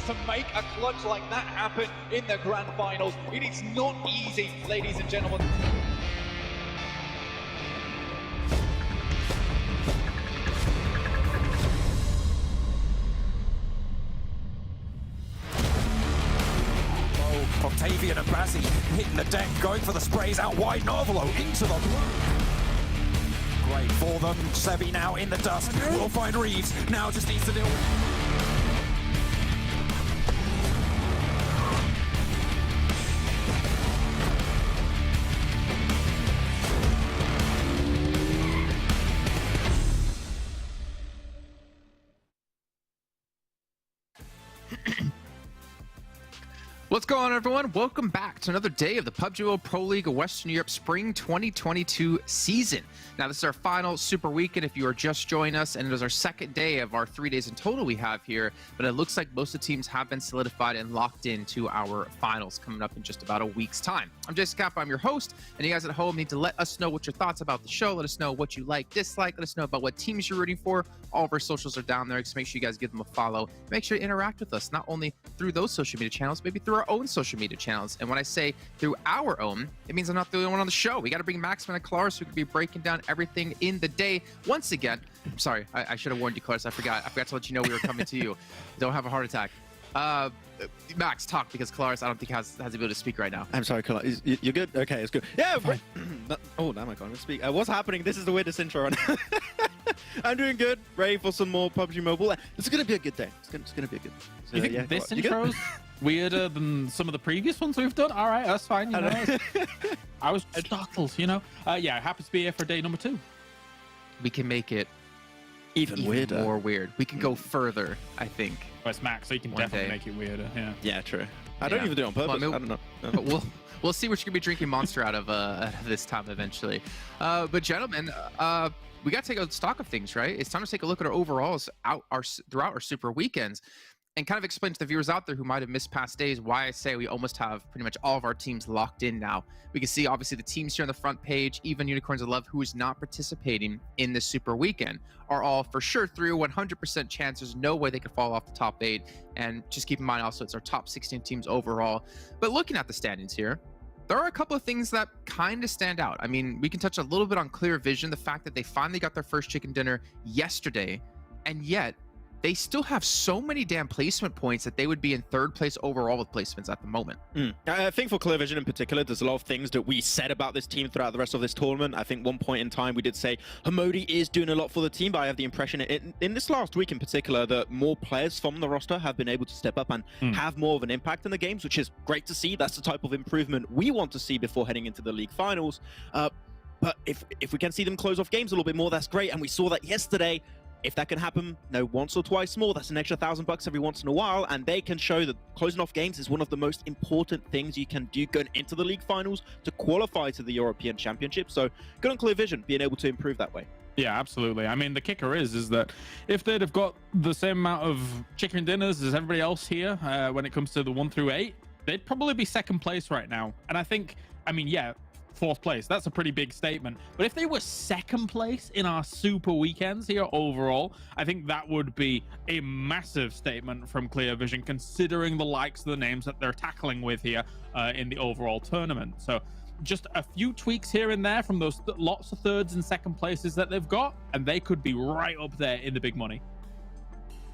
to make a clutch like that happen in the grand finals. It is not easy, ladies and gentlemen. Octavian and Bazzi hitting the deck, going for the sprays out wide. Novelo into the blue. Great for them. Sebi now in the dust. Will find Reeves. Now just needs to deal with. What's going on, everyone? Welcome back to another day of the PUBG World Pro League of Western Europe Spring 2022 season. Now, this is our final Super Weekend if you are just joining us, and it is our second day of our 3 days in total we have here, but it looks like most of the teams have been solidified and locked into our finals coming up in just about a week's time. I'm Jason Kappa, I'm your host, and you guys at home need to let us know what your thoughts about the show. Let us know what you like, dislike, let us know about what teams you're rooting for. All of our socials are down there, so make sure you guys give them a follow. Make sure to interact with us, not only through those social media channels, maybe through our own social media channels. And when I say through our own, it means I'm not the only one on the show. We got to bring Maxman and Clarus, who could be breaking down everything in the day. Once again, I'm sorry, I should have warned you, Clarus. I forgot to let you know we were coming to you. Don't have a heart attack. Max, talk, because Clarus, I don't think has the ability to speak right now. I'm sorry, Clarus. You're good? Okay, it's good. Yeah. Oh, damn, I can't even speak. What's happening? This is the weirdest intro. I'm doing good. Ready for some more PUBG Mobile. It's going to be a good day. It's going to be a good day. So, you think this intro's weirder than some of the previous ones we've done? All right, that's fine. You know, I was startled, you know. Yeah, happy to be here for day number 2. We can make it even weirder. More weird. We can go further, I think. Well, it's Max, so you can definitely make it weirder. Yeah. Yeah, true. I don't even do it on purpose. Well, I don't know. But we'll see what you're gonna be drinking Monster out of this time eventually. But gentlemen, we got to take a stock of things, right? It's time to take a look at our overalls throughout our Super Weekends, and kind of explain to the viewers out there who might have missed past days why I say we almost have pretty much all of our teams locked in now. We can see obviously the teams here on the front page, even Unicorns of Love, who is not participating in this Super Weekend, are all for sure through. 100% chance. There's no way they could fall off the top 8. And just keep in mind also it's our top 16 teams overall. But looking at the standings here, there are a couple of things that kind of stand out. I mean, we can touch a little bit on Clear Vision, the fact that they finally got their first chicken dinner yesterday, and yet they still have so many damn placement points that they would be in 3rd place overall with placements at the moment. I think for Clear Vision in particular, there's a lot of things that we said about this team throughout the rest of this tournament. I think one point in time we did say Hamodi is doing a lot for the team, but I have the impression in this last week in particular that more players from the roster have been able to step up and have more of an impact in the games, which is great to see. That's the type of improvement we want to see before heading into the league finals. But if we can see them close off games a little bit more, that's great. And we saw that yesterday. If that can happen, once or twice more, that's an extra $1,000 every once in a while, and they can show that closing off games is one of the most important things you can do going into the league finals to qualify to the European Championship. So good on Clear Vision being able to improve that way. Yeah, absolutely. I mean, the kicker is that if they'd have got the same amount of chicken dinners as everybody else here when it comes to the 1 through 8, they'd probably be 2nd place right now. And I think, I mean, yeah, 4th place, that's a pretty big statement, but if they were 2nd place in our Super Weekends here overall, I think that would be a massive statement from Clear Vision, considering the likes of the names that they're tackling with here in the overall tournament. So just a few tweaks here and there from those lots of 3rds and 2nd places that they've got, and they could be right up there in the big money.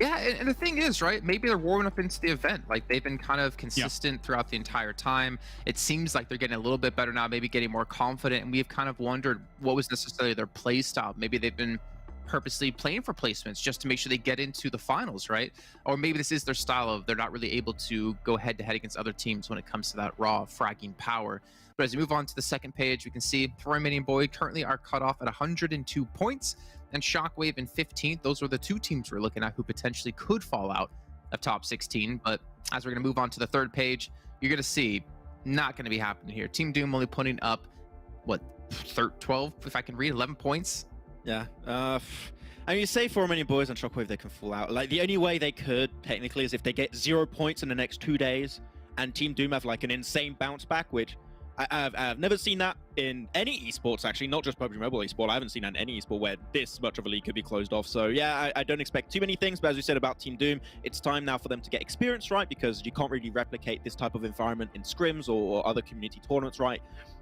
Yeah, and the thing is, right, maybe they're warming up into the event. Like, they've been kind of consistent throughout the entire time. It seems like they're getting a little bit better now, maybe getting more confident, and we've kind of wondered what was necessarily their play style. Maybe they've been purposely playing for placements just to make sure they get into the finals, right? Or maybe this is their style of they're not really able to go head-to-head against other teams when it comes to that raw fragging power. But as we move on to the second page, we can see Romanian Boys currently are cut off at 102 points, and Shockwave in 15th. Those are the 2 teams we're looking at who potentially could fall out of top 16. But as we're going to move on to the 3rd page, you're going to see not going to be happening here. Team Doom only putting up, what, 12, if I can read, 11 points? Yeah. I mean, you say for Romanian Boys and Shockwave, they can fall out. Like, the only way they could, technically, is if they get 0 points in the next 2 days, and Team Doom have, like, an insane bounce back, which I've never seen that in any esports, actually, not just PUBG Mobile esport. I haven't seen that in any esport where this much of a league could be closed off. So yeah, I don't expect too many things, but as we said about Team Doom, it's time now for them to get experience, right? Because you can't really replicate this type of environment in scrims or other community tournaments, right?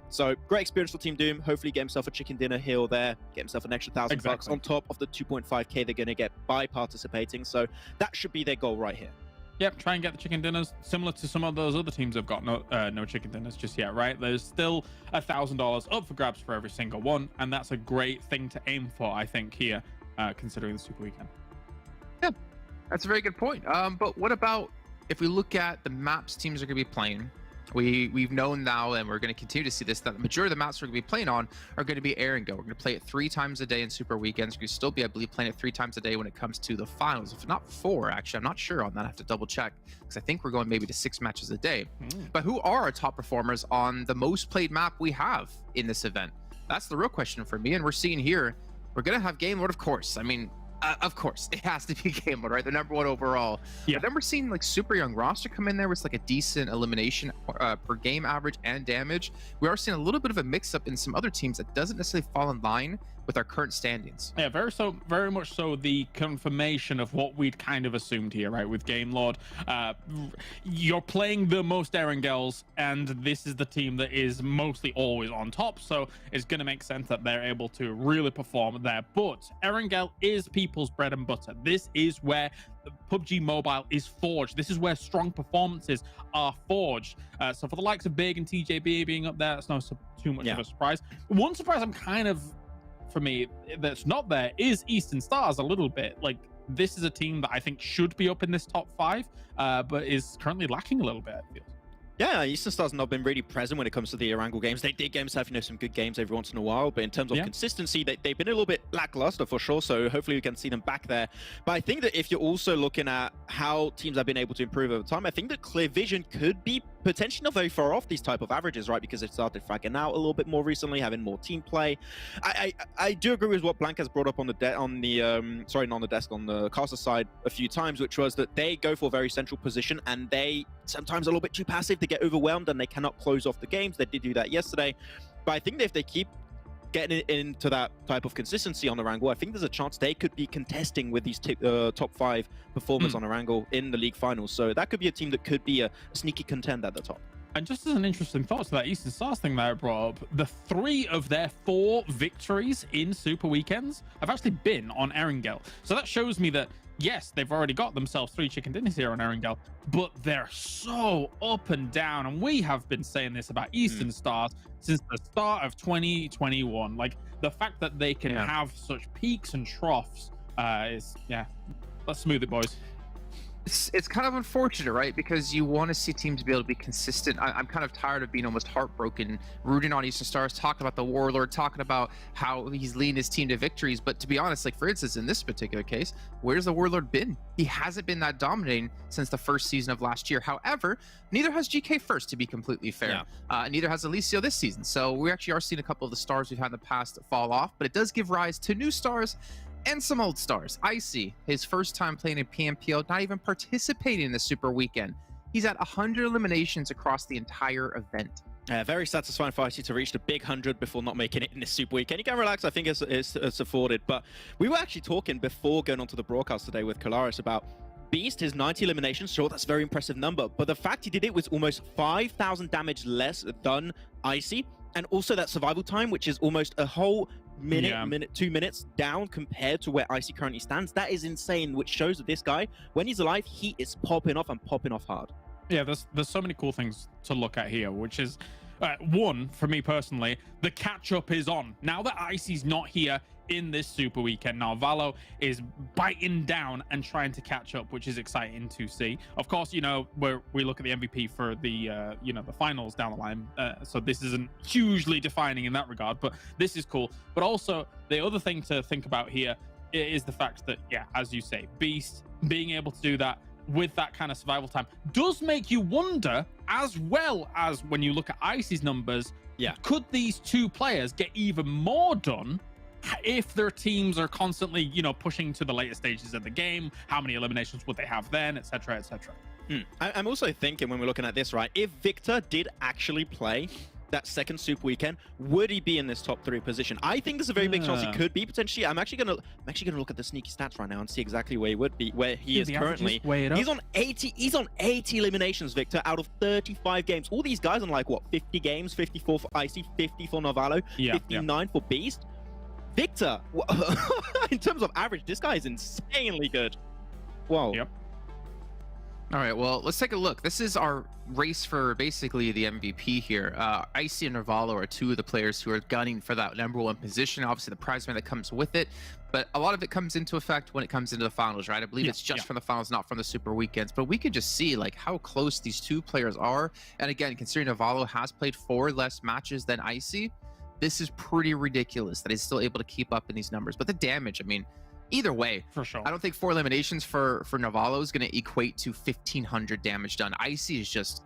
So great experience for Team Doom. Hopefully get himself a chicken dinner here or there, get himself an extra $1,000 on top of the 2.5k they're going to get by participating. So that should be their goal right here. Yep, try and get the chicken dinners, similar to some of those other teams have got no chicken dinners just yet, right? There's still $1,000 up for grabs for every single one, and that's a great thing to aim for, I think, here, considering the Super Weekend. Yeah, that's a very good point. But what about if we look at the maps teams are going to be playing? We've known now, and we're going to continue to see this, that the majority of the maps we're going to be playing on are going to be Erangel. We're going to play it 3 times a day in Super Weekends. We're going to still be, I believe, playing it 3 times a day when it comes to the finals. If not 4, actually. I'm not sure on that. I have to double check because I think we're going maybe to 6 matches a day. But who are our top performers on the most played map we have in this event? That's the real question for me. And we're seeing here, we're going to have Game Lord, of course. I mean, of course, it has to be Game Lord, right? The #1 overall. Yeah. But then we're seeing like super young roster come in there with like a decent elimination per game average and damage. We are seeing a little bit of a mix-up in some other teams that doesn't necessarily fall in line with our current standings. Yeah, very much so the confirmation of what we'd kind of assumed here, right? With Game Lord, you're playing the most Erangels, and this is the team that is mostly always on top, so it's going to make sense that they're able to really perform there. But Erangel is people's bread and butter. This is where PUBG Mobile is forged. This is where strong performances are forged. So for the likes of Big and TJB being up there, that's not too much of a surprise. One surprise I'm kind of, for me, that's not there is Eastern Stars a little bit. Like, this is a team that I think should be up in this top 5, but is currently lacking a little bit, I feel. Yeah, Eastern Star's not been really present when it comes to the Erangel games. They did games have, some good games every once in a while, but in terms of consistency, they've been a little bit lackluster for sure, so hopefully we can see them back there. But I think that if you're also looking at how teams have been able to improve over time, I think that Clear Vision could be potentially not very far off these type of averages, right? Because they've started fragging out a little bit more recently, having more team play. I do agree with what Blank has brought up on the caster side a few times, which was that they go for a very central position and they sometimes a little bit too passive. They get overwhelmed and they cannot close off the games. They did do that yesterday, but I think that if they keep getting into that type of consistency on Erangel, I think there's a chance they could be contesting with these top 5 performers on Erangel in the league finals. So that could be a team that could be a sneaky contender at the top. And just as an interesting thought to that Eastern Stars thing that I brought up, the 3 of their 4 victories in Super Weekends have actually been on Erangel. So that shows me that, yes, they've already got themselves 3 chicken dinners here on Erangel, but they're so up and down. And we have been saying this about Eastern Stars since the start of 2021. Like, the fact that they can have such peaks and troughs is, let's smooth it, boys. It's kind of unfortunate, right? Because you want to see teams be able to be consistent. I'm kind of tired of being almost heartbroken, rooting on Eastern Stars, talking about the Warlord, talking about how he's leading his team to victories. But to be honest, like for instance, in this particular case, where's the Warlord been? He hasn't been that dominating since the first season of last year. However, neither has GK First, to be completely fair. Neither has Alicio this season. So we actually are seeing a couple of the stars we've had in the past fall off, but it does give rise to new stars and some old stars. Icy, his first time playing in PMPL, not even participating in the Super Weekend. He's at 100 eliminations across the entire event. Very satisfying for Icy to reach the big 100 before not making it in this Super Weekend. You can relax, I think it's afforded. But we were actually talking before going onto the broadcast today with Kalaris about Beast, his 90 eliminations. Sure, that's a very impressive number, but the fact he did it was almost 5,000 damage less than Icy, and also that survival time, which is almost a whole minute, 2 minutes down compared to where Icy currently stands. That is insane, which shows that this guy, when he's alive, he is popping off and popping off hard. Yeah, there's so many cool things to look at here, which is one, for me personally, the catch up is on. Now that Icy's not here in this Super Weekend, now Valo is biting down and trying to catch up, which is exciting to see. Of course, we look at the MVP for the the finals down the line, so this isn't hugely defining in that regard, but this is cool. But also the other thing to think about here is the fact that, as you say, Beast being able to do that with that kind of survival time does make you wonder, as well as when you look at Icy's numbers, could these 2 players get even more done if their teams are constantly, pushing to the later stages of the game? How many eliminations would they have then, etc., etc.? I'm also thinking, when we're looking at this, right, if Victor did actually play that second Super Weekend, would he be in this top 3 position? I think there's a very big chance he could be potentially. I'm actually gonna look at the sneaky stats right now and see exactly where he would be, where he is currently. He's on 80. He's on 80 eliminations, Victor, out of 35 games. All these guys on like what, 50 games, 54 for Icy, 50 for Novalo, 59 for Beast. Victor, in terms of average, this guy is insanely good. Whoa. Yep. All right, well, let's take a look. This is our race for basically the MVP here. Icy and Nervalo are two of the players who are gunning for that #1 position. Obviously, the prize money that comes with it, but a lot of it comes into effect when it comes into the finals, right? I believe it's just from the finals, not from the super weekends. But we can just see like how close these two players are. And again, considering Nervalo has played 4 less matches than Icy, this is pretty ridiculous that he's still able to keep up in these numbers. But the damage, I mean, either way, for sure, I don't think 4 eliminations for Nervalo is going to equate to 1,500 damage done. Icy is just,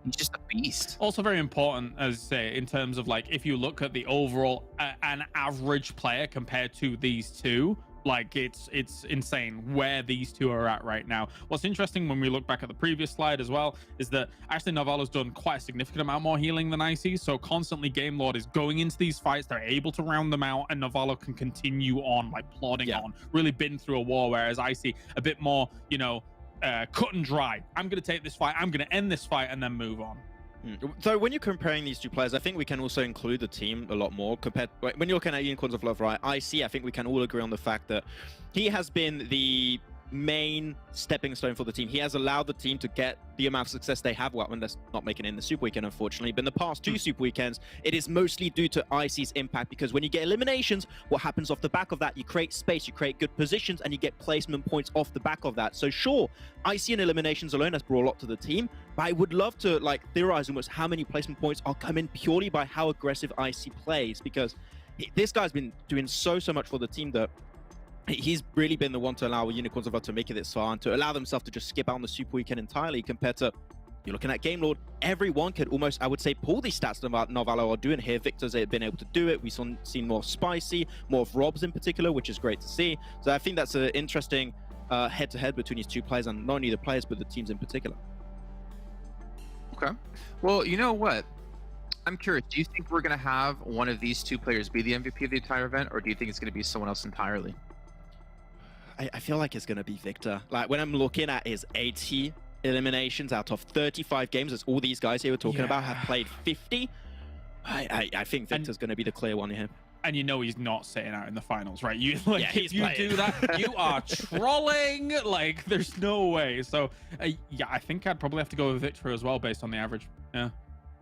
he's just a beast. Also very important, as I say, in terms of like, if you look at the overall an average player compared to these two, like it's insane where these two are at right now. What's interesting when we look back at the previous slide as well is that actually Nervalo's done quite a significant amount more healing than Icy, so constantly Game Lord is going into these fights, they're able to round them out, and Nervalo can continue on, like plodding on, really been through a war, whereas Icy a bit more, you know, cut and dry. I'm going to take this fight, I'm going to end this fight, and then move on. So when you're comparing these two players, I think we can also include the team a lot more compared when you're looking at Unicorns of Love, right? I think we can all agree on the fact that he has been the main stepping stone for the team. He has allowed the team to get the amount of success they have. Well, when they're not making it in the Super Weekend, unfortunately, but in the past 2 Super Weekends, it is mostly due to Icy's impact, because when you get eliminations, what happens off the back of that? You create space, you create good positions, and you get placement points off the back of that. So sure, Icy and eliminations alone has brought a lot to the team, but I would love to like theorize almost how many placement points are coming purely by how aggressive Icy plays, because this guy's been doing so much for the team that he's really been the one to allow Unicorns of Love to make it this far and to allow themselves to just skip out on the Super Weekend entirely, compared to, you're looking at Game Lord, everyone could almost, I would say, pull these stats that Nervalo are doing here. Victor's been able to do it. We've seen more Spicy, more of Rob's in particular, which is great to see. So I think that's an interesting head-to-head between these two players, and not only the players, but the teams in particular. Okay. Well, you know what? I'm curious. Do you think we're going to have one of these two players be the MVP of the entire event, or do you think it's going to be someone else entirely? I feel like it's going to be Victor. Like, when I'm looking at his 80 eliminations out of 35 games, as all these guys here we're talking about have played 50, I think Victor's going to be the clear one here. And you know he's not sitting out in the finals, right? You like, if you do that, you are trolling. Like, there's no way. So, yeah, I think I'd probably have to go with Victor as well, based on the average. Yeah.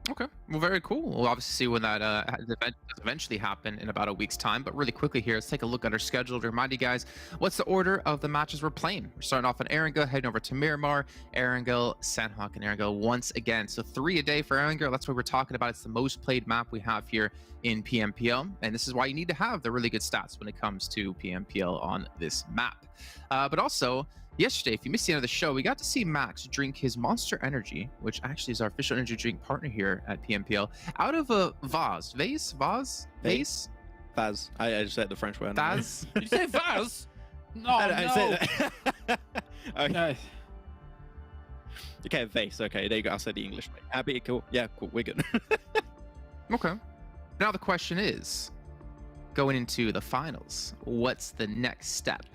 Okay, well, very cool. We'll obviously see when that event does eventually happen in about a week's time. But really quickly here, let's take a look at our schedule to remind you guys what's the order of the matches we're playing. We're starting off on Erangel, heading over to Miramar, Erangel, Sanhok, and Erangel once again. So 3 a day for Erangel. That's what we're talking about. It's the most played map we have here in PMPL, and this is why you need to have the really good stats when it comes to PMPL on this map. But also, yesterday, if you missed the end of the show, we got to see Max drink his Monster Energy, which actually is our official energy drink partner here at PMPL, out of a vase. Vase? Vase? Vase. I just said the French word. Vase? Did you say vase? No, I said that. Okay. Okay, vase. Okay, there you go. I'll say the English way. Happy, cool. Yeah, cool. We're good. Okay. Now the question is, going into the finals, what's the next step?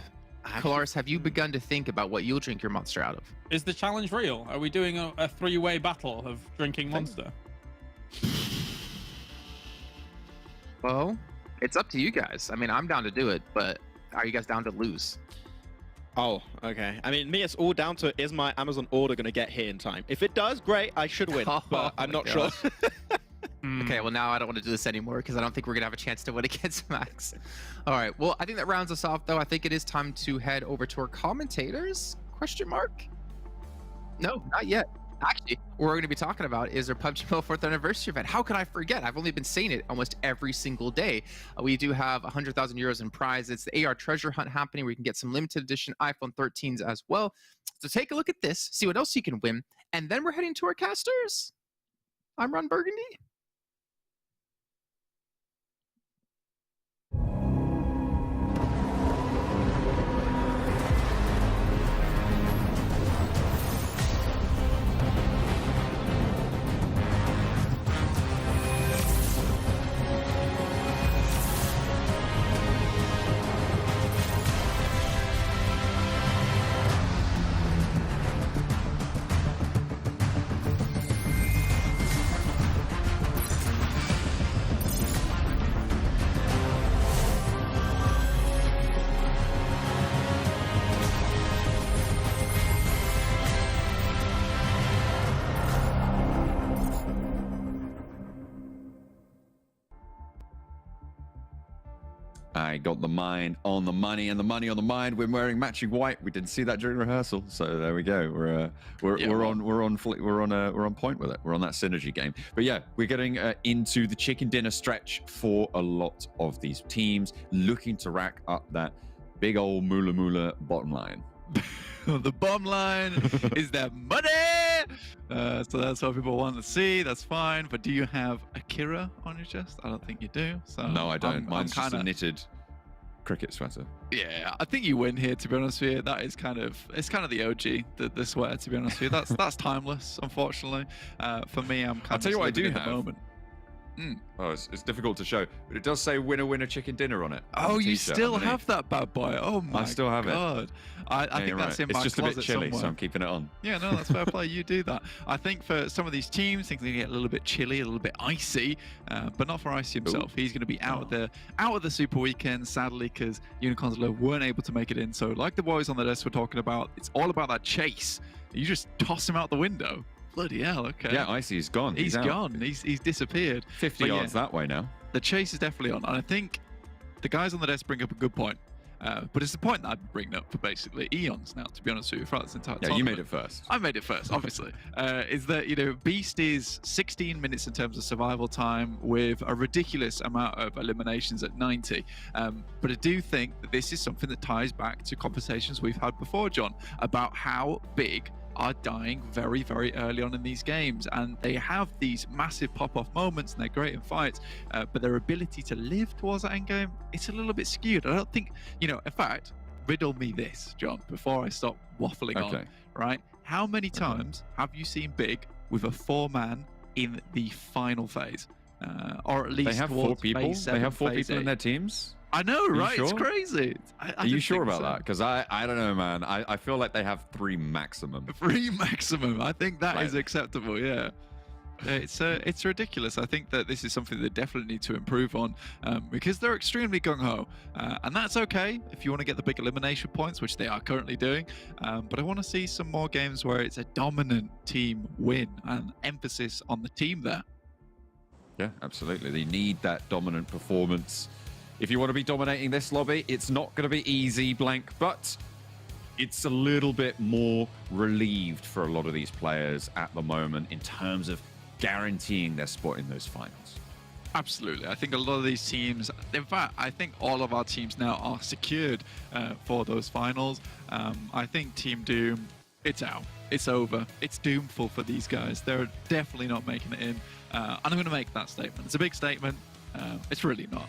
Kolaris, have you begun to think about what you'll drink your Monster out of? Is the challenge real? Are we doing a 3-way battle of drinking Monster? Well, it's up to you guys. I mean, I'm down to do it, but are you guys down to lose? Oh, okay. I mean, me, it's all down to, is my Amazon order going to get here in time? If it does, great, I should win, but I'm not sure. Okay, well, now I don't want to do this anymore because I don't think we're going to have a chance to win against Max. All right, well, I think that rounds us off, though. I think it is time to head over to our commentators. Question mark? No, not yet. Actually, what we're going to be talking about is our PUBG Mobile 4th anniversary event. How could I forget? I've only been saying it almost every single day. We do have 100,000 euros in prize. It's the AR treasure hunt happening where you can get some limited edition iPhone 13s as well. So take a look at this, see what else you can win, and then we're heading to our casters. I'm Ron Burgundy. I got the mine on the money and the money on the mine. We're wearing matching white. We didn't see that during rehearsal, so there we go. We're on point with it. We're on that synergy game. But yeah, we're getting into the chicken dinner stretch for a lot of these teams looking to rack up that big old moolah bottom line. The bottom line is that money. So that's what people want to see. That's fine. But do you have Akira on your chest? I don't think you do. So no, I don't. Mine's just kinda... a knitted cricket sweater. Yeah, I think you win here. To be honest with you, that is kind of the OG, the sweater. To be honest with you, that's timeless. Unfortunately, for me, I'm kind of. I'll tell you what I do at have. the moment. Oh, it's difficult to show, but it does say "winner, winner, chicken dinner" on it. Oh, you still have that bad boy? Oh my! I still have God. it. I think that's in my closet somewhere. It's just a bit chilly, so I'm keeping it on. Yeah, no, that's fair play. You do that. I think for some of these teams, things can get a little bit chilly, a little bit icy, but not for Icy himself. He's going to be out of the Super Weekend, sadly, because Unicorns Love weren't able to make it in. So, like the boys on the desk were talking about, it's all about that chase. You just toss him out the window. Bloody hell, okay. Yeah, Icy's gone. He's gone. He's disappeared. 50 yards that way now. The chase is definitely on. And I think the guys on the desk bring up a good point. But it's the point that I've been bringing up for basically eons now, to be honest with you, throughout this entire tournament. You made it first. I made it first, obviously. Is that, you know, Beast is 16 minutes in terms of survival time with a ridiculous amount of eliminations at 90. But I do think that this is something that ties back to conversations we've had before, John, about how big are dying very, very early on in these games, and they have these massive pop-off moments and they're great in fights, but their ability to live towards that end game, it's a little bit skewed. I don't think, you know, in fact, riddle me this, John, before I stop waffling on, right? How many times have you seen Big with a 4-man in the final phase? Or at least they have 4 people. They have 4 people in their teams. I know, right? Sure? It's crazy. Are you sure about that? Because I don't know, man. I feel like they have 3 maximum. 3 maximum. I think that is acceptable. Yeah. It's ridiculous. I think that this is something they definitely need to improve on, because they're extremely gung-ho, and that's okay if you want to get the big elimination points, which they are currently doing. But I want to see some more games where it's a dominant team win and emphasis on the team there. Yeah, absolutely. They need that dominant performance. If you want to be dominating this lobby, it's not going to be easy, Blank, but it's a little bit more relieved for a lot of these players at the moment in terms of guaranteeing their spot in those finals. Absolutely. I think a lot of these teams, in fact, I think all of our teams now are secured for those finals. I think Team Doom, it's out. It's over. It's doomful for these guys. They're definitely not making it in. And I'm going to make that statement. It's a big statement. It's really not.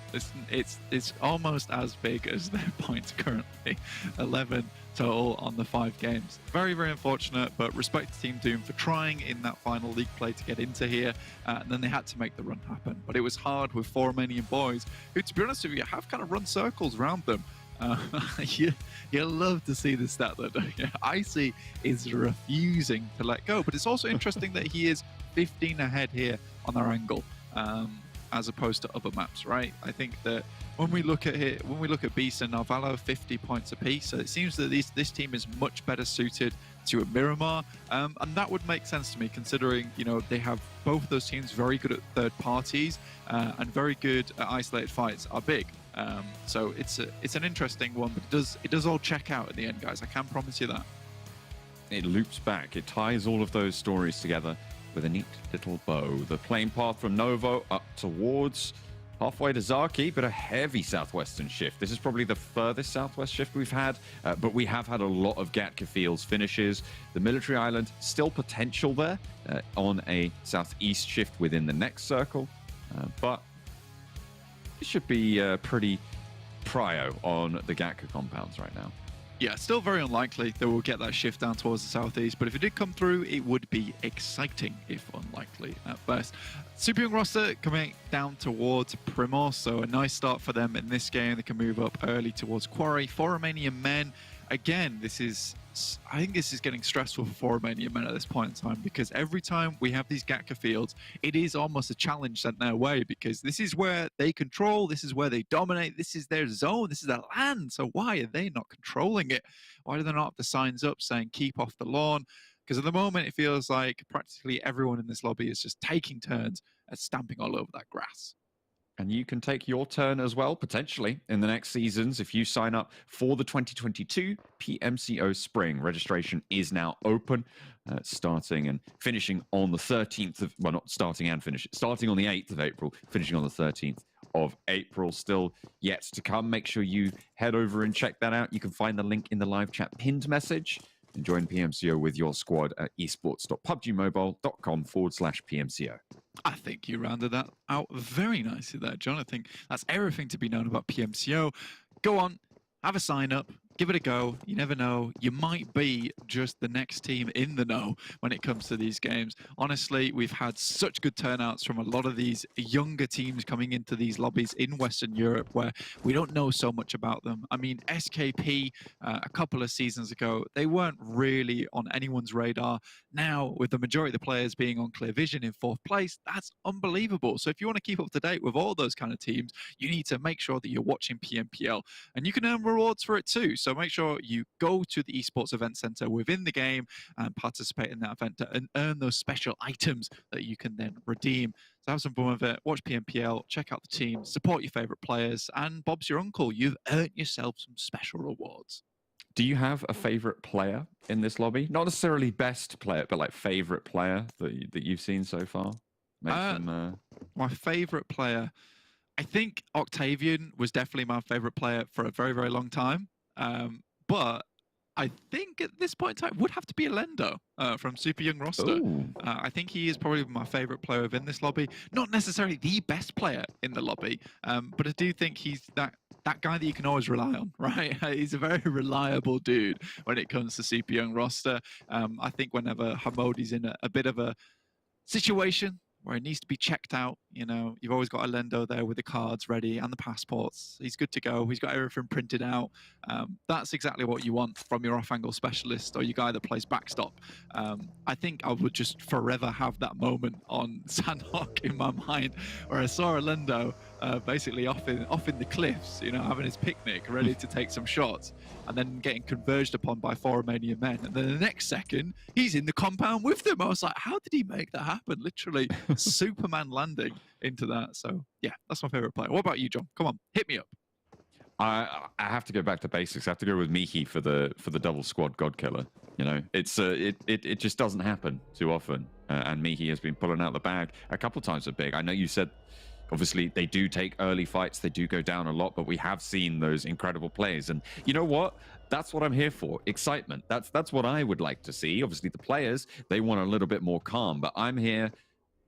It's almost as big as their points currently. 11 total on the 5 games. Very, very unfortunate, but respect to Team Doom for trying in that final league play to get into here, and then they had to make the run happen. But it was hard with 4 Romanian boys, who, to be honest with you, have kind of run circles around them. You love to see this stat, though, don't you? Icy is refusing to let go, but it's also interesting that he is 15 ahead here on Erangel, as opposed to other maps, right? I think that when we look at Beast and Narvalo, 50 points apiece, so it seems that this team is much better suited to a Miramar, and that would make sense to me, considering, you know, they have both of those teams very good at third parties and very good at isolated fights are big. So it's an interesting one, but it does all check out at the end, guys. I can promise you that. It loops back. It ties all of those stories together with a neat little bow. The plane path from Novo up towards halfway to Zaki, but a heavy southwestern shift. This is probably the furthest southwest shift we've had, but we have had a lot of Gatka Fields finishes. The military island, still potential there on a southeast shift within the next circle, but it should be pretty prio on the Gatka compounds right now. Yeah, still very unlikely that we'll get that shift down towards the southeast, but if it did come through, it would be exciting, if unlikely at best. Super Young roster coming down towards Primos, so a nice start for them in this game. They can move up early towards Quarry. 4 Romanian Men. Again, I think this is getting stressful for 4 Romanian Men at this point in time, because every time we have these Gatka fields, it is almost a challenge sent their way, because this is where they control, this is where they dominate, this is their zone, this is their land. So why are they not controlling it? Why do they not have the signs up saying keep off the lawn? Because at the moment, it feels like practically everyone in this lobby is just taking turns at stamping all over that grass. And you can take your turn as well, potentially, in the next seasons if you sign up for the 2022 PMCO Spring. Registration is now open, starting and finishing on the 13th of, well, not starting and finishing, starting on the 8th of April, finishing on the 13th of April. Still yet to come. Make sure you head over and check that out. You can find the link in the live chat pinned message and join PMCO with your squad at esports.pubgmobile.com/PMCO. I think you rounded that out very nicely there, John. I think that's everything to be known about PMCO. Go on, have a sign up, give it a go. You never know. You might be just the next team in the know when it comes to these games. Honestly, we've had such good turnouts from a lot of these younger teams coming into these lobbies in Western Europe where we don't know so much about them. I mean, SKP a couple of seasons ago, they weren't really on anyone's radar. Now, with the majority of the players being on Clear Vision in 4th place, that's unbelievable. So if you want to keep up to date with all those kind of teams, you need to make sure that you're watching PMPL. And you can earn rewards for it too. So make sure you go to the Esports Event Center within the game and participate in that event and earn those special items that you can then redeem. So have some fun with it, watch PMPL, check out the team, support your favorite players, and Bob's your uncle. You've earned yourself some special rewards. Do you have a favorite player in this lobby? Not necessarily best player, but like favorite player that you've seen so far? My favorite player, I think Octavian was definitely my favorite player for a very, very long time. But I think at this point in time would have to be Alendo from Super Young roster. I think he is probably my favorite player within this lobby. Not necessarily the best player in the lobby, but I do think he's that guy that you can always rely on, right? He's a very reliable dude when it comes to Super Young roster. I think whenever Hamodi's in a bit of a situation where it needs to be checked out, you know, you've always got Alendo there with the cards ready and the passports. He's good to go. He's got everything printed out. That's exactly what you want from your off-angle specialist or your guy that plays backstop. I think I would just forever have that moment on Sanhok in my mind where I saw Alendo basically off in the cliffs, you know, having his picnic, ready to take some shots, and then getting converged upon by 4 Romanian men. And then the next second, he's in the compound with them. I was like, how did he make that happen? Literally Superman landing into that. So yeah, that's my favorite player. What about you, John? Come on, hit me up. I have to go back to basics. I have to go with Miki for the double squad god killer. You know, it's it just doesn't happen too often, and Miki has been pulling out the bag a couple of times with Big. I know you said obviously they do take early fights, they do go down a lot, but we have seen those incredible plays, and you know what? That's what I'm here for. Excitement. That's what I would like to see. Obviously, the players, they want a little bit more calm, but I'm here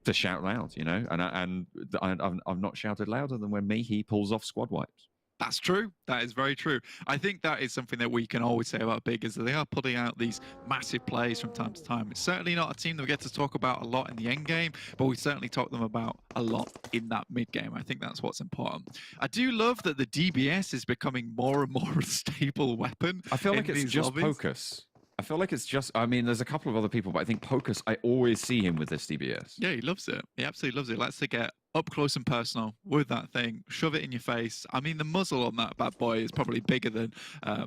to shout loud, you know, and I've not shouted louder than when Mihi pulls off squad wipes. That's true. That is very true. I think that is something that we can always say about Big, is that they are putting out these massive plays from time to time. It's certainly not a team that we get to talk about a lot in the end game, but we certainly talk them about a lot in that mid game. I think that's what's important. I do love that the DBS is becoming more and more a staple weapon. I feel like it's just lobbies. Pocus. I feel like it's just, I mean, there's a couple of other people, but I think Pocus, I always see him with this DBS. Yeah, he loves it. He absolutely loves it. Likes to get up close and personal with that thing, shove it in your face. I mean, the muzzle on that bad boy is probably bigger than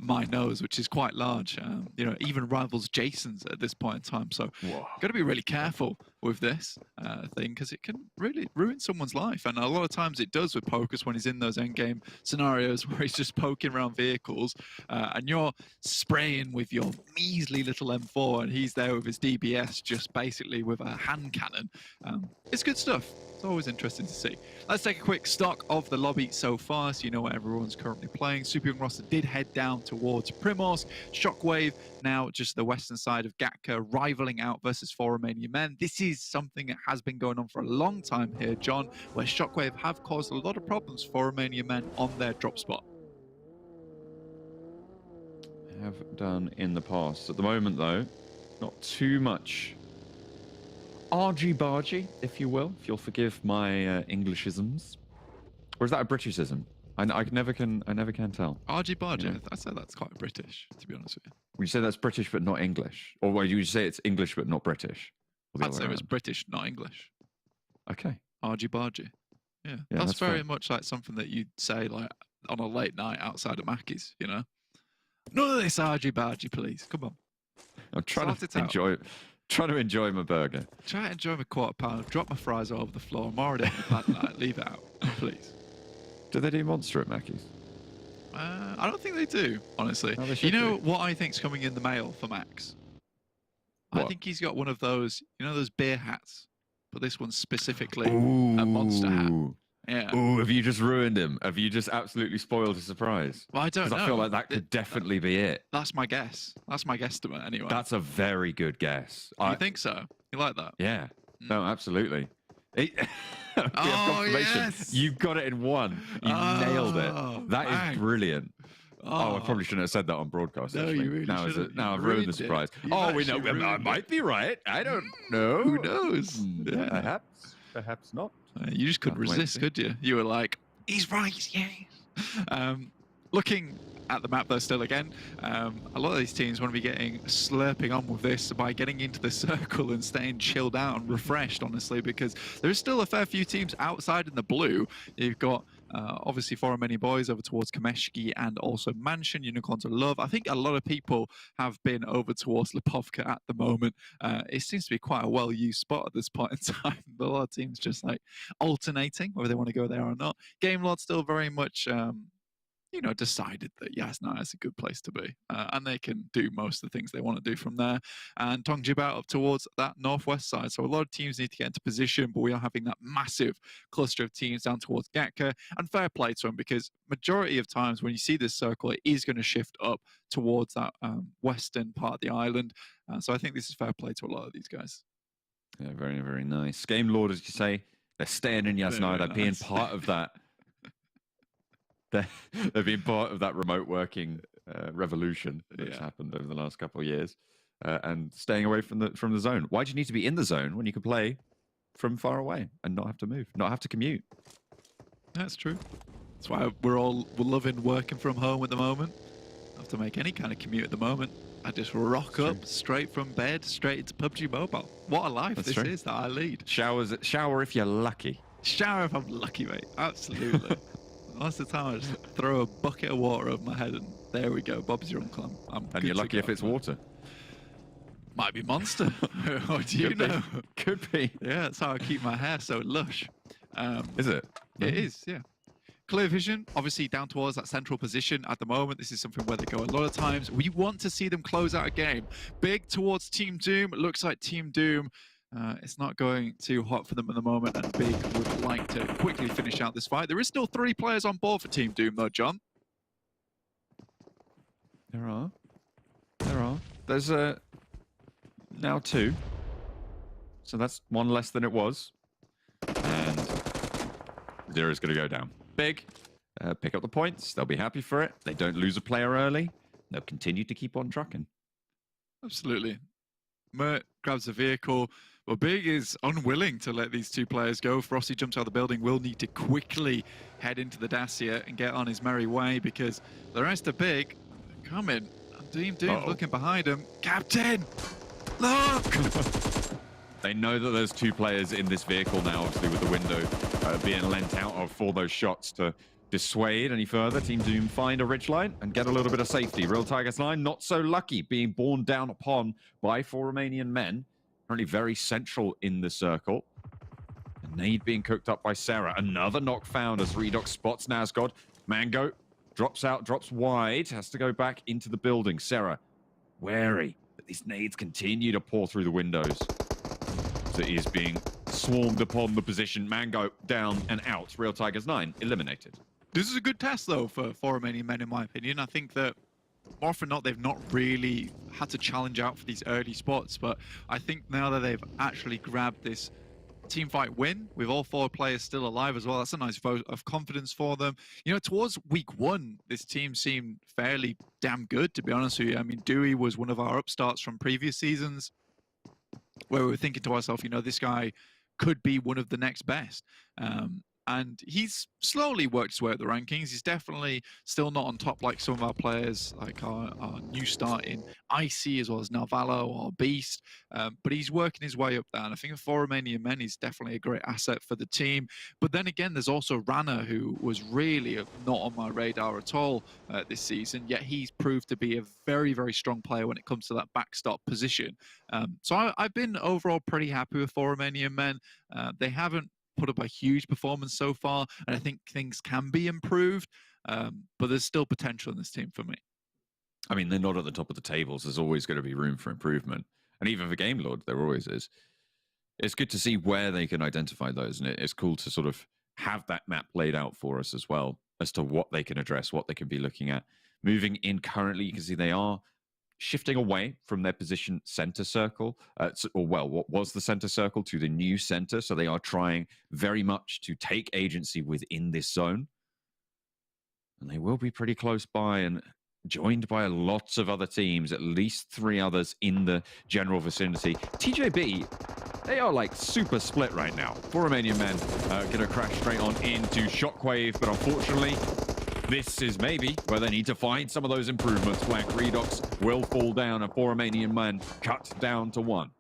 my nose, which is quite large. You know, even rivals Jason's at this point in time. So, got to be really careful with this thing, because it can really ruin someone's life. And a lot of times it does with Pocus when he's in those endgame scenarios where he's just poking around vehicles and you're spraying with your measly little M4 and he's there with his DBS just basically with a hand cannon. It's good stuff. It's always interesting to see. Let's take a quick stock of the lobby so far, so you know what everyone's currently playing. Super Young roster did head down towards Primorsk. Shockwave now just the western side of Gatka, rivaling out versus 4 Romanian Men. This is something that has been going on for a long time here, John, where Shockwave have caused a lot of problems for Romanian Men on their drop spot. Have done in the past. At the moment, though, not too much argy-bargy, if you will, if you'll forgive my Englishisms. Or is that a Britishism? I never can tell. Argy-bargy, Yeah. I'd say that's quite British, to be honest with you. Would you say that's British but not English? Or would you say it's English but not British? Or the I'd other say way it's around? British, not English. Okay. Argy-bargy. Yeah, Yeah, that's that's very fair. much like something that you'd say like on a late night outside of Mackey's, you know? None of this argy-bargy, please. Come on. I'm trying Sort to it out. enjoy Trying to enjoy my burger. Try to enjoy my quarter pound. Drop my fries all over the floor. I'm already on the pad night. Leave it out, please. Do they do Monster at Mackey's? I don't think they do, honestly. Oh, they You should know do. what I think's coming in the mail for Max? I What? think he's got one of those, you know, those beer hats, but this one's specifically Ooh. a Monster hat. Yeah. Ooh, have you just ruined him? Have you just absolutely spoiled his surprise? Well, I don't know. Because I feel like that could definitely be it. That's my guess. That's my guesstimate, anyway. That's a very good guess. You think so? You like that? Yeah. No, absolutely. We have Oh, confirmation. yes. You got it in one. You nailed Oh, it. That bang. is brilliant. Oh, I probably shouldn't have said that on broadcast. No, actually. you really now, shouldn't. now You I've ruined the ruined it. surprise. You've Oh, we actually know. I ruined might it. be right. I don't know. Who knows? Yeah, perhaps. Perhaps not. You just couldn't Have to wait and resist, see. could you? You were like, he's right, yeah. Looking at the map though still again, a lot of these teams want to be getting slurping on with this by getting into the circle and staying chilled out and refreshed, honestly, because there's still a fair few teams outside in the blue. You've got obviously Romanian Boys over towards Kameshki and also Mansion, Unicorns of Love. I think a lot of people have been over towards Lipovka at the moment. It seems to be quite a well-used spot at this point in time. A lot of teams just like alternating whether they want to go there or not. Game Lord still very much you know, decided that Yasna is a good place to be, and they can do most of the things they want to do from there. And Tongjib out up towards that northwest side. So a lot of teams need to get into position, but we are having that massive cluster of teams down towards Gatka. And fair play to them, because majority of times when you see this circle, it is going to shift up towards that western part of the island. So I think this is fair play to a lot of these guys. Yeah, very, very nice. Game Lord, as you say, they're staying in Yasna. They're being part of that. They've been part of that remote working revolution that's happened over the last couple of years, and staying away from the zone. Why do you need to be in the zone when you can play from far away and not have to move, not have to commute? That's true. That's why we're loving working from home at the moment. Don't have to make any kind of commute at the moment. I just rock up straight from bed, straight into PUBG Mobile. What a life this is that I lead. Shower if you're lucky. Shower if I'm lucky, mate. Absolutely. Most of the time, I just throw a bucket of water over my head, and there we go. Bob's your uncle. I'm And you're lucky if it's water. Might be Monster. What do you know? Could be. Yeah, that's how I keep my hair so lush. Is it? It is, yeah. Clear vision, obviously down towards that central position at the moment. This is something where they go a lot of times. We want to see them close out a game. Big towards Team Doom. It looks like Team Doom, it's not going too hot for them at the moment, and Big would like to quickly finish out this fight. There is still 3 players on board for Team Doom, though, John. There are. There's now 2. So that's 1 less than it was. And 0 is going to go down. Big. Pick up the points. They'll be happy for it. They don't lose a player early. They'll continue to keep on trucking. Absolutely. Mert grabs a vehicle. Well, Big is unwilling to let these 2 players go. Frosty jumps out of the building. Will need to quickly head into the Dacia and get on his merry way, because the rest of Big are coming. And Team Doom looking behind him. Captain, look! They know that there's 2 players in this vehicle now, obviously, with the window being lent out of for those shots to dissuade any further. Team Doom find a ridgeline and get a little bit of safety. Real Tigers line, not so lucky, being borne down upon by 4 Romanian men. Currently very central in the circle. A nade being cooked up by Sarah. Another knock found as Redox spots Nazgod. Mango drops out, drops wide, has to go back into the building. Sarah, wary, but these nades continue to pour through the windows. So it is being swarmed upon the position. Mango down and out. Real Tigers 9 eliminated. This is a good test, though, for Romanian Men, in my opinion. I think that more often than not, they've not really had to challenge out for these early spots. But I think now that they've actually grabbed this team fight win, with all 4 players still alive as well, that's a nice vote of confidence for them. You know, towards week 1, this team seemed fairly damn good, to be honest with you. I mean, Dewey was one of our upstarts from previous seasons, where we were thinking to ourselves, you know, this guy could be one of the next best. and he's slowly worked his way up the rankings. He's definitely still not on top like some of our players, like our new start in Icy as well as Narvalo or Beast, but he's working his way up there, and I think for Romanian Men he's definitely a great asset for the team. But then again, there's also Rana, who was really not on my radar at all this season, yet he's proved to be a very, very strong player when it comes to that backstop position. So I've been overall pretty happy with for Romanian Men. They haven't put up a huge performance so far, and I think things can be improved, but there's still potential in this team for me. I mean, they're not at the top of the tables. There's always going to be room for improvement. And even for Game Lord, there always is. It's good to see where they can identify those, and it's cool to sort of have that map laid out for us as well as to what they can address, what they can be looking at. Moving in currently, you can see they are shifting away from their position center circle, what was the center circle, to the new center. So they are trying very much to take agency within this zone. And they will be pretty close by and joined by lots of other teams, at least 3 others in the general vicinity. TJB, they are like super split right now. For Romanian Men going to crash straight on into Shockwave, but unfortunately, this is maybe where they need to find some of those improvements. Black Redox will fall down, and for Romanian Men cut down to 1.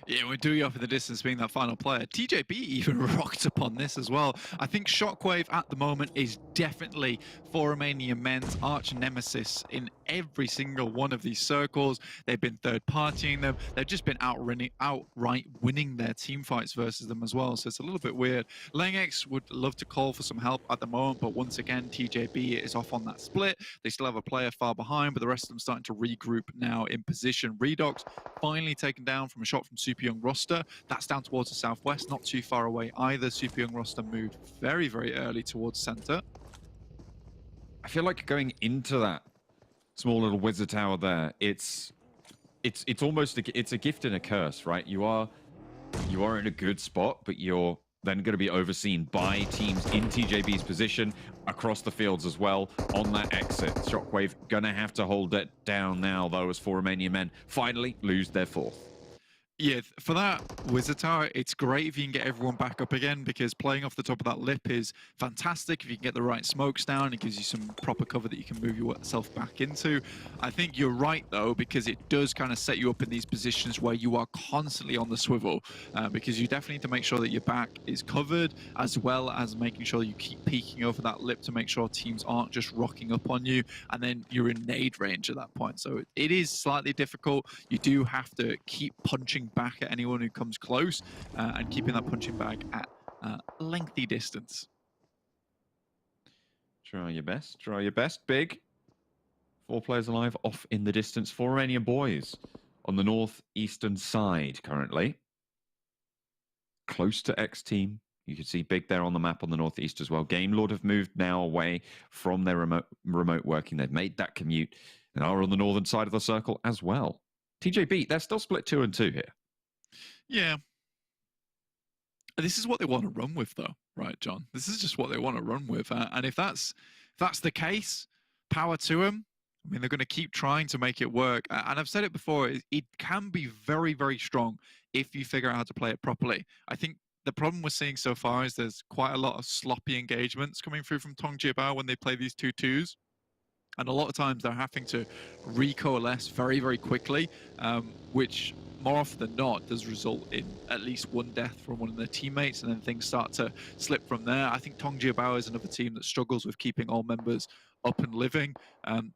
Yeah, we're doing off in the distance being that final player. TJB even rocked upon this as well. I think Shockwave at the moment is definitely for Romanian Men's arch nemesis in every single one of these circles. They've been third-partying them. They've just been outright winning their team fights versus them as well. So it's a little bit weird. Lengex would love to call for some help at the moment, but once again, TJB is off on that split. They still have a player far behind, but the rest of them starting to regroup now in position. Redox finally taken down from a shot from Super Young Roster. That's down towards the southwest, not too far away either. Super Young Roster moved very, very early towards center. I feel like going into that small little wizard tower there, it's almost it's a gift and a curse, right? You are in a good spot, but you're then going to be overseen by teams in TJB's position across the fields as well on that exit. Shockwave going to have to hold it down now, though, as for Romanian Men finally lose their 4th. Yeah, for that Wizard Tower, it's great if you can get everyone back up again, because playing off the top of that lip is fantastic. If you can get the right smokes down, it gives you some proper cover that you can move yourself back into. I think you're right, though, because it does kind of set you up in these positions where you are constantly on the swivel, because you definitely need to make sure that your back is covered, as well as making sure you keep peeking over that lip to make sure teams aren't just rocking up on you, and then you're in nade range at that point. So it is slightly difficult. You do have to keep punching back at anyone who comes close, and keeping that punching bag at lengthy distance. Try your best. Try your best. Big. 4 players alive off in the distance for Romanian Boys on the northeastern side currently. Close to XTEAM. You can see Big there on the map on the northeast as well. Game Lord have moved now away from their remote working. They've made that commute and are on the northern side of the circle as well. TJB, they're still split 2 and 2 here. Yeah. This is what they want to run with, though, right, John? This is just what they want to run with. And if that's the case, power to them. I mean, they're going to keep trying to make it work. And I've said it before, it can be very, very strong if you figure out how to play it properly. I think the problem we're seeing so far is there's quite a lot of sloppy engagements coming through from TJB when they play these 2-2s. And a lot of times they're having to recoalesce very, very quickly, which more often than not does result in at least 1 death from one of their teammates, and then things start to slip from there. I think TJB is another team that struggles with keeping all members up and living,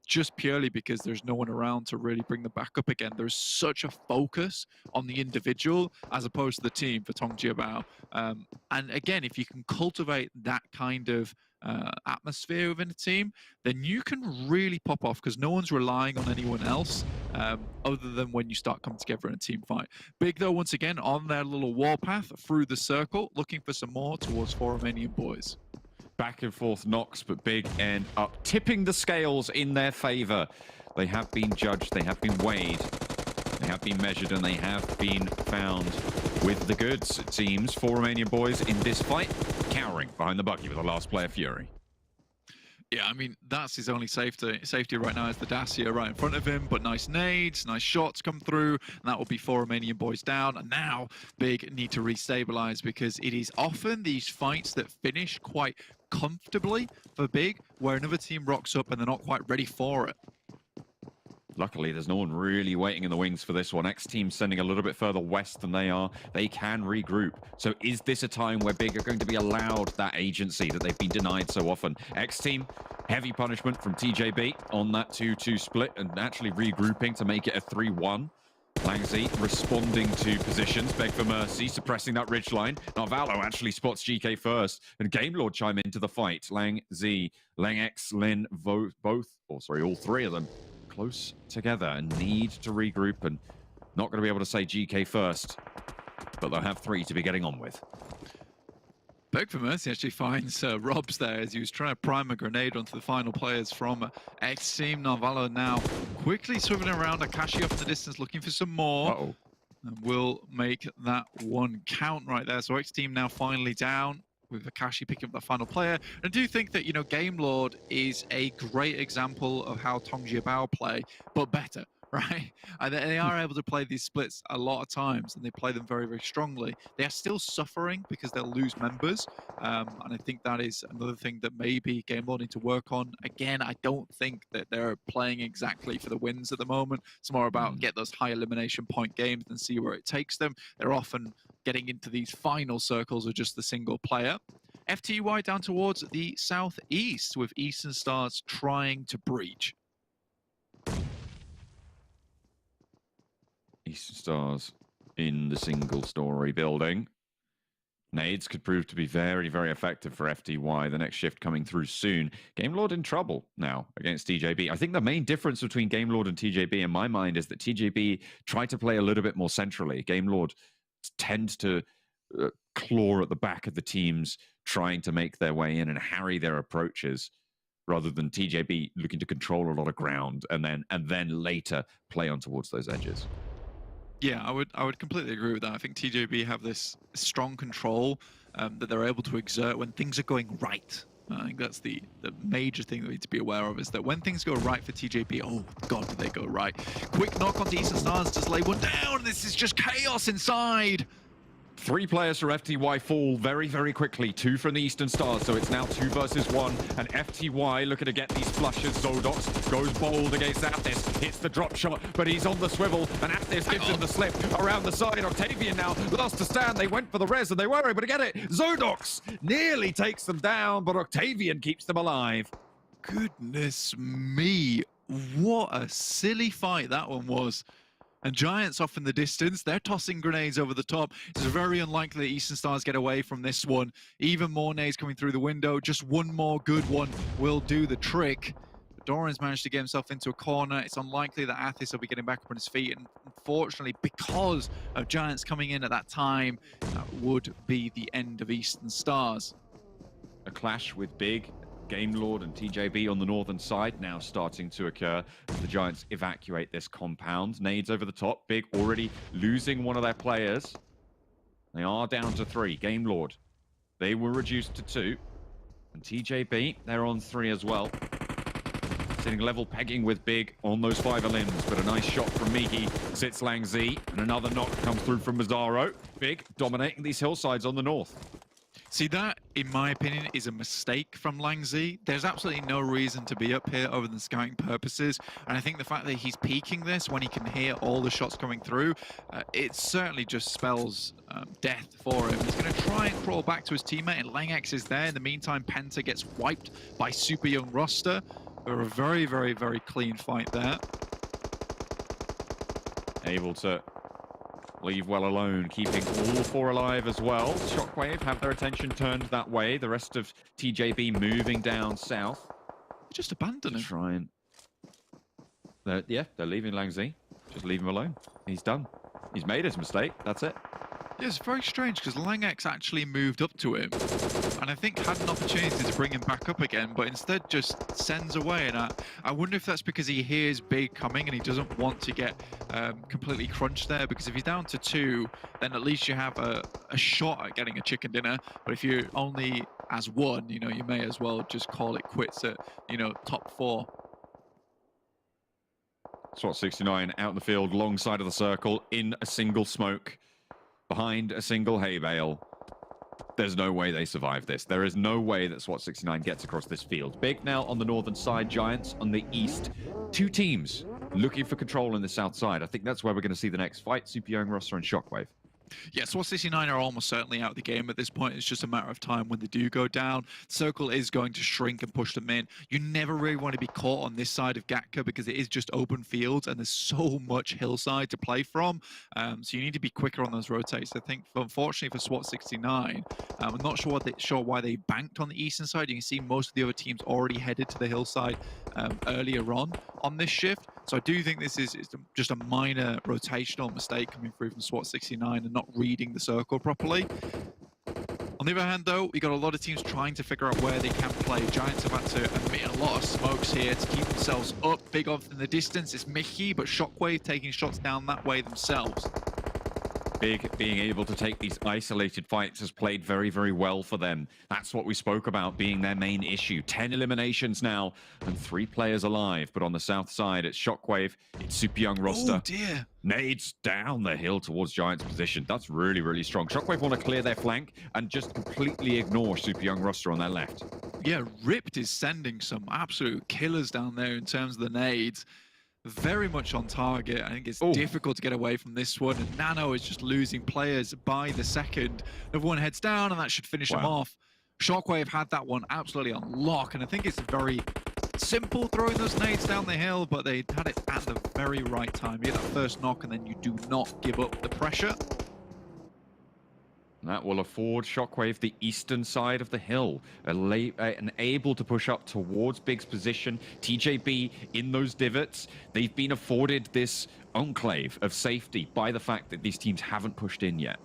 just purely because there's no one around to really bring them back up again. There's such a focus on the individual as opposed to the team for TJB. And again, if you can cultivate that kind of atmosphere within a team, then you can really pop off, because no one's relying on anyone else other than when you start coming together in a team fight. Big, though, once again on their little warpath through the circle, looking for some more towards 4 Romanian Boys. Back and forth knocks, but Big end up tipping the scales in their favor. They have been judged, they have been weighed, they have been measured, and they have been found with the goods, it seems, for Romanian Boys in this fight, cowering behind the buggy with the last player, Fury. Yeah, I mean, that's his only safety right now is the Dacia right in front of him, but nice nades, nice shots come through, and that will be 4 Romanian boys down. And now Big need to restabilize because it is often these fights that finish quite comfortably for Big, where another team rocks up and they're not quite ready for it. Luckily, there's no one really waiting in the wings for this one. XTEAM sending a little bit further west than they are. They can regroup. So is this a time where Big are going to be allowed that agency that they've been denied so often? XTEAM, heavy punishment from TJB on that 2-2 split and actually regrouping to make it a 3-1. Langzy responding to positions, beg for mercy, suppressing that ridgeline. Narvalo actually spots GK first, and Gamelord chime into the fight. Langzy, Langx, Lin, all three of them close together and need to regroup, and not going to be able to say GK first, but they'll have 3 to be getting on with. Beg for mercy actually finds Robs there as he was trying to prime a grenade onto the final players from XTEAM. Narvalo now quickly swiveling around. Akashi off in the distance looking for some more. And will make that one count right there. So XTEAM now finally down, with Akashi picking up the final player. And I do think that, you know, Gamelord is a great example of how Tongjiabao play, but better, right? And they are able to play these splits a lot of times, and they play them very, very strongly. They are still suffering because they'll lose members, and I think that is another thing that maybe Gamelord need to work on. Again, I don't think that they're playing exactly for the wins at the moment. It's more about get those high elimination point games and see where it takes them. They're often getting into these final circles with just the single player. FTY down towards the southeast with Eastern Stars trying to breach. Eastern Stars in the single-story building. Nades could prove to be very, very effective for FTY. The next shift coming through soon. Gamelord in trouble now against TJB. I think the main difference between Gamelord and TJB in my mind is that TJB try to play a little bit more centrally. Gamelord tend to claw at the back of the teams, trying to make their way in and harry their approaches, rather than TJB looking to control a lot of ground and then later play on towards those edges. Yeah, I would completely agree with that. I think TJB have this strong control that they're able to exert when things are going right. I think that's the major thing that we need to be aware of, is that when things go right for TJB, oh God, did they go right. Quick knock on Eastern Stars, just lay one down. This is just chaos inside. 3 players for FTY fall very, very quickly. 2 from the Eastern Stars, so it's now 2 versus 1. And FTY looking to get these flushes. Zodox goes bold against Athis, hits the drop shot, but he's on the swivel, and Athis gives him the slip around the side. Octavian now lost to stand. They went for the res, and they were able to get it. Zodox nearly takes them down, but Octavian keeps them alive. Goodness me, what a silly fight that one was. And Giants off in the distance, they're tossing grenades over the top. It's very unlikely that Eastern Stars get away from this one. Even more nades coming through the window. Just one more good one will do the trick. But Doran's managed to get himself into a corner. It's unlikely that Athis will be getting back up on his feet. And unfortunately, because of Giants coming in at that time, that would be the end of Eastern Stars. A clash with Big, Gamelord and TJB on the northern side now starting to occur as the Giants evacuate this compound. Nades over the top. Big already losing one of their players. They are down to 3. Gamelord, they were reduced to 2. And TJB, they're on 3 as well. Sitting level pegging with Big on those 5 limbs, but a nice shot from Miki sits Langzy, and another knock comes through from Mazzaro. Big dominating these hillsides on the north. See, that, in my opinion, is a mistake from Langzy. There's absolutely no reason to be up here other than scouting purposes. And I think the fact that he's peeking this when he can hear all the shots coming through, it certainly just spells death for him. He's going to try and crawl back to his teammate, and Langx is there. In the meantime, Penta gets wiped by Super Young Roster. They're a very, very, very clean fight there. Able to leave well alone, keeping all 4 alive as well. Shockwave have their attention turned that way. The rest of TJB moving down south. Just abandon him. Try and... they're leaving Langzy. Just leave him alone. He's done. He's made his mistake. That's it. Yeah, it's very strange because Langx actually moved up to him and I think had an opportunity to bring him back up again, but instead just sends away. And I wonder if that's because he hears Big coming and he doesn't want to get completely crunched there, because if he's down to 2, then at least you have a shot at getting a chicken dinner. But if you're only as 1, you know, you may as well just call it quits at, you know, top 4. SWAT69 out in the field, long side of the circle, in a single smoke, behind a single hay bale. There's no way they survive this. There is no way that SWAT69 gets across this field. Big now on the northern side, Giants on the east. 2 teams looking for control on the south side. I think that's where we're going to see the next fight, Super Young Roster and Shockwave. Yeah, SWAT69 are almost certainly out of the game at this point. It's just a matter of time when they do go down. Circle is going to shrink and push them in. You never really want to be caught on this side of Gatka because it is just open fields and there's so much hillside to play from. So you need to be quicker on those rotates. I think, unfortunately for SWAT69, I'm not sure why they banked on the eastern side. You can see most of the other teams already headed to the hillside earlier on this shift. So I do think this is just a minor rotational mistake coming through from SWAT69 and not reading the circle properly. On the other hand, though, we got a lot of teams trying to figure out where they can play. Giants have had to emit a lot of smokes here to keep themselves up. Big off in the distance, it's Mickey, but Shockwave taking shots down that way themselves. Big being able to take these isolated fights has played very, very well for them. That's what we spoke about being their main issue. 10 eliminations now and 3 players alive. But on the south side, it's Shockwave, it's Super Young Roster. Oh dear. Nades down the hill towards Giants' position. That's really, really strong. Shockwave want to clear their flank and just completely ignore Super Young Roster on their left. Yeah, Ripped is sending some absolute killers down there in terms of the nades. Very much on target. I think it's difficult to get away from this one. And Nano is just losing players by the second. Everyone heads down and that should finish them off. Shockwave had that one absolutely on lock. And I think it's very simple throwing those nades down the hill, but they had it at the very right time. You get that first knock and then you do not give up the pressure. That will afford Shockwave the eastern side of the hill, and able to push up towards Big's position. TJB in those divots. They've been afforded this enclave of safety by the fact that these teams haven't pushed in yet.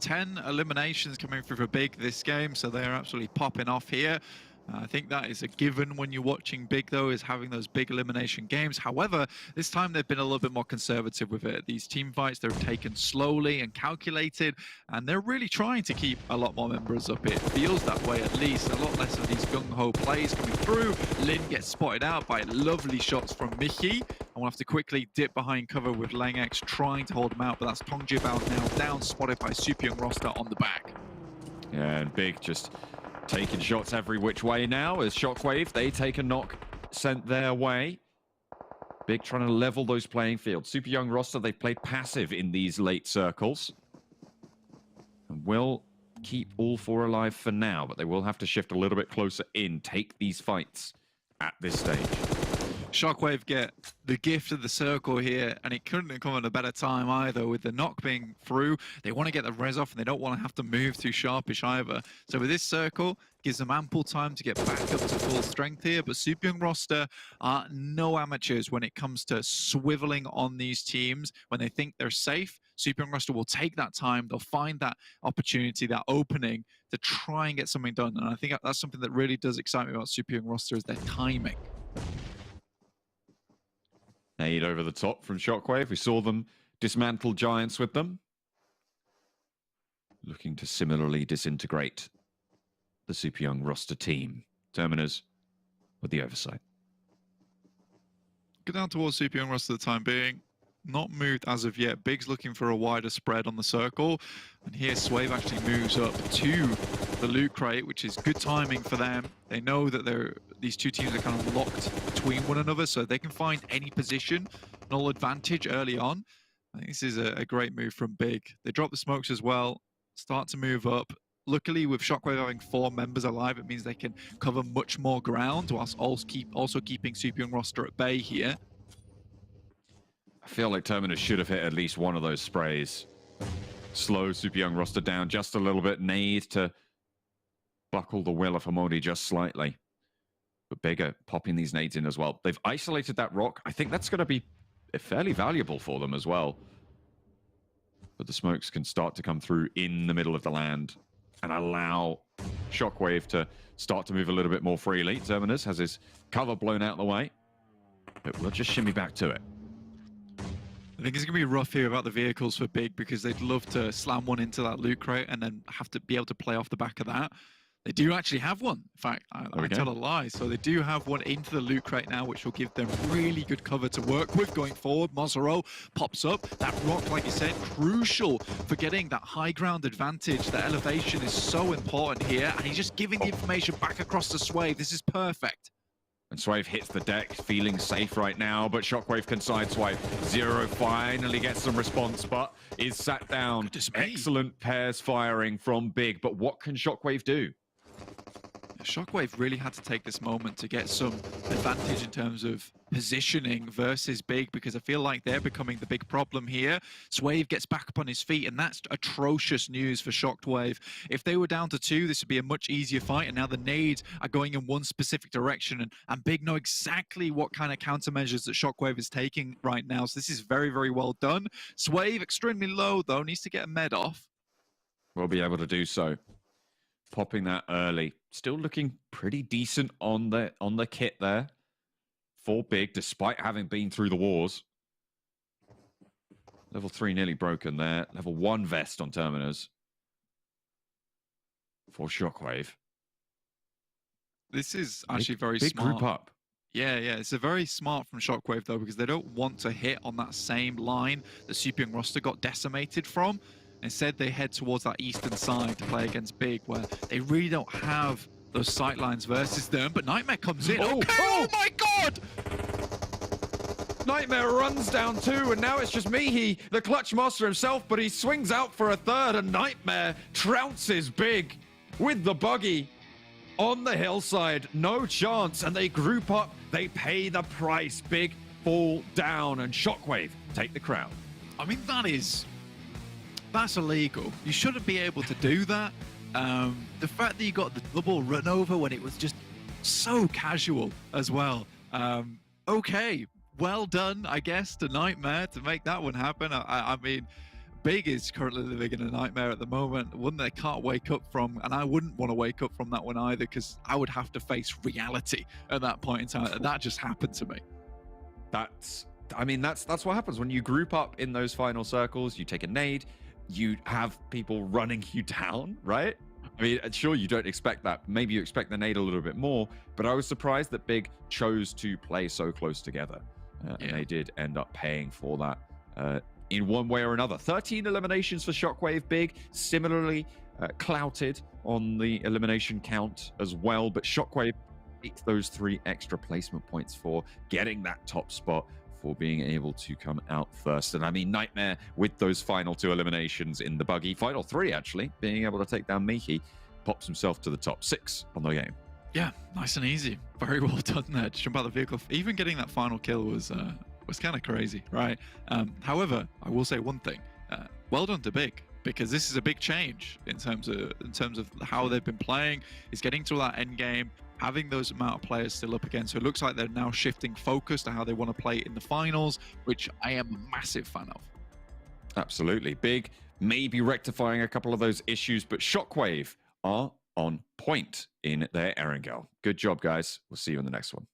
10 eliminations coming through for Big this game, so they're absolutely popping off here. I think that is a given when you're watching Big, though, is having those big elimination games. However, this time they've been a little bit more conservative with it. These team fights, they're taken slowly and calculated, and they're really trying to keep a lot more members up. It feels that way, at least. A lot less of these gung-ho plays coming through. Lin gets spotted out by lovely shots from Mickey. And we'll have to quickly dip behind cover with Langx trying to hold him out, but that's Tongjibao now down, spotted by Super Young Roster on the back. Yeah, and Big just taking shots every which way now as Shockwave, they take a knock sent their way. Big trying to level those playing fields. Super Young Roster, they've played passive in these late circles. And will keep all 4 alive for now, but they will have to shift a little bit closer in, take these fights at this stage. Shockwave get the gift of the circle here, and it couldn't have come at a better time either. With the knock being through, they want to get the res off and they don't want to have to move too sharpish either. So with this circle, gives them ample time to get back up to full strength here. But Super Young Roster are no amateurs when it comes to swiveling on these teams. When they think they're safe, Super Young Roster will take that time. They'll find that opportunity, that opening to try and get something done. And I think that's something that really does excite me about Super Young Roster, is their timing. Nade over the top from Shockwave. We saw them dismantle Giants with them. Looking to similarly disintegrate the Super Young Roster team. Terminus with the oversight. Go down towards Super Young Roster for the time being. Not moved as of yet. Big's looking for a wider spread on the circle. And here Swave actually moves up to the loot crate, which is good timing for them. They know that these 2 teams are kind of locked between one another, so they can find any position, null advantage early on. I think this is a great move from Big. They drop the smokes as well, start to move up. Luckily, with Shockwave having 4 members alive, it means they can cover much more ground, whilst also keeping Super Young Roster at bay here. I feel like Terminus should have hit at least one of those sprays. Slow Super Young Roster down just a little bit. Need to buckle the will of Hamodi just slightly. But Bigger popping these nades in as well. They've isolated that rock. I think that's going to be fairly valuable for them as well. But but the smokes can start to come through in the middle of the land and allow Shockwave to start to move a little bit more freely. Terminus has his cover blown out of the way, but we'll just shimmy back to it. I think it's going to be rough here about the vehicles for Big because they'd love to slam one into that loot crate and then have to be able to play off the back of that. They do actually have one. In fact, I tell a lie. So they do have one into the loot crate now, which will give them really good cover to work with going forward. Mozero pops up. That rock, like you said, crucial for getting that high ground advantage. The elevation is so important here. And he's just giving the information back across the Swave. This is perfect. And Swave hits the deck, feeling safe right now, but Shockwave can sideswipe. Zero finally gets some response, but is sat down. Excellent pairs firing from Big, but what can Shockwave do? Shockwave really had to take this moment to get some advantage in terms of positioning versus Big, because I feel like they're becoming the big problem here. Swave gets back up on his feet, and that's atrocious news for Shockwave. If they were down to 2, this would be a much easier fight, and now the nades are going in one specific direction, and Big know exactly what kind of countermeasures that Shockwave is taking right now, so this is very, very well done. Swave, extremely low, though, needs to get a med off. We'll be able to do so. Popping that early. Still looking pretty decent on the kit there for Big, despite having been through the wars. Level 3 nearly broken there. Level 1 vest on Terminus for Shockwave. This is actually very big smart. Group up. Yeah, it's a very smart from Shockwave, though, because they don't want to hit on that same line that Super Young roster got decimated from. Instead, they head towards that eastern side to play against Big, where they really don't have those sight lines versus them. But Nightmare comes in. Oh, okay, oh my God! Nightmare runs down 2, and now it's just Mihi, the clutch master himself, but he swings out for a 3rd, and Nightmare trounces Big with the buggy on the hillside. No chance, and they group up. They pay the price. Big fall down, and Shockwave take the crown. I mean, that's illegal. You shouldn't be able to do that. The fact that you got the double run over when it was just so casual as well. Okay, well done, I guess, to Nightmare to make that one happen. I mean, Big is currently living in a nightmare at the moment, one they can't wake up from, and I wouldn't want to wake up from that one either, because I would have to face reality at that point in time, and that just happened to me. That's what happens when you group up in those final circles. You take a nade, you have people running you down, right? I mean, sure, you don't expect that. Maybe you expect the nade a little bit more, but I was surprised that Big chose to play so close together. And they did end up paying for that in one way or another. 13 eliminations for Shockwave. Big, similarly clouted on the elimination count as well, but Shockwave takes those 3 extra placement points for getting that top spot, for being able to come out first. And I mean, Nightmare with those final 2 eliminations in the buggy, final 3 actually, being able to take down Mihi, pops himself to the top 6 on the game. Yeah, nice and easy. Very well done there. Just jump out the vehicle. Even getting that final kill was kind of crazy, right? However, I will say one thing. Well done to Big, because this is a big change in terms of how they've been playing. Is getting to that end game, having those amount of players still up again. So it looks like they're now shifting focus to how they want to play in the finals, which I am a massive fan of. Absolutely. Big maybe rectifying a couple of those issues, but Shockwave are on point in their Erangel. Good job, guys. We'll see you in the next one.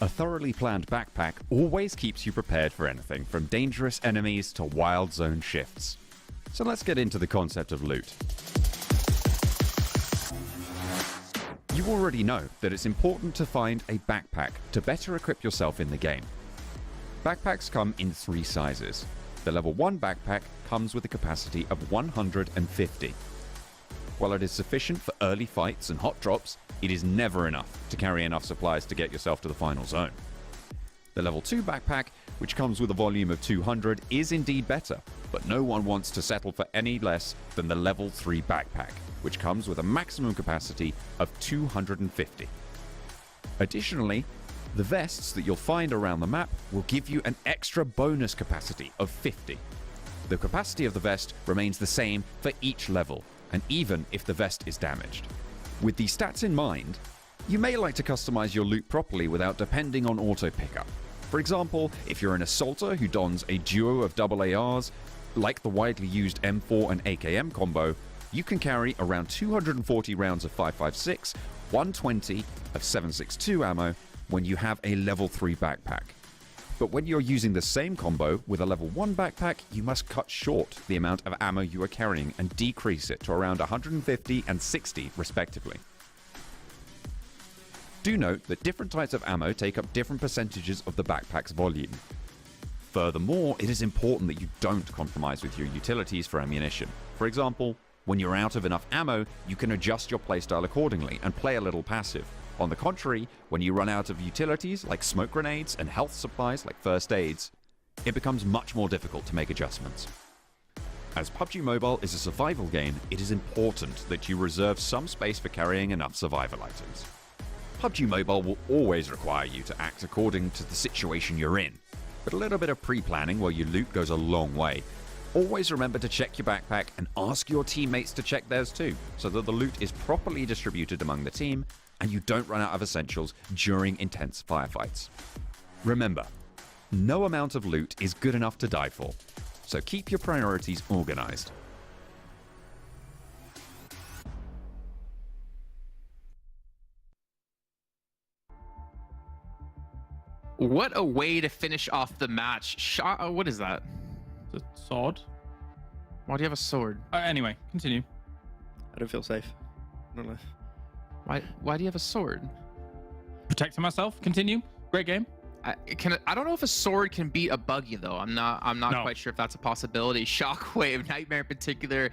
A thoroughly planned backpack always keeps you prepared for anything from dangerous enemies to wild zone shifts. So let's get into the concept of loot. You already know that it's important to find a backpack to better equip yourself in the game. Backpacks come in 3 sizes. The level 1 backpack comes with a capacity of 150. While it is sufficient for early fights and hot drops, it is never enough to carry enough supplies to get yourself to the final zone. The level 2 backpack, which comes with a volume of 200, is indeed better, but no one wants to settle for any less than the level 3 backpack, which comes with a maximum capacity of 250. Additionally, the vests that you'll find around the map will give you an extra bonus capacity of 50. The capacity of the vest remains the same for each level, and even if the vest is damaged. With these stats in mind, you may like to customize your loot properly without depending on auto pickup. For example, if you're an assaulter who dons a duo of AARs, like the widely used M4 and AKM combo, you can carry around 240 rounds of 5.56, 120 of 7.62 ammo when you have a level 3 backpack. But when you're using the same combo with a level 1 backpack, you must cut short the amount of ammo you are carrying and decrease it to around 150 and 60 respectively. Do note that different types of ammo take up different percentages of the backpack's volume. Furthermore, it is important that you don't compromise with your utilities for ammunition. For example, when you're out of enough ammo, you can adjust your playstyle accordingly and play a little passive. On the contrary, when you run out of utilities like smoke grenades and health supplies like first aids, it becomes much more difficult to make adjustments. As PUBG Mobile is a survival game, it is important that you reserve some space for carrying enough survival items. PUBG Mobile will always require you to act according to the situation you're in, but a little bit of pre-planning while you loot goes a long way. Always remember to check your backpack and ask your teammates to check theirs too, so that the loot is properly distributed among the team and you don't run out of essentials during intense firefights. Remember, no amount of loot is good enough to die for, so keep your priorities organized. What a way to finish off the match. What is that? It's a sword. Why do you have a sword? Anyway, continue. I don't feel safe. I don't know. Why do you have a sword? Protecting myself. Continue. Great game. I don't know if a sword can beat a buggy though. I'm not quite sure if that's a possibility. Shockwave, Nightmare in particular,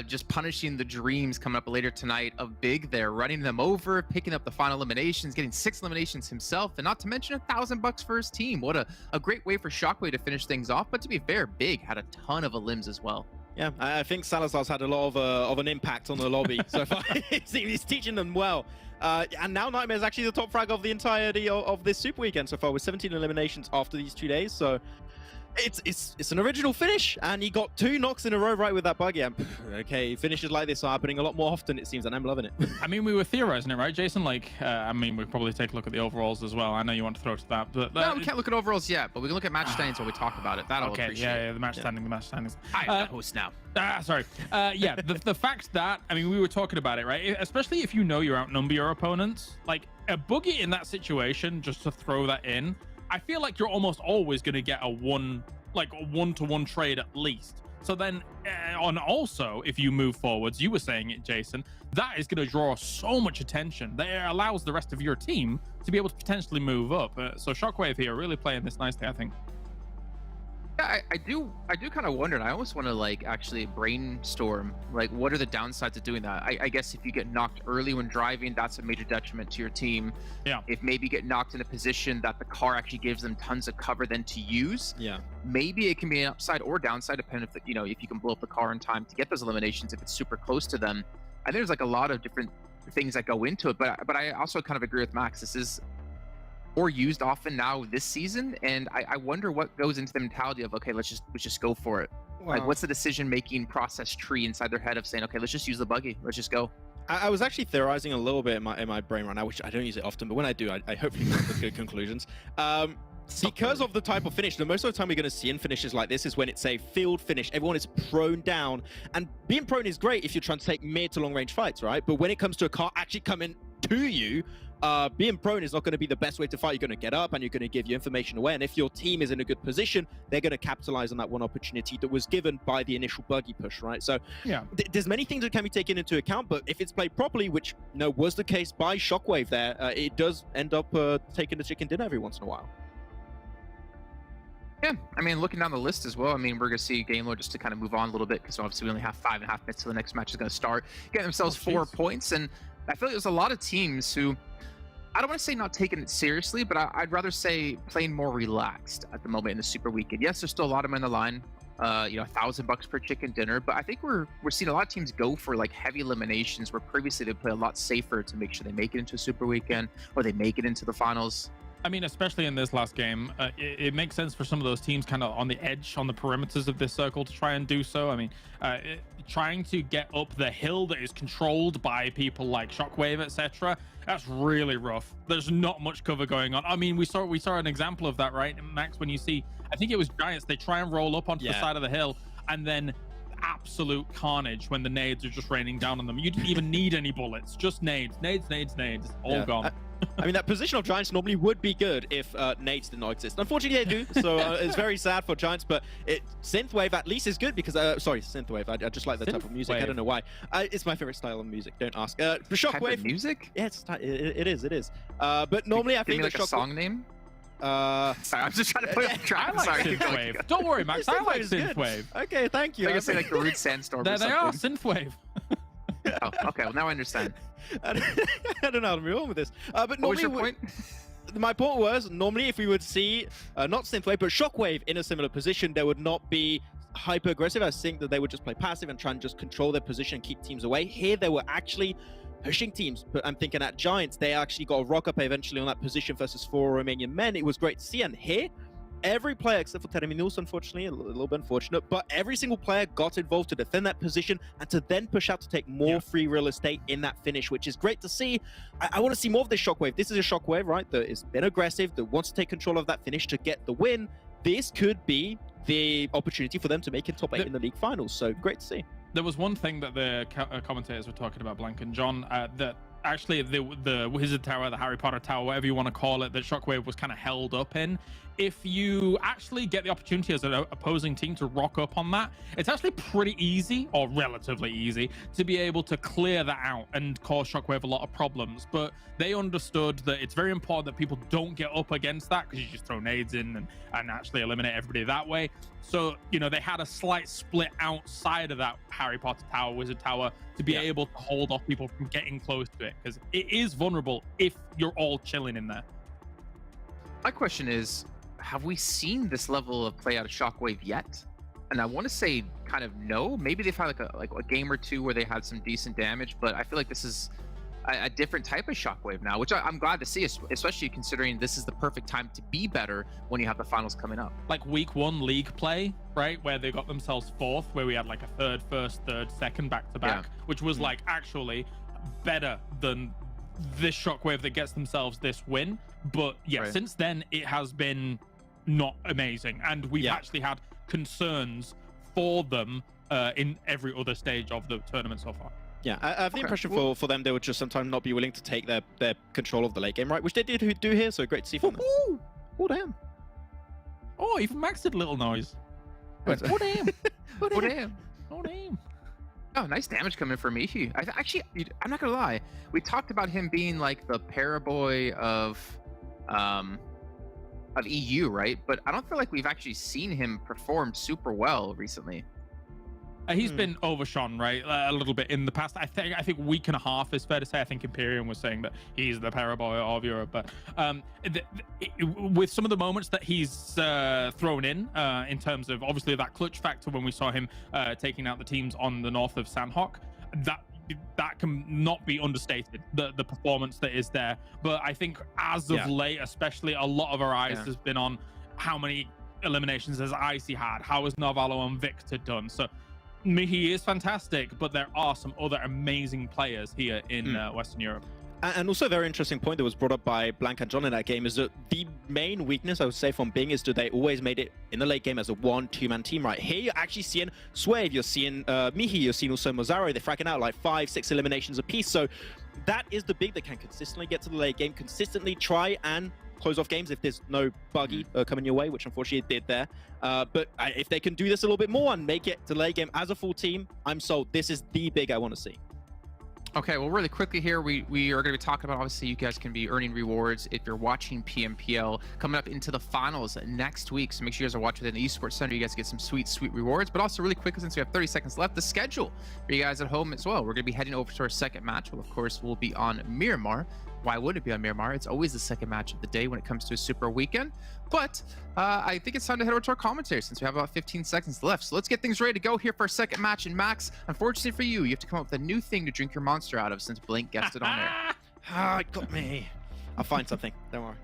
just punishing the dreams coming up later tonight of Big there, running them over, picking up the final eliminations, getting 6 eliminations himself, and not to mention $1,000 for his team. What a great way for Shockwave to finish things off. But to be fair, Big had a ton of elims as well. Yeah, I think Salazar's had a lot of an impact on the lobby so far. He's teaching them well. And now Nightmare is actually the top frag of the entirety of this Super Weekend so far, with 17 eliminations after these 2 days. So it's an original finish, and he got 2 knocks in a row right with that buggy. Okay, finishes like this are happening a lot more often, it seems, and I'm loving it. I mean, we were theorizing it, right, Jason? Like, I mean, we'll probably take a look at the overalls as well. I know you want to throw to that, but no, we can't look at overalls yet, but we can look at match standings when we talk about it. That'll okay, appreciate. yeah, the match standings. I'm the host now. Sorry. Yeah, the fact that, I mean, we were talking about it, right? Especially if you know you outnumber your opponents, like a buggy in that situation, just to throw that in, I feel like you're almost always going to get a one-to-one trade at least. So then, also, if you move forwards, you were saying it, Jason, that is going to draw so much attention that it allows the rest of your team to be able to potentially move up. So Shockwave here really playing this nicely, I think. Yeah, I do kind of wonder, and I almost want to like actually brainstorm like what are the downsides of doing that. I guess if you get knocked early when driving, that's a major detriment to your team. Yeah. If maybe you get knocked in a position that the car actually gives them tons of cover then to use, yeah, maybe it can be an upside or downside depending if if you can blow up the car in time to get those eliminations if it's super close to them. I think there's like a lot of different things that go into it, but I also kind of agree with Max. This is more used often now this season, and I wonder what goes into the mentality of, okay, let's just go for it. Wow. Like, what's the decision-making process tree inside their head of saying, okay, let's just use the buggy, let's just go. I was actually theorizing a little bit in my brain right now, which I don't use it often, but when I do, I hopefully come up with good conclusions. Because of the type of finish, most of the time we're going to see in finishes like this is when it's a field finish. Everyone is prone down, and being prone is great if you're trying to take mid to long range fights, right? But when it comes to a car actually coming to you, being prone is not going to be the best way to fight. You're going to get up and you're going to give your information away. And if your team is in a good position, they're going to capitalize on that one opportunity that was given by the initial buggy push, right? So yeah, there's many things that can be taken into account, but if it's played properly, which was the case by Shockwave there, it does end up taking the chicken dinner every once in a while. Yeah, I mean, looking down the list as well, I mean, we're going to see GameLord just to kind of move on a little bit because obviously we only have 5.5 minutes till the next match is going to start. Getting themselves 4 points, and I feel like there's a lot of teams who, I don't want to say not taking it seriously, but I'd rather say playing more relaxed at the moment in the Super Weekend. Yes, there's still a lot of them on the line, $1,000 per chicken dinner, but I think we're seeing a lot of teams go for like heavy eliminations where previously they play a lot safer to make sure they make it into a Super Weekend or they make it into the finals. I mean, especially in this last game, it makes sense for some of those teams kind of on the edge, on the perimeters of this circle to try and do so. I mean, trying to get up the hill that is controlled by people like Shockwave, etc. That's really rough. There's not much cover going on. I mean, we saw an example of that, right, Max? When you see, I think it was Giants, they try and roll up onto the side of the hill, and then absolute carnage when the nades are just raining down on them. You didn't even need any bullets, just nades, all gone. I mean, that position of Giants normally would be good if nades did not exist. Unfortunately, they do, so it's very sad for Giants, but Synthwave at least is good because, sorry, Synthwave, I just like that type of music. I don't know why. It's my favorite style of music, don't ask. Shockwave. Type of music? Yeah, it is. But normally I think like a song name? Sorry, I'm just trying to put up the track. I like Synthwave. Don't worry, Max. I like Synthwave. Okay, thank you. I say like the Rude Sandstorm. There they are, Synthwave. Oh, okay. Well, now I understand. I don't know how to move on with this. But what was your point? My point was, normally if we would see, not Synthwave, but Shockwave in a similar position, there would not be hyper aggressive. I think that they would just play passive and try and just control their position and keep teams away. Here, they were actually pushing teams, but I'm thinking at Giants, they actually got a rock up eventually on that position versus 4 Romanian men. It was great to see. And here, every player except for Terminus, unfortunately, a little bit unfortunate, but every single player got involved to defend that position and to then push out to take more free real estate in that finish, which is great to see. I want to see more of this Shockwave. This is a Shockwave, right, that has been aggressive, that wants to take control of that finish to get the win. This could be the opportunity for them to make it top 8 in the league finals, so great to see. There was one thing that the commentators were talking about, Blank and John, that actually the Wizard Tower, the Harry Potter Tower, whatever you want to call it, that Shockwave was kind of held up in. If you actually get the opportunity as an opposing team to rock up on that, it's actually pretty easy, or relatively easy, to be able to clear that out and cause Shockwave a lot of problems. But they understood that it's very important that people don't get up against that, because you just throw nades in and actually eliminate everybody that way. So, they had a slight split outside of that Harry Potter Tower, Wizard Tower, to be able to hold off people from getting close to it, because it is vulnerable if you're all chilling in there. My question is, have we seen this level of play out of Shockwave yet? And I want to say kind of no. Maybe they've had like a game or two where they had some decent damage, but I feel like this is a different type of Shockwave now, which I'm glad to see, especially considering this is the perfect time to be better when you have the finals coming up. Like week 1 league play, right, where they got themselves 4th, where we had like a third, first, third, second back-to-back, which was like actually better than this Shockwave that gets themselves this win. But since then it has been not amazing, and we've actually had concerns for them in every other stage of the tournament so far. Yeah, I have the impression for them, they would just sometimes not be willing to take their control of the late game, right? Which they did do here, so great to see from them. Oh, damn. Oh, even Max did a little noise. Oh, damn. Oh, damn. Oh, damn. Oh, nice damage coming from Mihi. Actually, I'm not gonna lie. We talked about him being like the Paraboy of EU, right? But I don't feel like we've actually seen him perform super well recently. He's been overshone, right, a little bit in the past. I think week and a half is fair to say. I think Imperium was saying that he's the Paraboy of Europe, but with some of the moments that he's thrown in terms of obviously that clutch factor when we saw him taking out the teams on the north of Sanhok, that can not be understated, the performance that is there. But I think as of late, especially, a lot of our eyes has been on how many eliminations has Icy had, how has Novallo and Victor done. So Mihi is fantastic, but there are some other amazing players here in Western Europe. And also a very interesting point that was brought up by Blank and John in that game is that the main weakness, I would say, from Bing is that they always made it in the late game as a 1-2-man team, right? Here you're actually seeing Swave, you're seeing Mihi, you're seeing also Mozaro. They're fracking out like 5-6 eliminations apiece. So that is the big that can consistently get to the late game, consistently try and close off games if there's no buggy coming your way, which unfortunately it did there. But if they can do this a little bit more and make it to the late game as a full team, I'm sold. This is the big I want to see. Okay, well, really quickly here, we are going to be talking about, obviously, you guys can be earning rewards if you're watching PMPL coming up into the finals next week. So make sure you guys are watching within the Esports Center. You guys get some sweet, sweet rewards. But also, really quickly, since we have 30 seconds left, the schedule for you guys at home as well. We're going to be heading over to our second match. Well, of course, we'll be on Miramar. Why wouldn't it be on Miramar? It's always the second match of the day when it comes to a super weekend. But I think it's time to head over to our commentary since we have about 15 seconds left. So let's get things ready to go here for our second match. And Max, unfortunately for you, you have to come up with a new thing to drink your monster out of since Blink guessed it on there. Ah, it got me. I'll find something. Don't worry.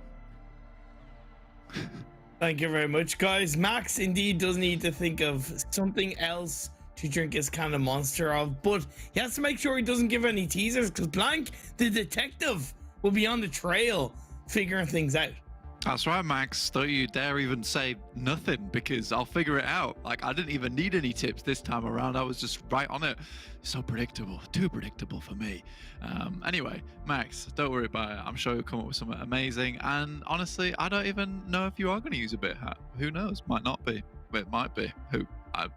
Thank you very much, guys. Max indeed does need to think of something else to drink his kind of monster of, but he has to make sure he doesn't give any teasers because Blank, the detective, will be on the trail figuring things out. That's right, Max. Don't you dare even say nothing because I'll figure it out. Like, I didn't even need any tips this time around. I was just right on it. So predictable. Too predictable for me. Anyway, Max, don't worry about it. I'm sure you'll come up with something amazing. And honestly, I don't even know if you are going to use a bit hat. Who knows? Might not be. But it might be. I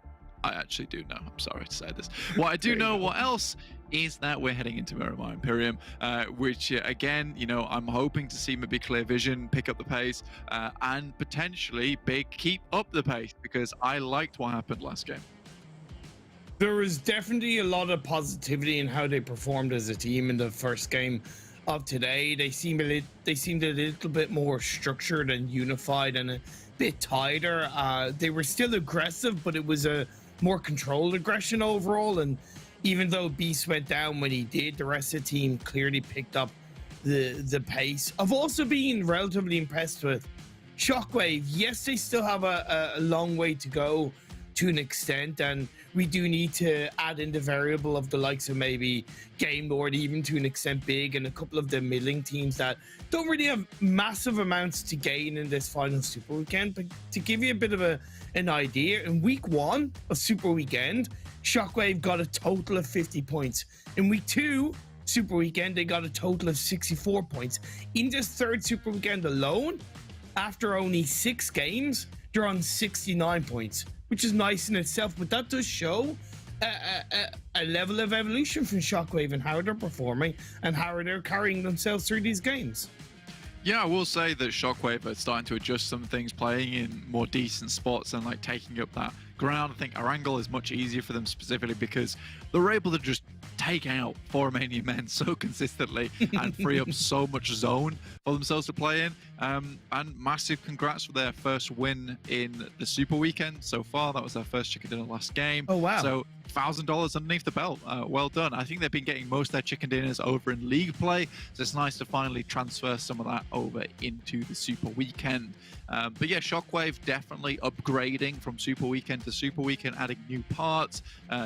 actually do know. I'm sorry to say this. What I do know, what else, is that we're heading into Miramar Imperium, which, again, you know, I'm hoping to see maybe Clear Vision pick up the pace and potentially Big keep up the pace because I liked what happened last game. There was definitely a lot of positivity in how they performed as a team in the first game of today. They seemed a little bit more structured and unified and a bit tighter. They were still aggressive, but it was a more controlled aggression overall, and even though Beast went down when he did, the rest of the team clearly picked up the pace. I've also been relatively impressed with Shockwave. Yes, they still have a long way to go to an extent, and we do need to add in the variable of the likes of maybe Game Lord, even to an extent Big, and a couple of the middling teams that don't really have massive amounts to gain in this final Super Weekend. But to give you a bit of an idea, in week 1 of Super Weekend, Shockwave got a total of 50 points. In week 2 Super Weekend, they got a total of 64 points. In this third Super Weekend alone, after only 6 games, they're on 69 points, which is nice in itself, but that does show a level of evolution from Shockwave and how they're performing and how they're carrying themselves through these games. Yeah, I will say that Shockwave are starting to adjust some things, playing in more decent spots and like taking up that ground. I think Erangel is much easier for them specifically because they're able to just take out 4 Romanian Men so consistently and free up so much zone for themselves to play in. And massive congrats for their first win in the Super Weekend so far. That was their first chicken dinner last game. Oh, wow. So $1,000 underneath the belt. Well done. I think they've been getting most of their chicken dinners over in league play, so it's nice to finally transfer some of that over into the Super Weekend. But yeah, Shockwave definitely upgrading from Super Weekend to Super Weekend, adding new parts,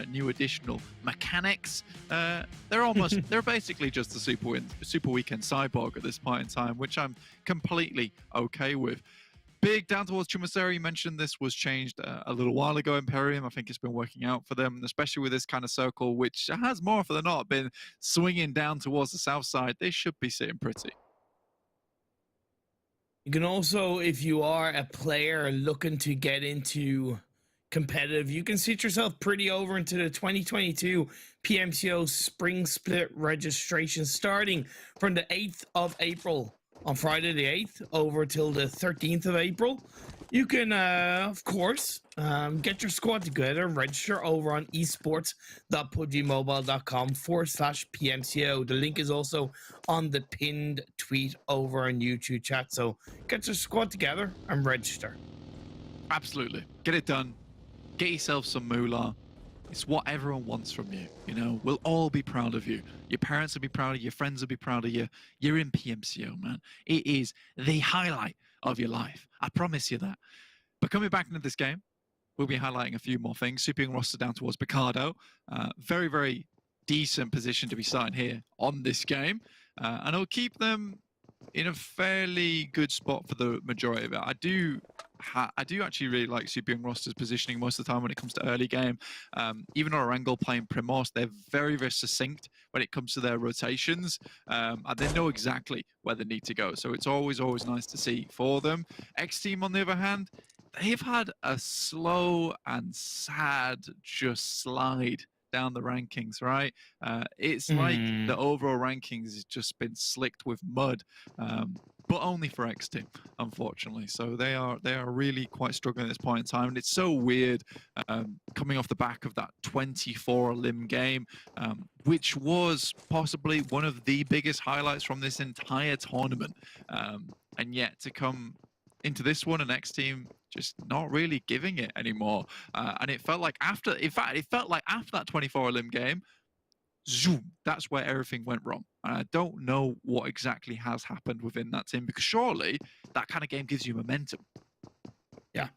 new additional mechanics. They're basically just the Super Weekend cyborg at this point in time, which I'm completely okay with. Big down towards Chumaseri, you mentioned this was changed a little while ago, Imperium. I think it's been working out for them, especially with this kind of circle, which has more often than not been swinging down towards the south side. They should be sitting pretty. You can also, if you are a player looking to get into competitive, you can sit yourself pretty over into the 2022 PMCO Spring Split registration starting from the 8th of April. On Friday the 8th over till the 13th of April. You can, of course, get your squad together and register over on esports.pubgmobile.com/PMCO. The link is also on the pinned tweet over on YouTube chat. So get your squad together and register. Absolutely. Get it done. Get yourself some moolah. It's what everyone wants from you. You know, we'll all be proud of you. Your parents will be proud of you. Your friends will be proud of you. You're in PMCO, man. It is the highlight of your life. I promise you that. But coming back into this game, we'll be highlighting a few more things. Sweeping roster down towards Picardo. Very, very decent position to be starting here on this game. and it'll keep them in a fairly good spot for the majority of it. I do actually really like Super Young roster's positioning most of the time when it comes to early game. Even Erangel playing Primos, they're very, very succinct when it comes to their rotations, and they know exactly where they need to go. So it's always nice to see for them. XTEAM, on the other hand, they've had a slow and sad just slide down the rankings, right? It's like the overall rankings has just been slicked with mud, but only for XTEAM, unfortunately. So they are really quite struggling at this point in time, and it's so weird coming off the back of that 24 limb game, which was possibly one of the biggest highlights from this entire tournament, and yet to come into this one, and XTEAM just not really giving it anymore. And it felt like after that 24 limb game, zoom, that's where everything went wrong. And I don't know what exactly has happened within that team, because surely that kind of game gives you momentum. Yeah,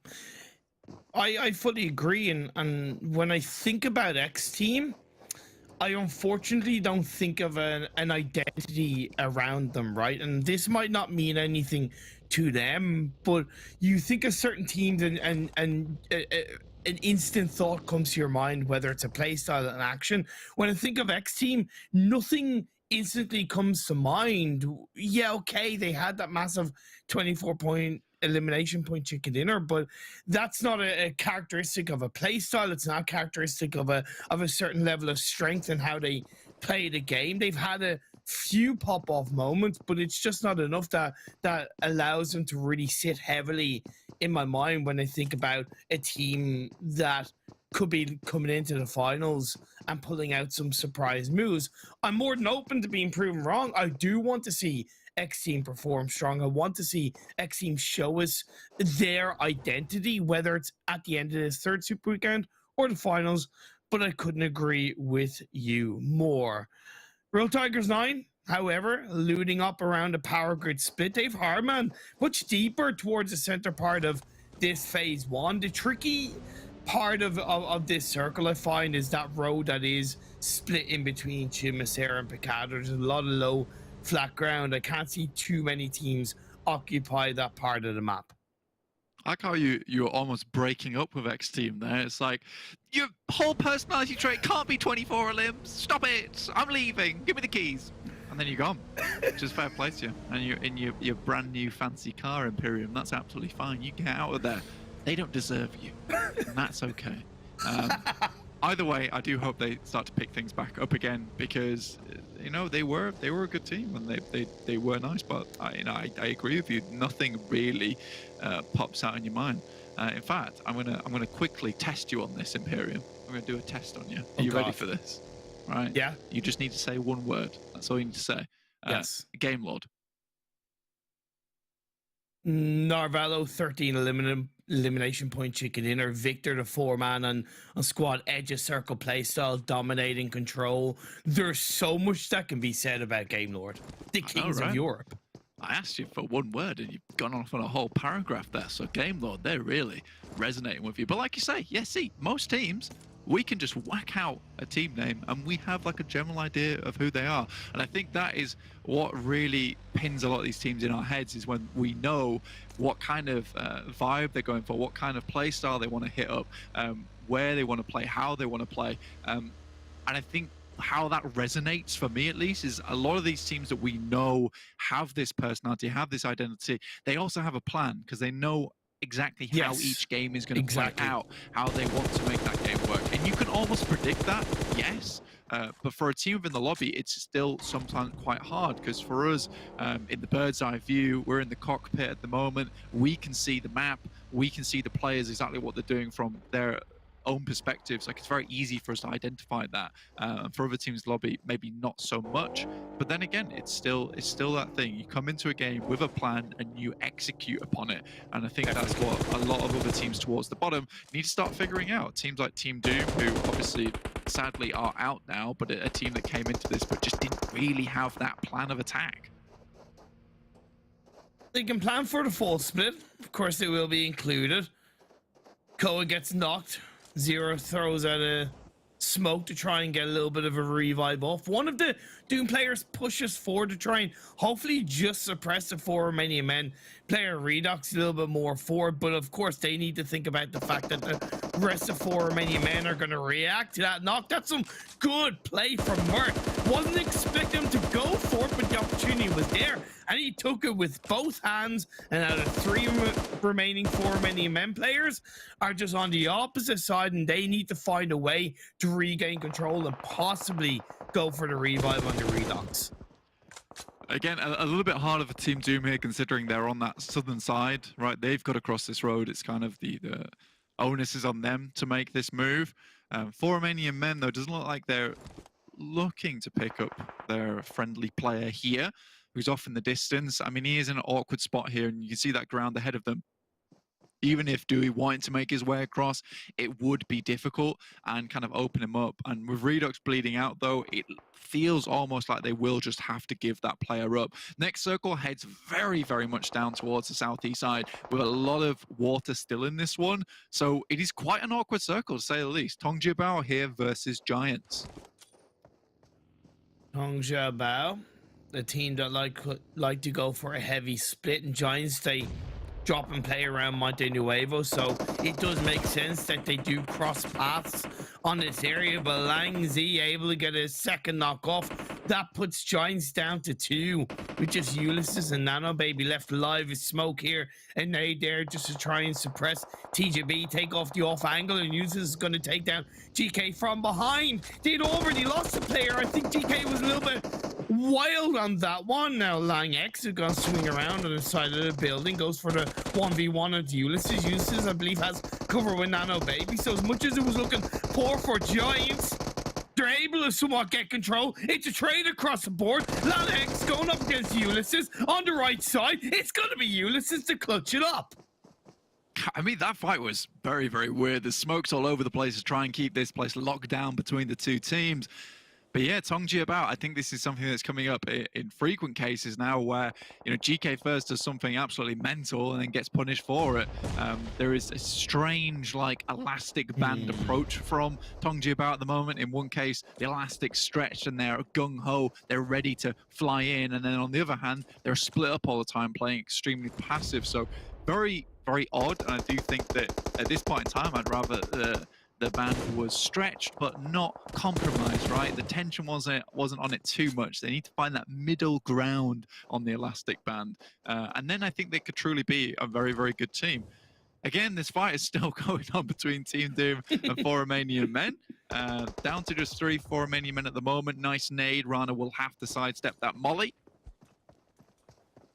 I fully agree. And when I think about XTEAM, I unfortunately don't think of an identity around them, right? And this might not mean anything to them, but you think of certain teams and an instant thought comes to your mind, whether it's a playstyle and action. When I think of XTEAM, nothing instantly comes to mind. Yeah, okay, they had that massive 24-point elimination point chicken dinner, but that's not a characteristic of a playstyle. It's not characteristic of a certain level of strength and how they play the game. They've had a few pop-off moments, but it's just not enough that allows them to really sit heavily in my mind when I think about a team that could be coming into the finals and pulling out some surprise moves. I'm more than open to being proven wrong. I do want to see XTEAM perform strong. I want to see XTEAM show us their identity, whether it's at the end of this third Super Weekend or the finals, but I couldn't agree with you more. Real Tigers 9, however, looting up around a power grid split. They've Hardman much deeper towards the center part of this phase one. The tricky part of this circle, I find, is that road that is split in between Chimasera and Picard. There's a lot of low flat ground. I can't see too many teams occupy that part of the map. I like how you're almost breaking up with XTEAM there. It's like, your whole personality trait can't be 24 limbs. Stop it. I'm leaving. Give me the keys. And then you're gone. Just fair play to you. And you're in your brand new fancy car, Imperium. That's absolutely fine. You get out of there. They don't deserve you. And that's okay. Either way, I do hope they start to pick things back up again, because they were a good team and they were nice. But I agree with you. Nothing really pops out in your mind. In fact, I'm gonna quickly test you on this, Imperium. I'm gonna do a test on you. Are you ready for this? Right? Yeah. You just need to say one word. That's all you need to say. Yes. Game Lord. Narvalo 13 elimination point chicken dinner. Victor the 4-man on squad edge of circle playstyle, dominating control. There's so much that can be said about Game Lord, the kings of Europe. I asked you for one word and you've gone off on a whole paragraph there. So Game Lord, they're really resonating with you. But like you say, see, most teams, we can just whack out a team name and we have like a general idea of who they are. And I think that is what really pins a lot of these teams in our heads, is when we know what kind of vibe they're going for, what kind of play style they want to hit up, where they want to play, how they want to play. And I think how that resonates, for me at least, is a lot of these teams that we know have this personality, have this identity. They also have a plan, because they know exactly how each game is going to play out, how they want to make that game work. And you can almost predict that, yes. But for a team within the lobby, it's still sometimes quite hard, because for us, in the bird's eye view, we're in the cockpit at the moment. We can see the map. We can see the players, exactly what they're doing from their own perspectives. Like, it's very easy for us to identify that. For other teams' lobby, maybe not so much. But then again, it's still that thing. You come into a game with a plan and you execute upon it. And I think that's what a lot of other teams towards the bottom need to start figuring out. Teams like Team Doom, who obviously sadly are out now, but a team that came into this but just didn't really have that plan of attack. They can plan for the full split. Of course, they will be included. Koa gets knocked. Zero throws out a smoke to try and get a little bit of a revive off. One of the Doom players pushes forward to try and hopefully just suppress the 4 Romanian Men. Player Redux a little bit more forward, but of course they need to think about the fact that the rest of 4 Romanian Men are going to react to that knock. That's some good play from Mert. Wasn't expecting him to go for it, but the opportunity was there, and he took it with both hands. And out of 3 remaining 4 Romanian Men players are just on the opposite side, and they need to find a way to regain control and possibly go for the revive on the Redux. Again, a little bit harder for Team Doom here, considering they're on that southern side, right? They've got to cross this road. It's kind of the onus is on them to make this move. 4 Romanian Men, though, doesn't look like they're looking to pick up their friendly player here, who's off in the distance. I mean, he is in an awkward spot here, and you can see that ground ahead of them. Even if Dewey wanted to make his way across, it would be difficult and kind of open him up. And with Redux bleeding out, though, it feels almost like they will just have to give that player up. Next circle heads very, very much down towards the southeast side with a lot of water still in this one. So it is quite an awkward circle, to say the least. Tongjiabao here versus Giants. Tongjiabao, the team that like to go for a heavy split, and Giants, they drop and play around Monte Nuevo, so it does make sense that they do cross paths on this area. But Lang Z able to get a second knock off. That puts Giants down to 2 with just Ulysses and Nano Baby left alive with smoke here, and they there just to try and suppress TJB, take off the off angle, and Ulysses is going to take down GK from behind. They'd already lost the player. I think GK was a little bit wild on that one. Now Lang X is going to swing around on the side of the building, goes for the 1v1 of Ulysses. Ulysses, I believe, has cover with Nano Baby, so as much as it was looking poor for Giants, they're able to somewhat get control. It's a trade across the board. Lang X going up against Ulysses on the right side. It's going to be Ulysses to clutch it up. I mean, that fight was very, very weird. There's smokes all over the place to try and keep this place locked down between the two teams. But yeah, Tongjiabao, I think this is something that's coming up in frequent cases now where, you know, GK first does something absolutely mental and then gets punished for it. There is a strange, like, elastic band approach from Tongjiabao at the moment. In one case, the elastic stretched and they're gung-ho, they're ready to fly in. And then on the other hand, they're split up all the time, playing extremely passive. So very, very odd. And I do think that at this point in time, I'd rather the band was stretched but not compromised, right? The tension wasn't on it too much. They need to find that middle ground on the elastic band. And then I think they could truly be a very, very good team. Again, this fight is still going on between Team Doom and 4 Romanian Men. Down to just 4 Romanian Men at the moment. Nice nade. Rana will have to sidestep that molly.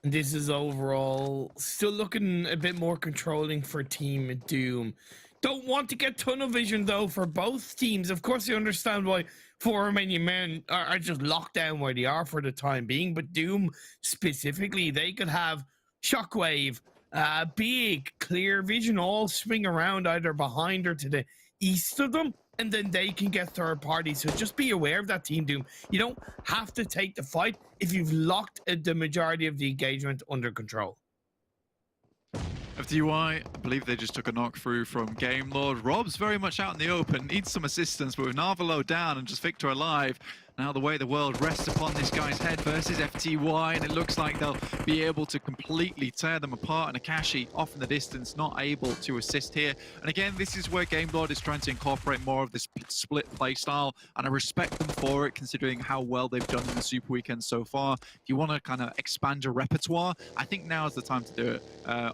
This is overall still looking a bit more controlling for Team Doom. Don't want to get tunnel vision, though, for both teams. Of course, you understand why 4 Romanian Men are just locked down where they are for the time being. But Doom, specifically, they could have Shockwave, big, clear vision, all swing around either behind or to the east of them, and then they can get third party. So just be aware of that, Team Doom. You don't have to take the fight if you've locked the majority of the engagement under control. FTY, I believe they just took a knock through from Game Lord. Rob's very much out in the open, needs some assistance, but with Narvalo down and just Victor alive, now the way the world rests upon this guy's head versus FTY, and it looks like they'll be able to completely tear them apart, and Akashi off in the distance, not able to assist here. And again, this is where Game Lord is trying to incorporate more of this split play style, and I respect them for it, considering how well they've done in the Super Weekend so far. If you want to kind of expand your repertoire, I think now is the time to do it.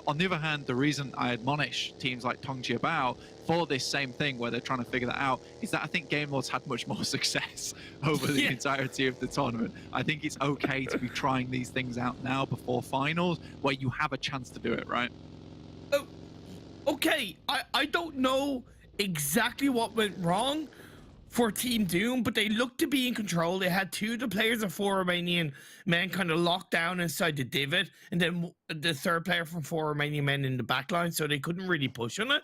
On the other hand, the reason I admonish teams like Tongjiabao for this same thing where they're trying to figure that out is that I think Game Lord's had much more success over the entirety of the tournament. I think it's okay to be trying these things out now before finals where you have a chance to do it, right? Oh, okay, I don't know exactly what went wrong for Team Doom, but they looked to be in control. They had 2 of the players of 4 Romanian Men kind of locked down inside the divot, and then the third player from 4 Romanian Men in the backline, so they couldn't really push on it.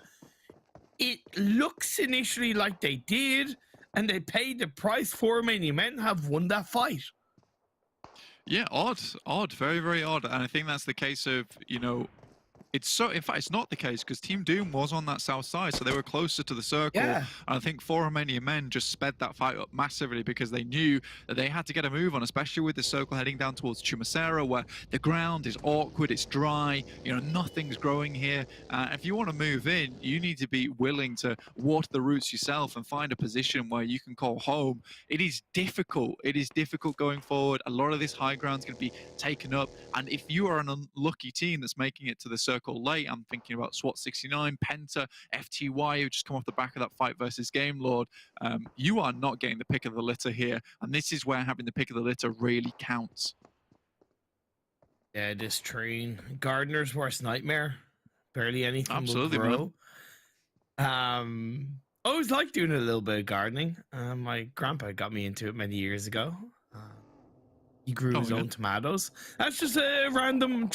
It looks initially like they did, and they paid the price. 4 Romanian Men have won that fight. Yeah, odd, very, very odd. And I think that's the case of, you know, It's so, in fact, it's not the case because Team Doom was on that south side, so they were closer to the circle. Yeah. And I think for Romanian Men just sped that fight up massively because they knew that they had to get a move on, especially with the circle heading down towards Chumasera, where the ground is awkward, it's dry, you know, nothing's growing here. If you want to move in, you need to be willing to water the roots yourself and find a position where you can call home. It is difficult. It is difficult going forward. A lot of this high ground is going to be taken up, and if you are an unlucky team that's making it to the circle late, I'm thinking about Swat 69, PENTA, FTY, who just come off the back of that fight versus Game Lord. You are not getting the pick of the litter here, and this is where having the pick of the litter really counts. Yeah, this train, Gardener's worst nightmare. Barely anything Absolutely, will grow. I always liked doing a little bit of gardening. My grandpa got me into it many years ago. He grew his own tomatoes. That's just a random,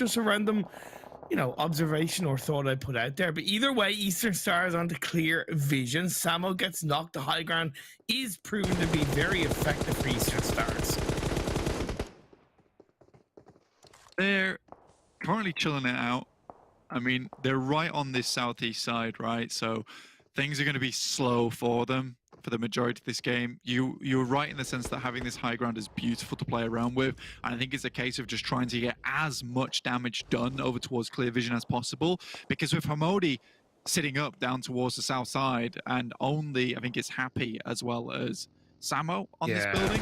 you know, observation or thought I put out there. But either way, Eastern Stars on the clear vision. Samo gets knocked. The high ground is proven to be very effective for Eastern Stars. They're currently chilling it out. I mean, they're right on this southeast side, right? So things are going to be slow for them for the majority of this game. You're right in the sense that having this high ground is beautiful to play around with, and I think it's a case of just trying to get as much damage done over towards clear vision as possible, because with Hamodi sitting up down towards the south side, and only I think it's Happy as well as Samo on this building,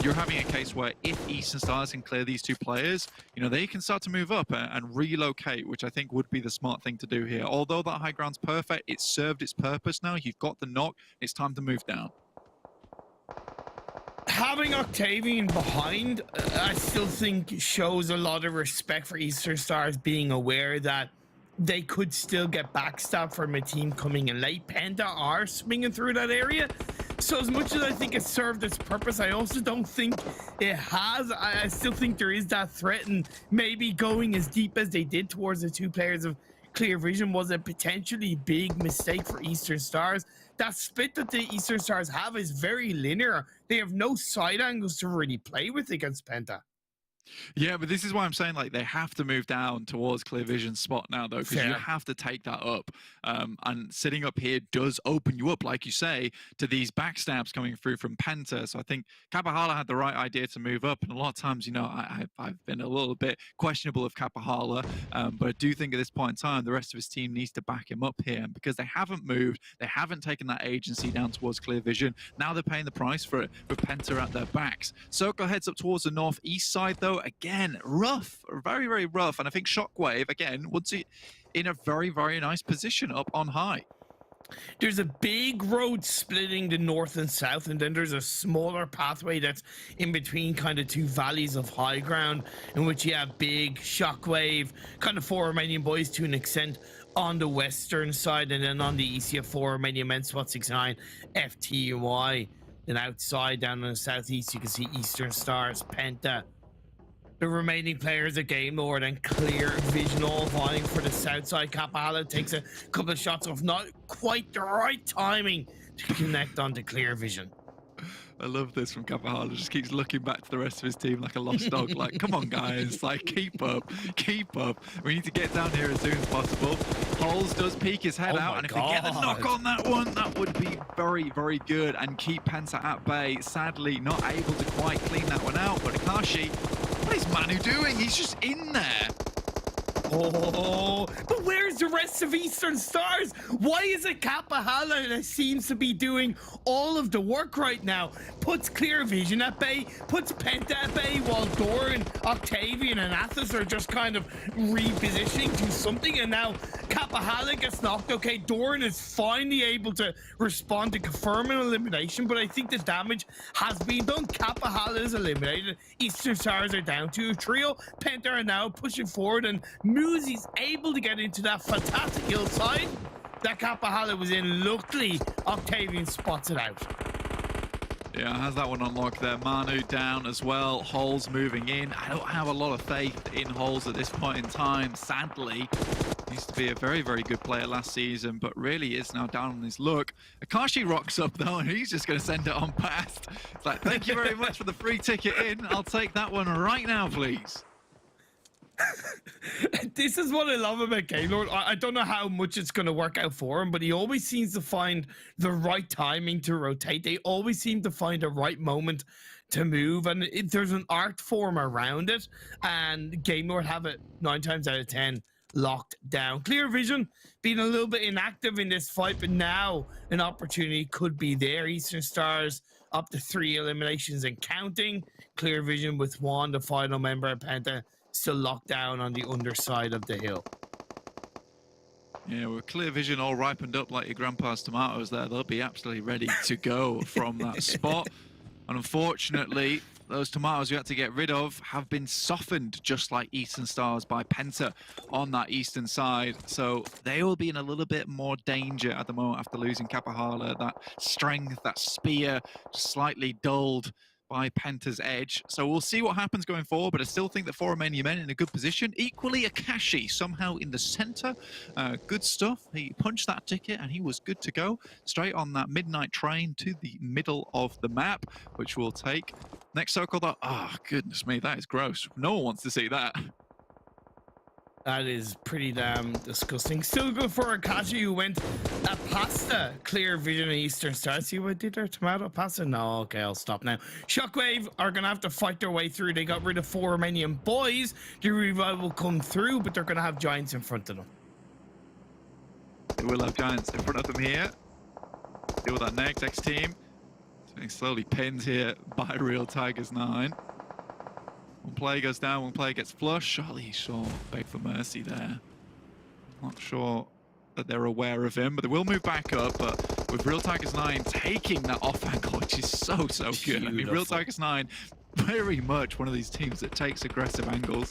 you're having a case where if Eastern Stars can clear these two players, you know, they can start to move up and relocate, which I think would be the smart thing to do here. Although that high ground's perfect, it's served its purpose now. You've got the knock, it's time to move down. Having Octavian behind, I still think shows a lot of respect for Eastern Stars, being aware that they could still get backstabbed from a team coming in late. PENTA are swinging through that area. So as much as I think it served its purpose, I also don't think it has. I still think there is that threat, and maybe going as deep as they did towards the two players of Clear Vision was a potentially big mistake for Eastern Stars. That split that the Eastern Stars have is very linear. They have no side angles to really play with against PENTA. Yeah, but this is why I'm saying, like, they have to move down towards Clear Vision's spot now, though, because you have to take that up. And sitting up here does open you up, like you say, to these backstabs coming through from PENTA. So I think Kapahala had the right idea to move up. And a lot of times, you know, I've been a little bit questionable of Kapahala, but I do think at this point in time, the rest of his team needs to back him up here. And because they haven't moved, they haven't taken that agency down towards Clear Vision, now they're paying the price for it with PENTA at their backs. Circle heads up towards the northeast side, though. Again, rough, very, very rough. And I think Shockwave, again, would see in a very, very nice position up on high. There's a big road splitting the north and south, and then there's a smaller pathway that's in between kind of two valleys of high ground, in which you have big Shockwave, kind of four Romanian Boys to an extent on the western side, and then on the east you have four Romanian Men, Swat 69, FTY. Then outside, down in the southeast, you can see Eastern Stars, PENTA. The remaining players are Game Lord and Clear Vision, all vying for the south side. Kapahala takes a couple of shots off, not quite the right timing to connect onto Clear Vision. I love this from Kapahala. Just keeps looking back to the rest of his team like a lost dog. Like, come on, guys. Like, keep up. Keep up. We need to get down here as soon as possible. Holes does peek his head out. And if we get the knock on that one, that would be very, very good. And keep PENTA at bay. Sadly, not able to quite clean that one out. But Akashi, what is Manu doing? He's just in there. Oh, but where's the rest of Eastern Stars? Why is it Kapahala that seems to be doing all of the work right now? Puts Clear Vision at bay, puts PENTA at bay, while Doran, Octavian, and Athos are just kind of repositioning to something, and now Kapahala gets knocked. Okay, Doran is finally able to respond to confirm an elimination, but I think the damage has been done. Kapahala is eliminated. Eastern Stars are down to a trio. PENTA are now pushing forward, and Moosey's able to get into that fantastic hillside that Kapahala was in. Luckily, Octavian spots it out. Yeah, has that one unlocked there. Manu down as well. Holes moving in. I don't have a lot of faith in Holes at this point in time, sadly. Used to be a very, very good player last season, but really is now down on his luck. Akashi rocks up, though, and he's just going to send it on past. It's like, thank you very much for the free ticket in. I'll take that one right now, please. This is what I love about Gaylord. I don't know how much it's going to work out for him, but he always seems to find the right timing to rotate. They always seem to find the right moment to move, and there's an art form around it, and Gaylord have it 9 times out of 10 locked down. Clear Vision being a little bit inactive in this fight, but now an opportunity could be there. Eastern Stars up to 3 eliminations and counting. Clear Vision with 1, the final member of Penta, still locked down on the underside of the hill. Yeah, with Clear Vision all ripened up like your grandpa's tomatoes there, they'll be absolutely ready to go from that spot. And unfortunately, those tomatoes we had to get rid of have been softened, just like Eastern Stars, by Penta on that eastern side. So they will be in a little bit more danger at the moment after losing Kapahala. That strength, that spear, just slightly dulled by Penta's edge. So we'll see what happens going forward, but I still think that for Romanian Men in a good position. Equally, Akashi somehow in the center. Good stuff. He punched that ticket and he was good to go. Straight on that midnight train to the middle of the map, which we'll take. Next circle, though. Oh, goodness me, that is gross. No one wants to see that. That is pretty damn disgusting. Still good for Akashi, who went a pasta. Clear Vision and Eastern Star. See what I did there? Tomato pasta? No, okay, I'll stop now. Shockwave are going to have to fight their way through. They got rid of 4 Romanian Boys. The revive will come through, but they're going to have Giants in front of them. They will have Giants in front of them here. Deal with that next. XTEAM. It's being slowly pinned here by Real Tigers 9. One player goes down, one player gets flushed. Charlie Shaw beg for mercy there. Not sure that they're aware of him, but they will move back up. But with Real Tigers 9 taking that off angle, which is so good. Beautiful. I mean, Real Tigers 9, very much one of these teams that takes aggressive angles.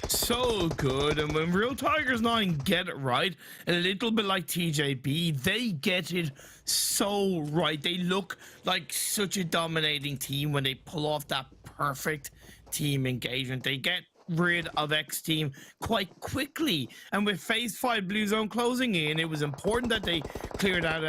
So good, and when Real Tigers 9 get it right, a little bit like TJB, they get it so right. They look like such a dominating team when they pull off that perfect team engagement. They get rid of XTEAM quite quickly, and with phase 5 blue zone closing in, it was important that they cleared out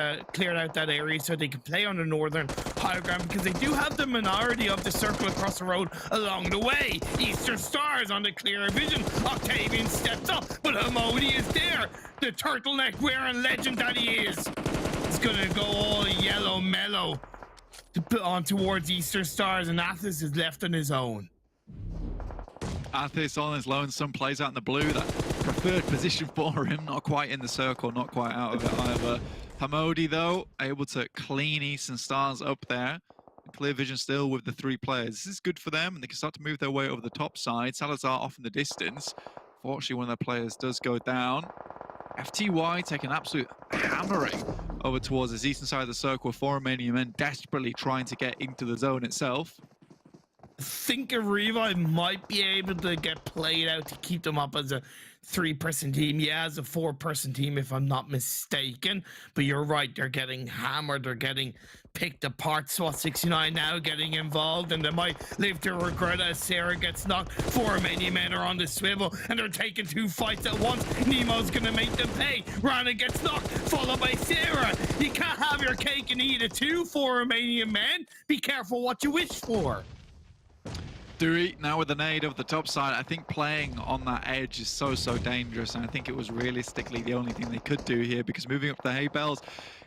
that area so they could play on the northern high ground, because they do have the minority of the circle across the road along the way. Eastern Stars on the clear vision. Octavian steps up, but Hamodi is there, the turtleneck wearing legend that he is. It's gonna go all yellow mellow to put on towards Eastern Stars, and Athos is left on his own. Athos on his lonesome plays out in the blue. That preferred position for him, not quite in the circle, not quite out of it either. Hamodi, though, able to clean Eastern Stars up there. Clear Vision still with the 3 players. This is good for them, and they can start to move their way over the top side. Salazar off in the distance. Fortunately, one of their players does go down. FTY take an absolute hammering over towards the eastern side of the circle. 4 Romanian Men desperately trying to get into the zone itself. I think a revive might be able to get played out to keep them up as a 3-person team. Yeah, as a 4-person team, if I'm not mistaken. But you're right, they're getting hammered, they're getting picked apart. SWAT69 now getting involved, and they might live to regret as Sarah gets knocked. 4 Romanian Men are on the swivel, and they're taking 2 fights at once. Nemo's gonna make them pay. Rana gets knocked, followed by Sarah. You can't have your cake and eat it too, 4 Romanian Men. Be careful what you wish for. Dewey now with the nade of the top side. I think playing on that edge is so dangerous, and I think it was realistically the only thing they could do here, because moving up the hay bales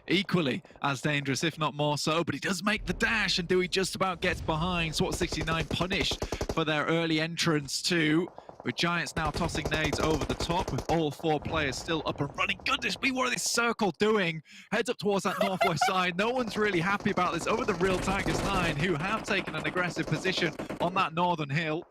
equally as dangerous, if not more so. But he does make the dash, and Dewey just about gets behind. SWAT69 punished for their early entrance too, with Giants now tossing nades over the top, with all 4 players still up and running. Goodness me, what is this circle doing? Heads up towards that northwest side. No one's really happy about this over the Real Tigers 9, who have taken an aggressive position on that northern hill.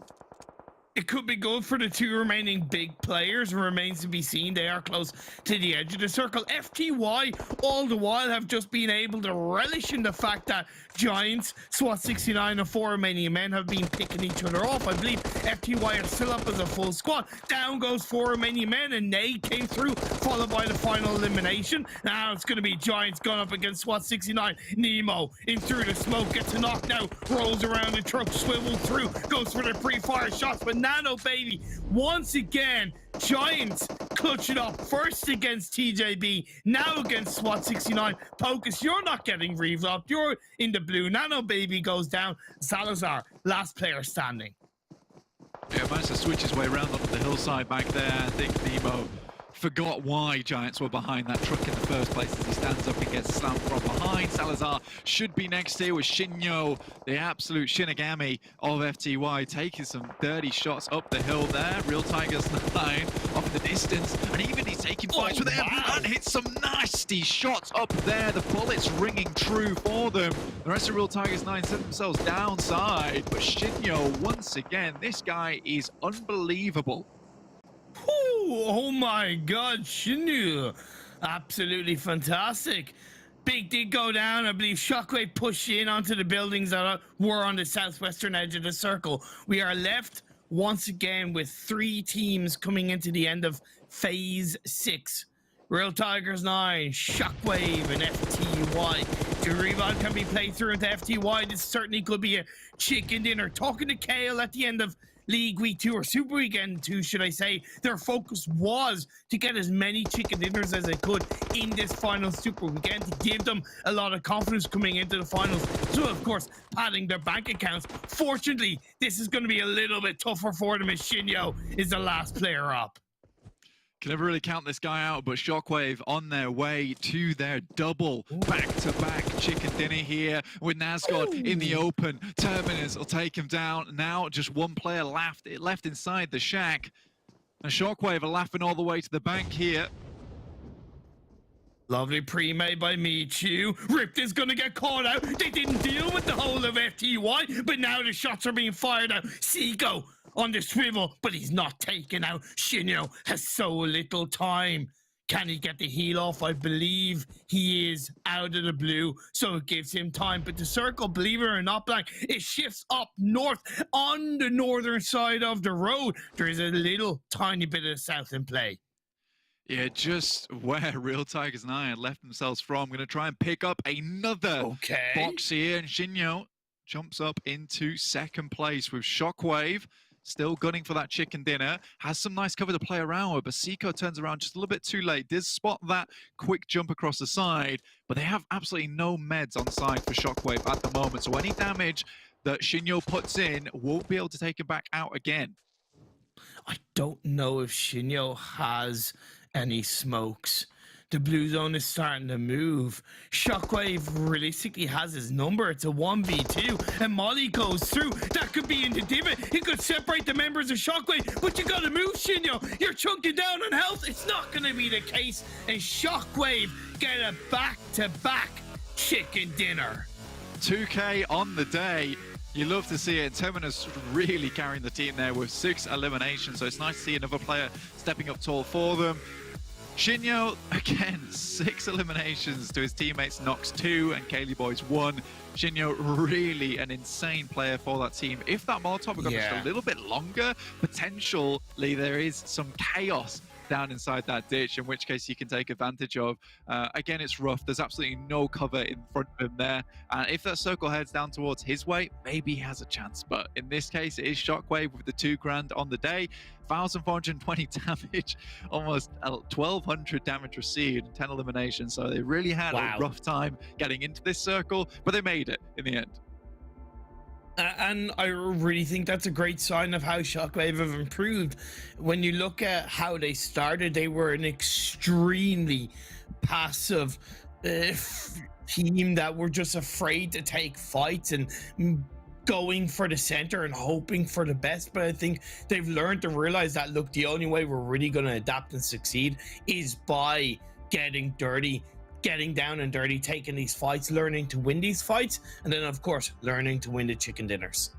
It could be good for the 2 remaining big players. Remains to be seen. They are close to the edge of the circle. FTY all the while have just been able to relish in the fact that Giants, SWAT69 and 4 Romanian Men have been picking each other off. I believe FTY are still up as a full squad. Down goes 4 Romanian Men, and Nade came through, followed by the final elimination. Now it's going to be Giants going up against SWAT69. Nemo in through the smoke, gets a knockout, rolls around the truck, swivels through, goes for the pre-fire shots, but Nano baby, once again, Giants clutch it up, first against TJB, now against SWAT69. Pocus, you're not getting revamped, you're in the blue. Nano baby goes down. Salazar, last player standing. Yeah, managed to switch his way around onto the hillside back there. I think Nemo forgot why Giants were behind that truck in the first place as he stands up and gets slammed from behind. Salazar should be next here with Shinyo, the absolute Shinigami of FTY, taking some dirty shots up the hill there. Real Tigers 9 off in the distance, and even he's taking fights with them and hits some nasty shots up there. The bullets ringing true for them. The rest of Real Tigers 9 set themselves downside, but Shinyo, once again, this guy is unbelievable. Ooh, oh my god, Shinyu. Absolutely fantastic. Big did go down. I believe Shockwave pushed in onto the buildings that were on the southwestern edge of the circle. We are left once again with 3 teams coming into the end of phase 6. Real Tigers 9, Shockwave, and FTY. The rebound can be played through into FTY. This certainly could be a chicken dinner. Talking to Kale at the end of League Week 2, or Super Weekend 2, should I say, their focus was to get as many chicken dinners as they could in this final Super Weekend to give them a lot of confidence coming into the finals. So, of course, padding their bank accounts. Fortunately, this is going to be a little bit tougher for them as Shinyo is the last player up. Can never really count this guy out, but Shockwave on their way to their double back-to-back chicken dinner here with Nazgod in the open. Terminus will take him down. Now just one player left inside the shack. And Shockwave are laughing all the way to the bank here. Lovely pre-made by Michu. Ripped is going to get caught out. They didn't deal with the whole of FTY, but now the shots are being fired out. Seiko on the swivel, but he's not taken out. Shinyo has so little time. Can he get the heal off? I believe he is out of the blue, so it gives him time. But the circle, believe it or not, Blank, it shifts up north on the northern side of the road. There is a little tiny bit of south in play. Yeah, just where Real Tigers 9 left themselves from. I'm going to try and pick up another box here, and Shinyo jumps up into second place with Shockwave. Still gunning for that chicken dinner. Has some nice cover to play around with, but Seiko turns around just a little bit too late. Does spot that quick jump across the side, but they have absolutely no meds on side for Shockwave at the moment. So any damage that Shinyo puts in won't be able to take him back out again. I don't know if Shinyo has any smokes. The blue zone is starting to move. Shockwave realistically has his number. It's a 1v2, and Molly goes through. That could be in the divot. He could separate the members of Shockwave, but you gotta move, Shinyo. You're chunking down on health. It's not gonna be the case, and Shockwave get a back-to-back chicken dinner. 2K on the day. You love to see it. Terminus really carrying the team there with 6 eliminations, so it's nice to see another player stepping up tall for them. Shinyo, again, 6 eliminations to his teammates, Nox 2 and Kaylee Boys 1. Shinyo, really an insane player for that team. If that Molotov had gone just a little bit longer, potentially there is some chaos down inside that ditch, in which case you can take advantage of. Again, it's rough. There's absolutely no cover in front of him there. And if that circle heads down towards his way, maybe he has a chance. But in this case, it is Shockwave with the 2 grand on the day. 1,420 damage, almost 1,200 damage received, 10 eliminations. So they really had a rough time getting into this circle, but they made it in the end. And I really think that's a great sign of how Shockwave have improved. When you look at how they started, they were an extremely passive team that were just afraid to take fights and going for the center and hoping for the best. But I think they've learned to realize that, look, the only way we're really going to adapt and succeed is by getting dirty, getting down and dirty, taking these fights, learning to win these fights, and then of course learning to win the chicken dinners.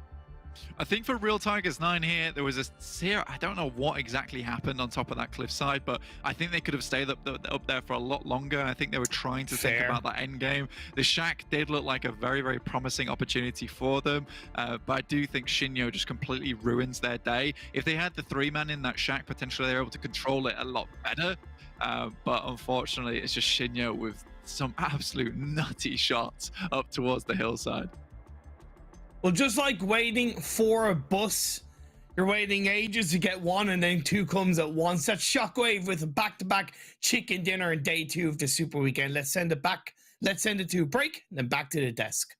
I think for Real Tigers 9 here, there was I don't know what exactly happened on top of that cliffside, but I think they could have stayed up there for a lot longer. I think they were trying to think about that end game. The shack did look like a very, very promising opportunity for them, but I do think Shinyo just completely ruins their day. If they had the 3-man in that shack, potentially they're able to control it a lot better. But unfortunately, it's just Shinyo with some absolute nutty shots up towards the hillside. Well, just like waiting for a bus, you're waiting ages to get one, and then 2 comes at once. That's Shockwave with a back-to-back chicken dinner in day 2 of the Super Weekend. Let's send it back. Let's send it to a break, and then back to the desk.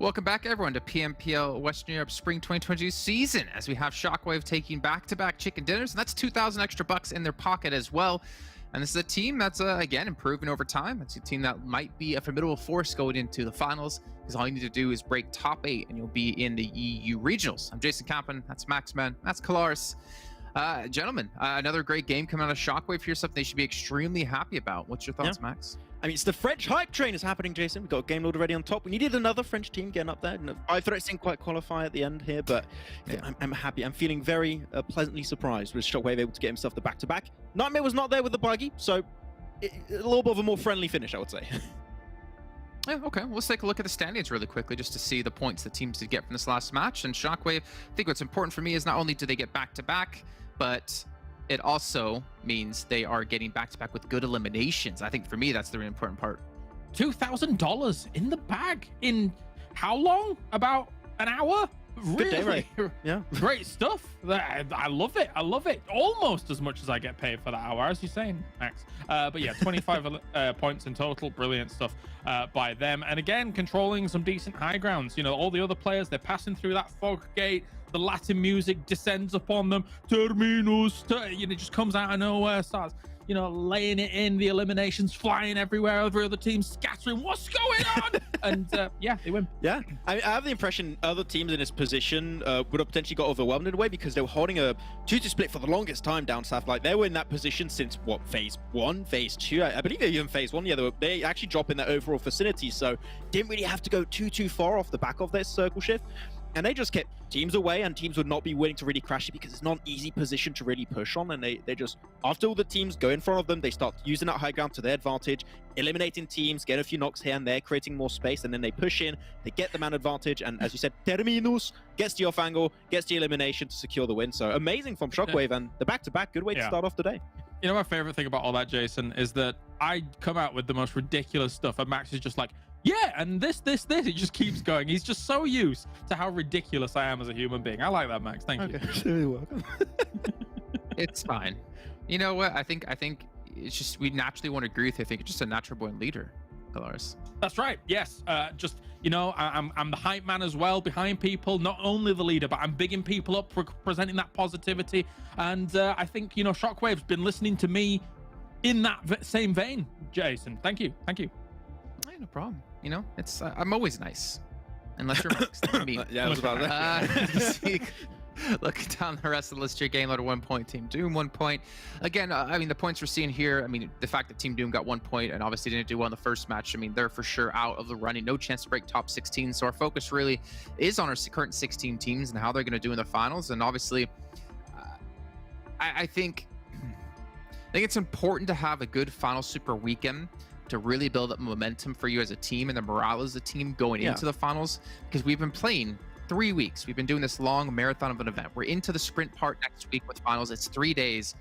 Welcome back, everyone, to PMPL Western Europe Spring 2022 season, as we have Shockwave taking back-to-back chicken dinners, and that's 2,000 extra bucks in their pocket as well. And this is a team that's, again, improving over time. It's a team that might be a formidable force going into the finals, because all you need to do is break top 8, and you'll be in the EU Regionals. I'm Jason Kampen, that's Maxman, that's Kalaris. Gentlemen, another great game coming out of Shockwave here, something they should be extremely happy about. What's your thoughts, Max? I mean, it's the French hype train is happening, Jason. We've got a game lord already on top. We needed another French team getting up there. I thought it didn't quite qualify at the end here, but I'm happy. I'm feeling very pleasantly surprised with Shockwave able to get himself the back-to-back. Nightmare was not there with the buggy, so a little bit of a more friendly finish, I would say. Yeah, okay. Well, let's take a look at the standings really quickly just to see the points the teams did get from this last match. And Shockwave, I think what's important for me is not only do they get back-to-back, but it also means they are getting back-to-back with good eliminations. I think for me, that's the really important part. $2,000 in the bag in how long? About an hour? Really? Good day, right? Yeah. Great stuff. I love it. I love it. Almost as much as I get paid for that hour, as you're saying, Max. But yeah, 25 points in total. Brilliant stuff by them. And again, controlling some decent high grounds. You know, all the other players, they're passing through that fog gate. The Latin music descends upon them. Terminus. You know, it just comes out of nowhere, starts, you know, laying it in, the eliminations flying everywhere, every other team scattering. What's going on? And yeah, they win. Yeah, I have the impression other teams in this position would have potentially got overwhelmed in a way because they were holding a 2-2 split for the longest time down south. Like, they were in that position since, what, phase 1, phase 2? I believe they were in phase 1. Yeah, they actually dropped in their overall facility, so didn't really have to go too far off the back of their circle shift. And they just kept teams away, and teams would not be willing to really crash it because it's not an easy position to really push on. And they just, after all the teams go in front of them, they start using that high ground to their advantage, eliminating teams, get a few knocks here and there, creating more space, and then they push in, they get the man advantage, and as you said, Terminus gets to your off angle, gets the elimination to secure the win. So amazing from Shockwave, and the back-to-back, good way to start off the day. You know, my favorite thing about all that, Jason, is that I come out with the most ridiculous stuff, and Max is just like, yeah, and this. He just keeps going. He's just so used to how ridiculous I am as a human being. I like that, Max. Thank you. You're welcome. It's fine. You know what? I think it's just, we naturally want to agree with you. I think it's just a natural born leader, Kalaris. That's right. Yes. Just, you know, I'm the hype man as well, behind people. Not only the leader, but I'm bigging people up, presenting that positivity. And I think, you know, Shockwave's been listening to me in that same vein. Jason, thank you. Thank you. Hey, no problem. You know, it's I'm always nice, unless you're Max. Me. Yeah, I was about that. Looking down the rest of the list here, game loader 1 point, Team Doom 1 point. Again, I mean, the points we're seeing here, I mean, the fact that Team Doom got 1 point and obviously didn't do well in the first match, I mean, they're for sure out of the running, no chance to break top 16. So our focus really is on our current 16 teams and how they're going to do in the finals. And obviously, I think it's important to have a good final super weekend to really build up momentum for you as a team and the morale as a team going into the finals, because we've been playing 3 weeks. We've been doing this long marathon of an event. We're into the sprint part next week with finals. It's 3 days.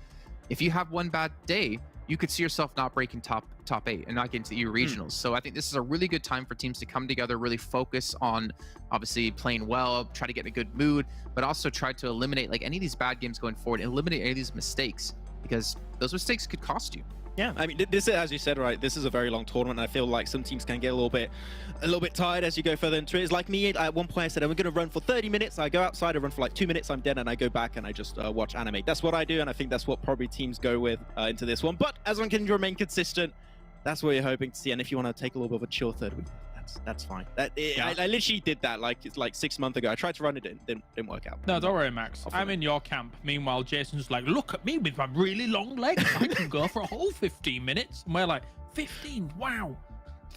If you have one bad day, you could see yourself not breaking top 8 and not getting to the EU regionals. So I think this is a really good time for teams to come together, really focus on obviously playing well, try to get in a good mood, but also try to eliminate like any of these bad games going forward, eliminate any of these mistakes, because those mistakes could cost you. Yeah, I mean, this is, as you said, right, this is a very long tournament, and I feel like some teams can get a little bit tired as you go further into it. It's like me, at one point I said, I'm going to run for 30 minutes, I go outside, I run for like 2 minutes, I'm dead, and I go back and I just watch anime. That's what I do, and I think that's what probably teams go with into this one. But as one can remain consistent, that's what you're hoping to see, and if you want to take a little bit of a chill third week, that's fine. I literally did that it's like 6 months ago. I tried to run it, didn't work out. No, don't worry, Max. I'm in your camp. Meanwhile, Jason's like, look at me with my really long legs. I can go for a whole 15 minutes. And we're like, 15? Wow.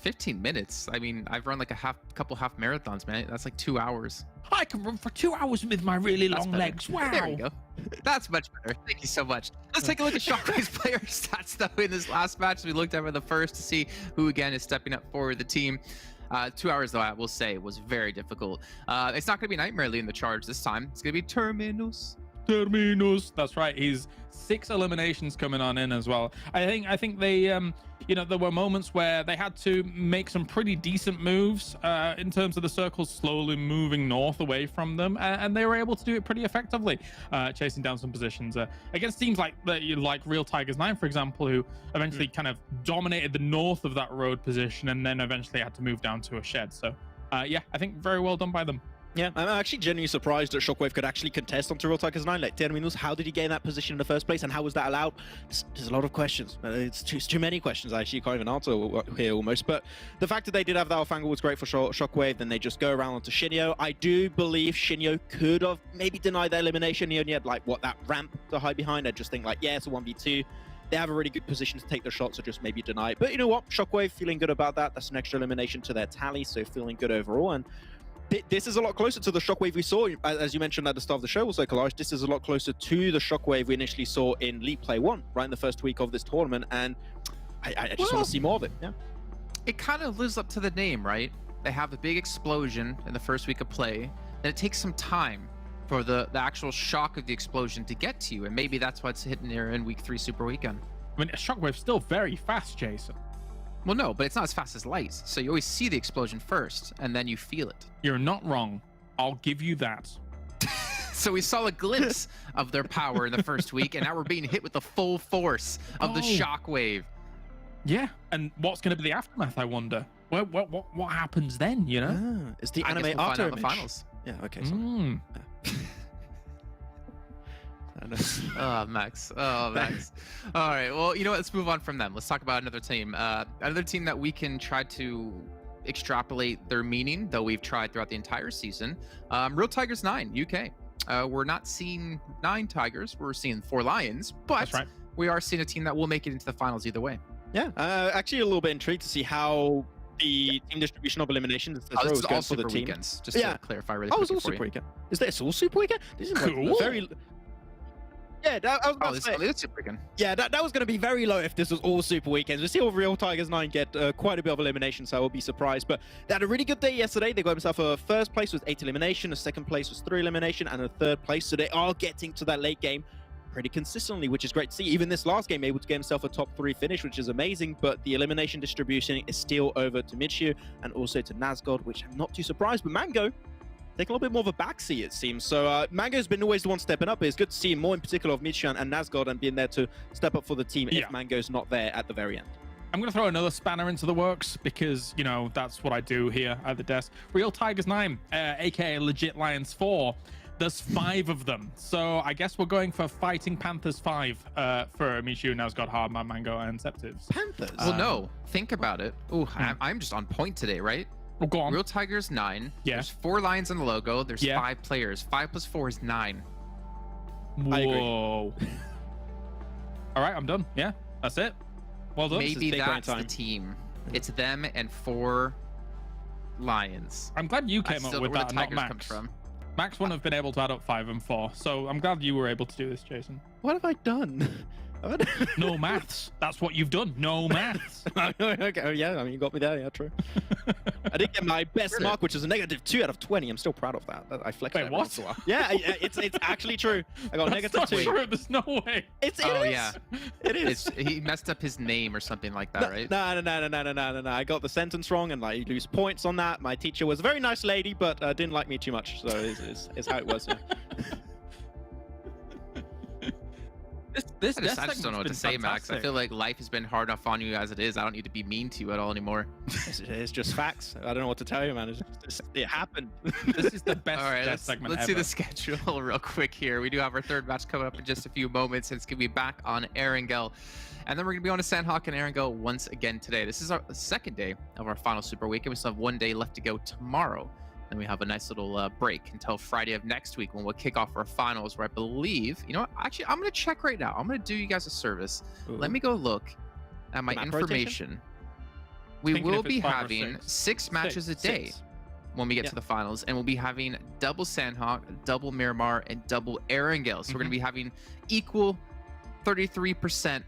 15 minutes? I mean, I've run like a couple half marathons, man. That's like 2 hours. I can run for 2 hours with my really long legs. Wow. There we go. That's much better. Thank you so much. Let's take a look at Shockwave's player stats, though, in this last match. We looked over the first to see who, again, is stepping up for the team. 2 hours, though, I will say, was very difficult. It's not going to be Nightmare leading the charge this time. It's going to be Terminus. That's right. He's 6 eliminations coming on in as well. I think they, you know, there were moments where they had to make some pretty decent moves in terms of the circles slowly moving north away from them, and they were able to do it pretty effectively, chasing down some positions against teams like Real Tigers 9, for example, who eventually kind of dominated the north of that road position, and then eventually had to move down to a shed. So Yeah, I think very well done by them. Yeah, I'm actually genuinely surprised that Shockwave could actually contest onto Real Tigers 9. Like, terminals, how did he gain that position in the first place, and how was that allowed? There's a lot of questions. It's too many questions, actually. You can't even answer here almost. But the fact that they did have that off angle was great for Shockwave. Then they just go around onto Shinyo. I do believe Shinyo could have maybe denied their elimination. He only had, like, what, that ramp to hide behind. I just think, like, yeah, it's a 1v2. They have a really good position to take the shots, so just maybe deny it. But you know what? Shockwave feeling good about that. That's an extra elimination to their tally, so feeling good overall. And this is a lot closer to the Shockwave we saw, as you mentioned at the start of the show, also, Kalash. This is a lot closer to the Shockwave we initially saw in League Play 1, right in the first week of this tournament, and I just want to see more of it, yeah. It kind of lives up to the name, right? They have a big explosion in the first week of play, and it takes some time for the actual shock of the explosion to get to you, and maybe that's why it's hitting there in Week 3 Super Weekend. I mean, Shockwave's still very fast, Jason. Well, no, but it's not as fast as light, so you always see the explosion first, and then you feel it. You're not wrong. I'll give you that. So we saw a glimpse of their power in the first week, and now we're being hit with the full force of the shockwave. Yeah, and what's going to be the aftermath, I wonder? What happens then, you know? It's the I anime guess we'll after find out in the finals. Yeah, okay, sorry. Oh, Max. Oh, Max. All right. Well, you know what? Let's move on from them. Let's talk about another team. Another team that we can try to extrapolate their meaning, though we've tried throughout the entire season. Real Tigers 9, UK. We're not seeing 9 Tigers. We're seeing 4 Lions, but we are seeing a team that will make it into the finals either way. Yeah. Actually, a little bit intrigued to see how the team distribution of eliminations this is all Super Weekends, just to clarify really quickly. It's all Super Weekend. Is this all Super Weekend? This is cool. Very... Yeah, I was about to say. It's Super Weekend. Yeah, that was going to be very low if this was all Super Weekends. We see all Real Tigers 9 get quite a bit of elimination, so I will be surprised. But they had a really good day yesterday. They got themselves a first place with 8 elimination, a second place was 3 elimination, and a third place. So they are getting to that late game pretty consistently, which is great to see. Even this last game, able to get himself a top 3 finish, which is amazing. But the elimination distribution is still over to Michu and also to Nazgod, which I'm not too surprised. But Mango taking a little bit more of a backseat, it seems. So Mango's been always the one stepping up. It's good to see more in particular of Michu and Nazgod and being there to step up for the team if Mango's not there at the very end. I'm going to throw another spanner into the works because, you know, that's what I do here at the desk. Real Tigers 9, aka Legit Lions 4. There's 5 of them. So I guess we're going for Fighting Panthers 5 for Michu, Nazgod, Hardman, Mango, and Septives. Panthers? Well, no. Think about it. Oh, I'm just on point today, right? Well, go on. Real Tigers 9. Yeah. There's 4 lions on the logo. There's 5 players. 5 plus 4 is 9. Whoa. All right, I'm done. Yeah, that's it. Well done. Maybe that's the team. It's them and 4 lions. I'm glad you came up with that, not Max. Come from. Max wouldn't have been able to add up 5 and 4, so I'm glad you were able to do this, Jason. What have I done? No maths. That's what you've done. No maths. Okay. Oh, yeah. I mean, you got me there. Yeah, true. I did get my best mark, which is a -2 out of 20. I'm still proud of that. I flexed that what? once in a while. Yeah, it's actually true. I got That's -2. not true. There's no way. It oh, is. Yeah. It is. He messed up his name or something like that, right? No. I got the sentence wrong and like you lose points on that. My teacher was a very nice lady, but didn't like me too much. So it's how it was. Yeah. This I just don't know what to say, Max. I feel like life has been hard enough on you as it is. I don't need to be mean to you at all anymore. It's just facts. I don't know what to tell you, man. It happened. This is the best all right, segment let's ever. see the schedule real quick here. We do have our 3rd match coming up in just a few moments. It's going to be back on Erangel. And then we're going to be on to Sanhok and Erangel once again today. This is our 2nd day of our final Super Weekend. We still have 1 day left to go tomorrow. Then we have a nice little break until Friday of next week when we'll kick off our finals, where I believe, you know what, actually, I'm going to check right now. I'm going to do you guys a service. Ooh. Let me go look at my information. We will be having 6 matches a day when we get to the finals, and we'll be having double Sanhok, double Miramar, and double Erangel. So we're going to be having equal 33%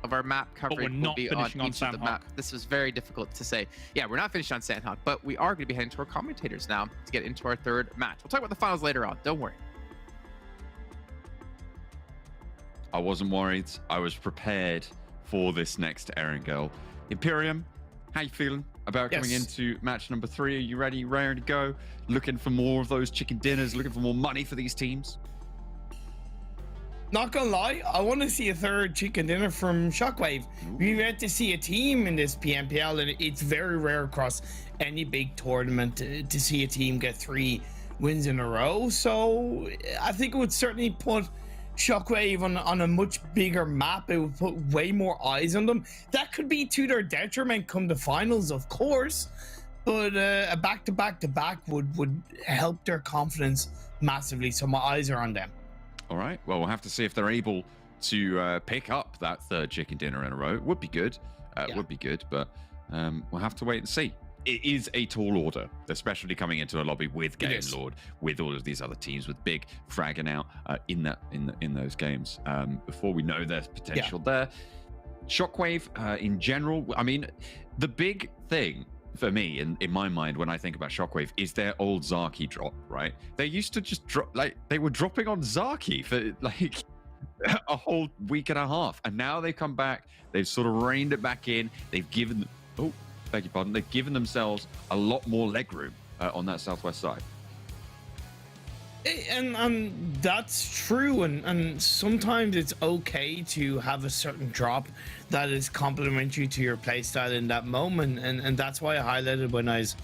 of our map coverage will be on each of the map. This was very difficult to say. Yeah, we're not finished on Sanhok, but we are going to be heading to our commentators now to get into our 3rd match. We'll talk about the finals later on. Don't worry. I wasn't worried. I was prepared for this next Erangel. Imperium, how you feeling about coming into match number 3? Are you ready? Raring to go? Looking for more of those chicken dinners? Looking for more money for these teams? Not gonna lie, I want to see a third chicken dinner from Shockwave. We get to see a team in this PMPL, and it's very rare across any big tournament to see a team get 3 wins in a row. So I think it would certainly put Shockwave on a much bigger map. It would put way more eyes on them. That could be to their detriment come the finals, of course, but a back-to-back-to-back would help their confidence massively. So my eyes are on them. All right. Well, we'll have to see if they're able to pick up that third chicken dinner in a row. It would be good. Would be good, but we'll have to wait and see. It is a tall order, especially coming into a lobby with Game Lord, with all of these other teams, with Big fragging out in those games. Before we know there's potential there, Shockwave in general. I mean, the big thing for me, in my mind, when I think about Shockwave, is their old Zaki drop, right? They used to just drop, like, they were dropping on Zaki for, like, a whole week and a half. And now they come back, they've sort of reined it back in. They've given, oh, beg your pardon, they've given themselves a lot more leg room on that southwest side. And that's true, and sometimes it's okay to have a certain drop that is complementary to your playstyle in that moment, and that's why I highlighted when I was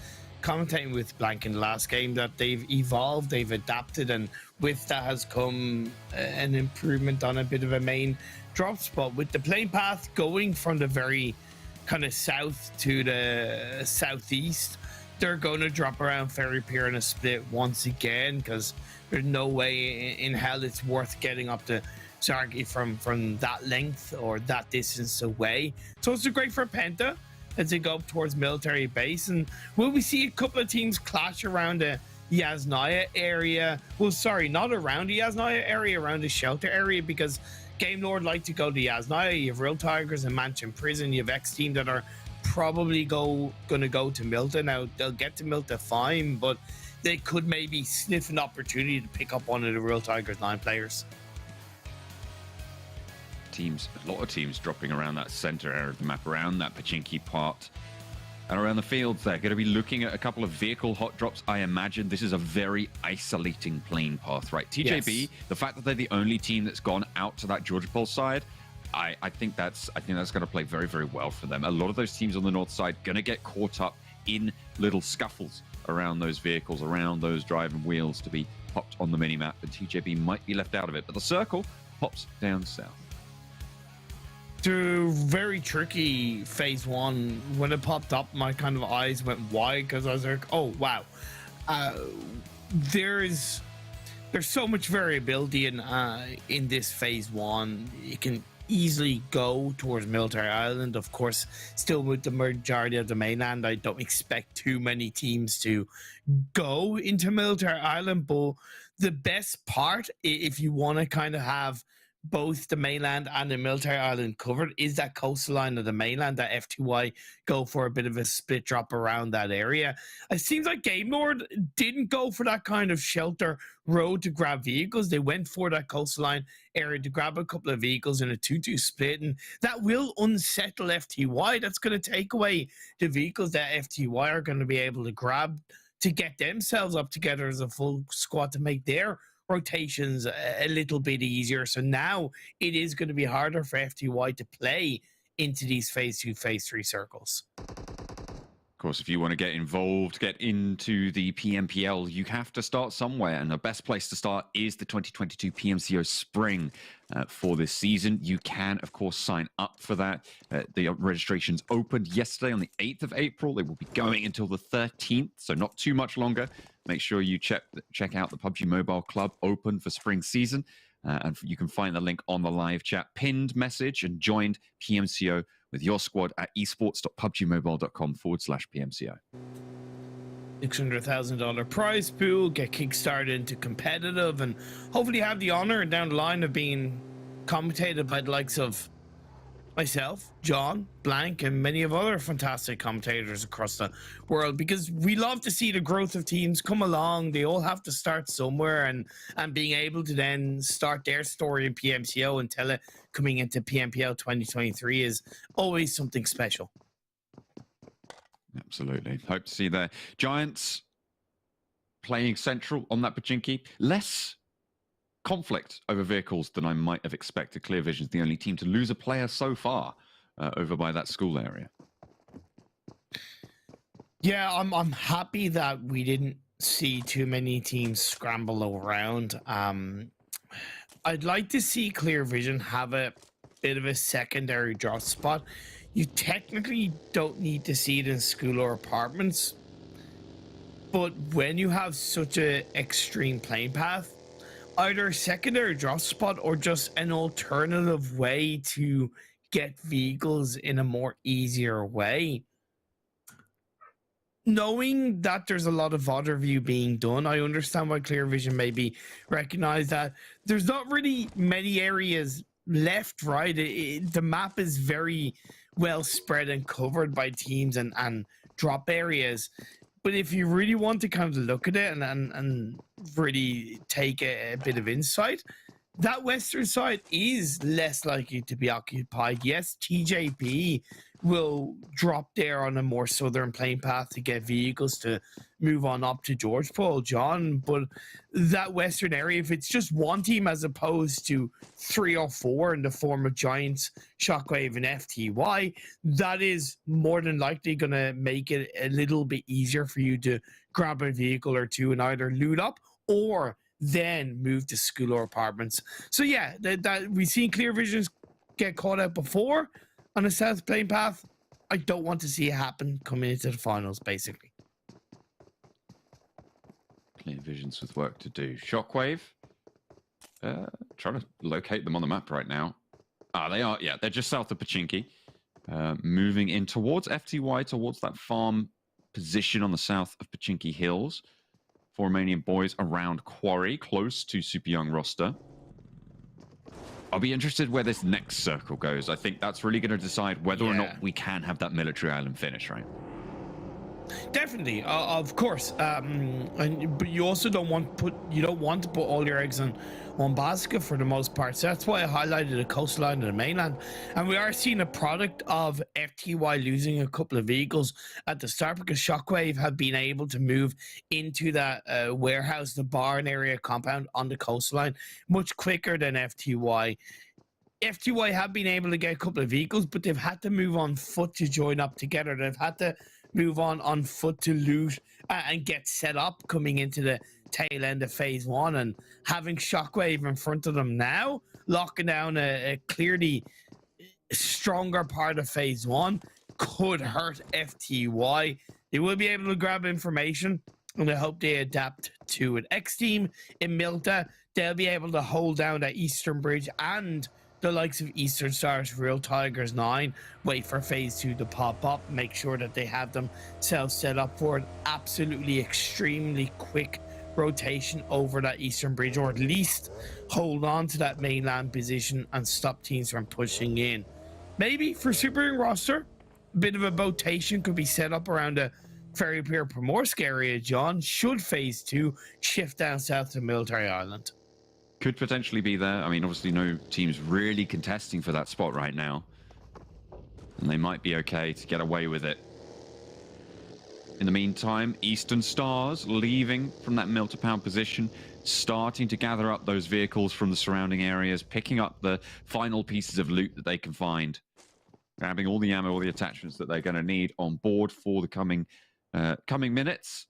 commentating with Blank in the last game that they've evolved, they've adapted, and with that has come an improvement on a bit of a main drop spot, with the plane path going from the very kind of south to the southeast. They're going to drop around Ferry Pier in a split once again, because there's no way in hell it's worth getting up to Zargi from that length or that distance away. So it's great for Penta as they go up towards military base. And will we see a couple of teams clash around the Yasnaya area? Well, sorry, not around the Yasnaya area, around the shelter area, because Game Lord like to go to Yasnaya. You have Real Tigers and Mansion Prison. You have XTEAM that are probably gonna go to Milta. Now they'll get to Milta fine, but they could maybe sniff an opportunity to pick up one of the Real Tigers 9 players. Teams, a lot of teams dropping around that center area of the map, around that Pachinki part and around the fields. They're going to be looking at a couple of vehicle hot drops. I imagine this is a very isolating plane path, right? TJB, yes. The fact that they're the only team that's gone out to that Georgia Pole side, I think that's going to play very, very well for them. A lot of those teams on the north side going to get caught up in little scuffles around those vehicles, around those driving wheels to be popped on the minimap, and TJB might be left out of it. But the circle pops down south. To very tricky phase 1. When it popped up, my kind of eyes went wide, because I was like, oh wow, there's so much variability in this phase 1. It can easily go towards Military Island. Of course, still with the majority of the mainland, I don't expect too many teams to go into Military Island, but the best part, if you want to kind of have both the mainland and the Military Island covered, is that coastline of the mainland, that FTY go for a bit of a split drop around that area. It seems like Game Lord didn't go for that kind of shelter road to grab vehicles. They went for that coastline area to grab a couple of vehicles in a 2-2 split, and that will unsettle FTY. That's going to take away the vehicles that FTY are going to be able to grab to get themselves up together as a full squad to make their rotations a little bit easier. So now it is going to be harder for FTY to play into these phase 2, phase 3 circles. Of course, if you want to get involved, get into the PMPL, you have to start somewhere, and the best place to start is the 2022 PMCO Spring for this season. You can, of course, sign up for that. The registrations opened yesterday on the 8th of April. They will be going until the 13th, so not too much longer. Make sure you check out the PUBG Mobile Club open for spring season, and you can find the link on the live chat pinned message, and join PMCO with your squad at esports.pubgmobile.com/PMCO. $600,000 prize pool, get kickstarted into competitive, and hopefully have the honor down the line of being commentated by the likes of myself, John, Blank, and many of other fantastic commentators across the world, because we love to see the growth of teams come along. They all have to start somewhere, and being able to then start their story in PMCO and tell it coming into PMPL 2023 is always something special. Absolutely. Hope to see the Giants playing central on that Pachinki. Less conflict over vehicles than I might have expected. Clear Vision's the only team to lose a player so far over by that school area. Yeah, I'm happy that we didn't see too many teams scramble around. I'd like to see Clear Vision have a bit of a secondary drop spot. You technically don't need to see it in school or apartments, but when you have such a extreme playing path, either a secondary drop spot or just an alternative way to get vehicles in a more easier way. Knowing that there's a lot of VOD review being done, I understand why Clear Vision maybe recognize that there's not really many areas left, right? The map is very well spread and covered by teams and drop areas. But if you really want to kind of look at it and really take a bit of insight, that western side is less likely to be occupied. Yes, TJB will drop there on a more southern plane path to get vehicles to move on up to George Paul, John, but that western area, if it's just one team as opposed to 3 or 4 in the form of Giants, Shockwave, and FTY, that is more than likely going to make it a little bit easier for you to grab a vehicle or two and either loot up or then move to school or apartments. So yeah, that we've seen Clear Visions get caught out before on a south plane path. I don't want to see it happen coming into the finals, basically. Clear Visions with work to do. Shockwave, trying to locate them on the map right now. Ah, they are, yeah, they're just south of Pachinki. Moving in towards FTY, towards that farm position on the south of Pachinki Hills. For Romanian Boys around Quarry, close to Super Young roster. I'll be interested where this next circle goes. I think that's really going to decide whether or not we can have that military island finish, right? Definitely, of course. But you also don't want to put all your eggs in one basket for the most part. So that's why I highlighted the coastline and the mainland. And we are seeing a product of FTY losing a couple of vehicles at the start because Shockwave have been able to move into that warehouse, the barn area compound on the coastline much quicker than FTY. FTY have been able to get a couple of vehicles, but they've had to move on foot to join up together. They've had to move on foot to loot and get set up coming into the tail end of phase 1, and having Shockwave in front of them now, locking down a clearly stronger part of phase 1 could hurt FTY. They will be able to grab information, and I hope they adapt to it. XTEAM in Milta, they'll be able to hold down that Eastern Bridge and the likes of Eastern Stars, Real Tigers 9, wait for phase 2 to pop up, make sure that they have themselves set up for an absolutely extremely quick rotation over that Eastern Bridge, or at least hold on to that mainland position and stop teams from pushing in. Maybe for Super Young roster, a bit of a rotation could be set up around the Ferry Pier Primorsk area, John, should phase 2 shift down south to Military Island. Could potentially be there. I mean, obviously no team's really contesting for that spot right now. And they might be okay to get away with it. In the meantime, Eastern Stars leaving from that Milta-Pound position, starting to gather up those vehicles from the surrounding areas, picking up the final pieces of loot that they can find. Grabbing all the ammo, all the attachments that they're going to need on board for the coming minutes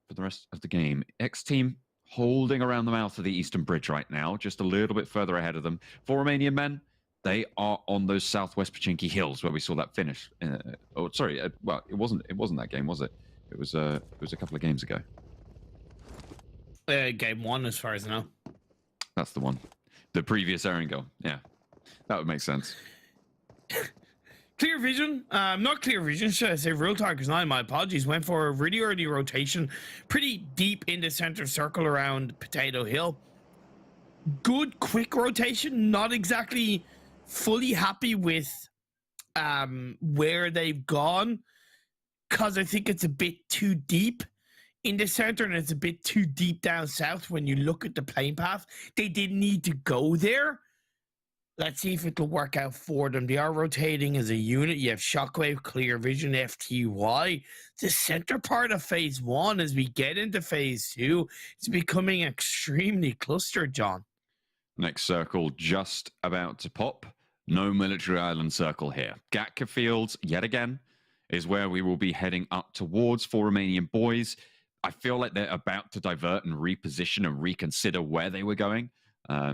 for the rest of the game. X-Team holding around the mouth of the Eastern Bridge right now, just a little bit further ahead of them. For Romanian Men, they are on those southwest Pachinki Hills where we saw that finish. Well, it wasn't that game, was it? It was a couple of games ago. Game 1, as far as I know. That's the one. The previous Erangel. Yeah, that would make sense. Clear Vision, not Clear Vision, should I say Real Tigers 9, my apologies, went for a really early rotation, pretty deep in the center circle around Potato Hill. Good, quick rotation, not exactly fully happy with where they've gone, because I think it's a bit too deep in the center and it's a bit too deep down south when you look at the plane path. They didn't need to go there. Let's see if it'll work out for them. They are rotating as a unit. You have Shockwave, Clear Vision, FTY. The center part of phase 1, as we get into phase 2, is becoming extremely clustered, John. Next circle just about to pop. No military island circle here. Gatka Fields, yet again, is where we will be heading up towards for Romanian Boys. I feel like they're about to divert and reposition and reconsider where they were going.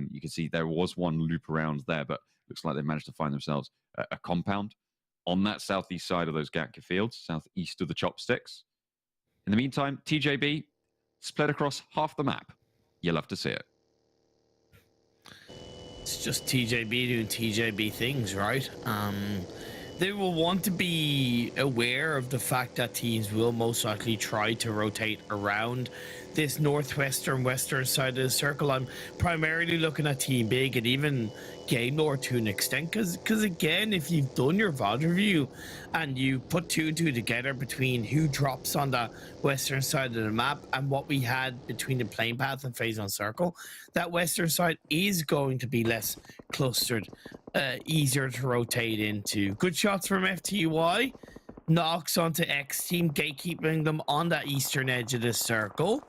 You can see there was one loop around there, but looks like they managed to find themselves a compound on that southeast side of those Gatka Fields, southeast of the Chopsticks. In the meantime, TJB split across half the map. You'll love to see it. It's just TJB doing TJB things, right? They will want to be aware of the fact that teams will most likely try to rotate around this northwestern western side of the circle. I'm primarily looking at Team Big and even Game Lord to an extent, because again, if you've done your VOD review and you put 2 and 2 together between who drops on the western side of the map and what we had between the plane path and phase 1 circle, that western side is going to be less clustered, easier to rotate into. Good shots from FTY. Knocks onto XTEAM, gatekeeping them on that eastern edge of the circle.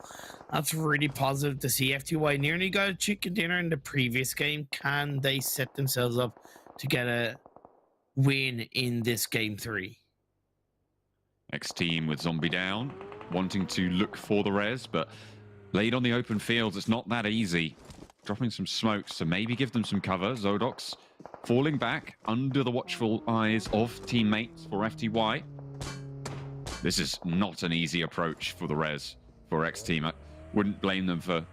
That's really positive to see. FTY nearly got a chicken dinner in the previous game. Can they set themselves up to get a win in this game 3? XTEAM with Zombie down, wanting to look for the res, but laid on the open fields, it's not that easy. Dropping some smokes to maybe give them some cover. Zodox falling back under the watchful eyes of teammates for FTY. This is not an easy approach for the res for XTEAM. I wouldn't blame them for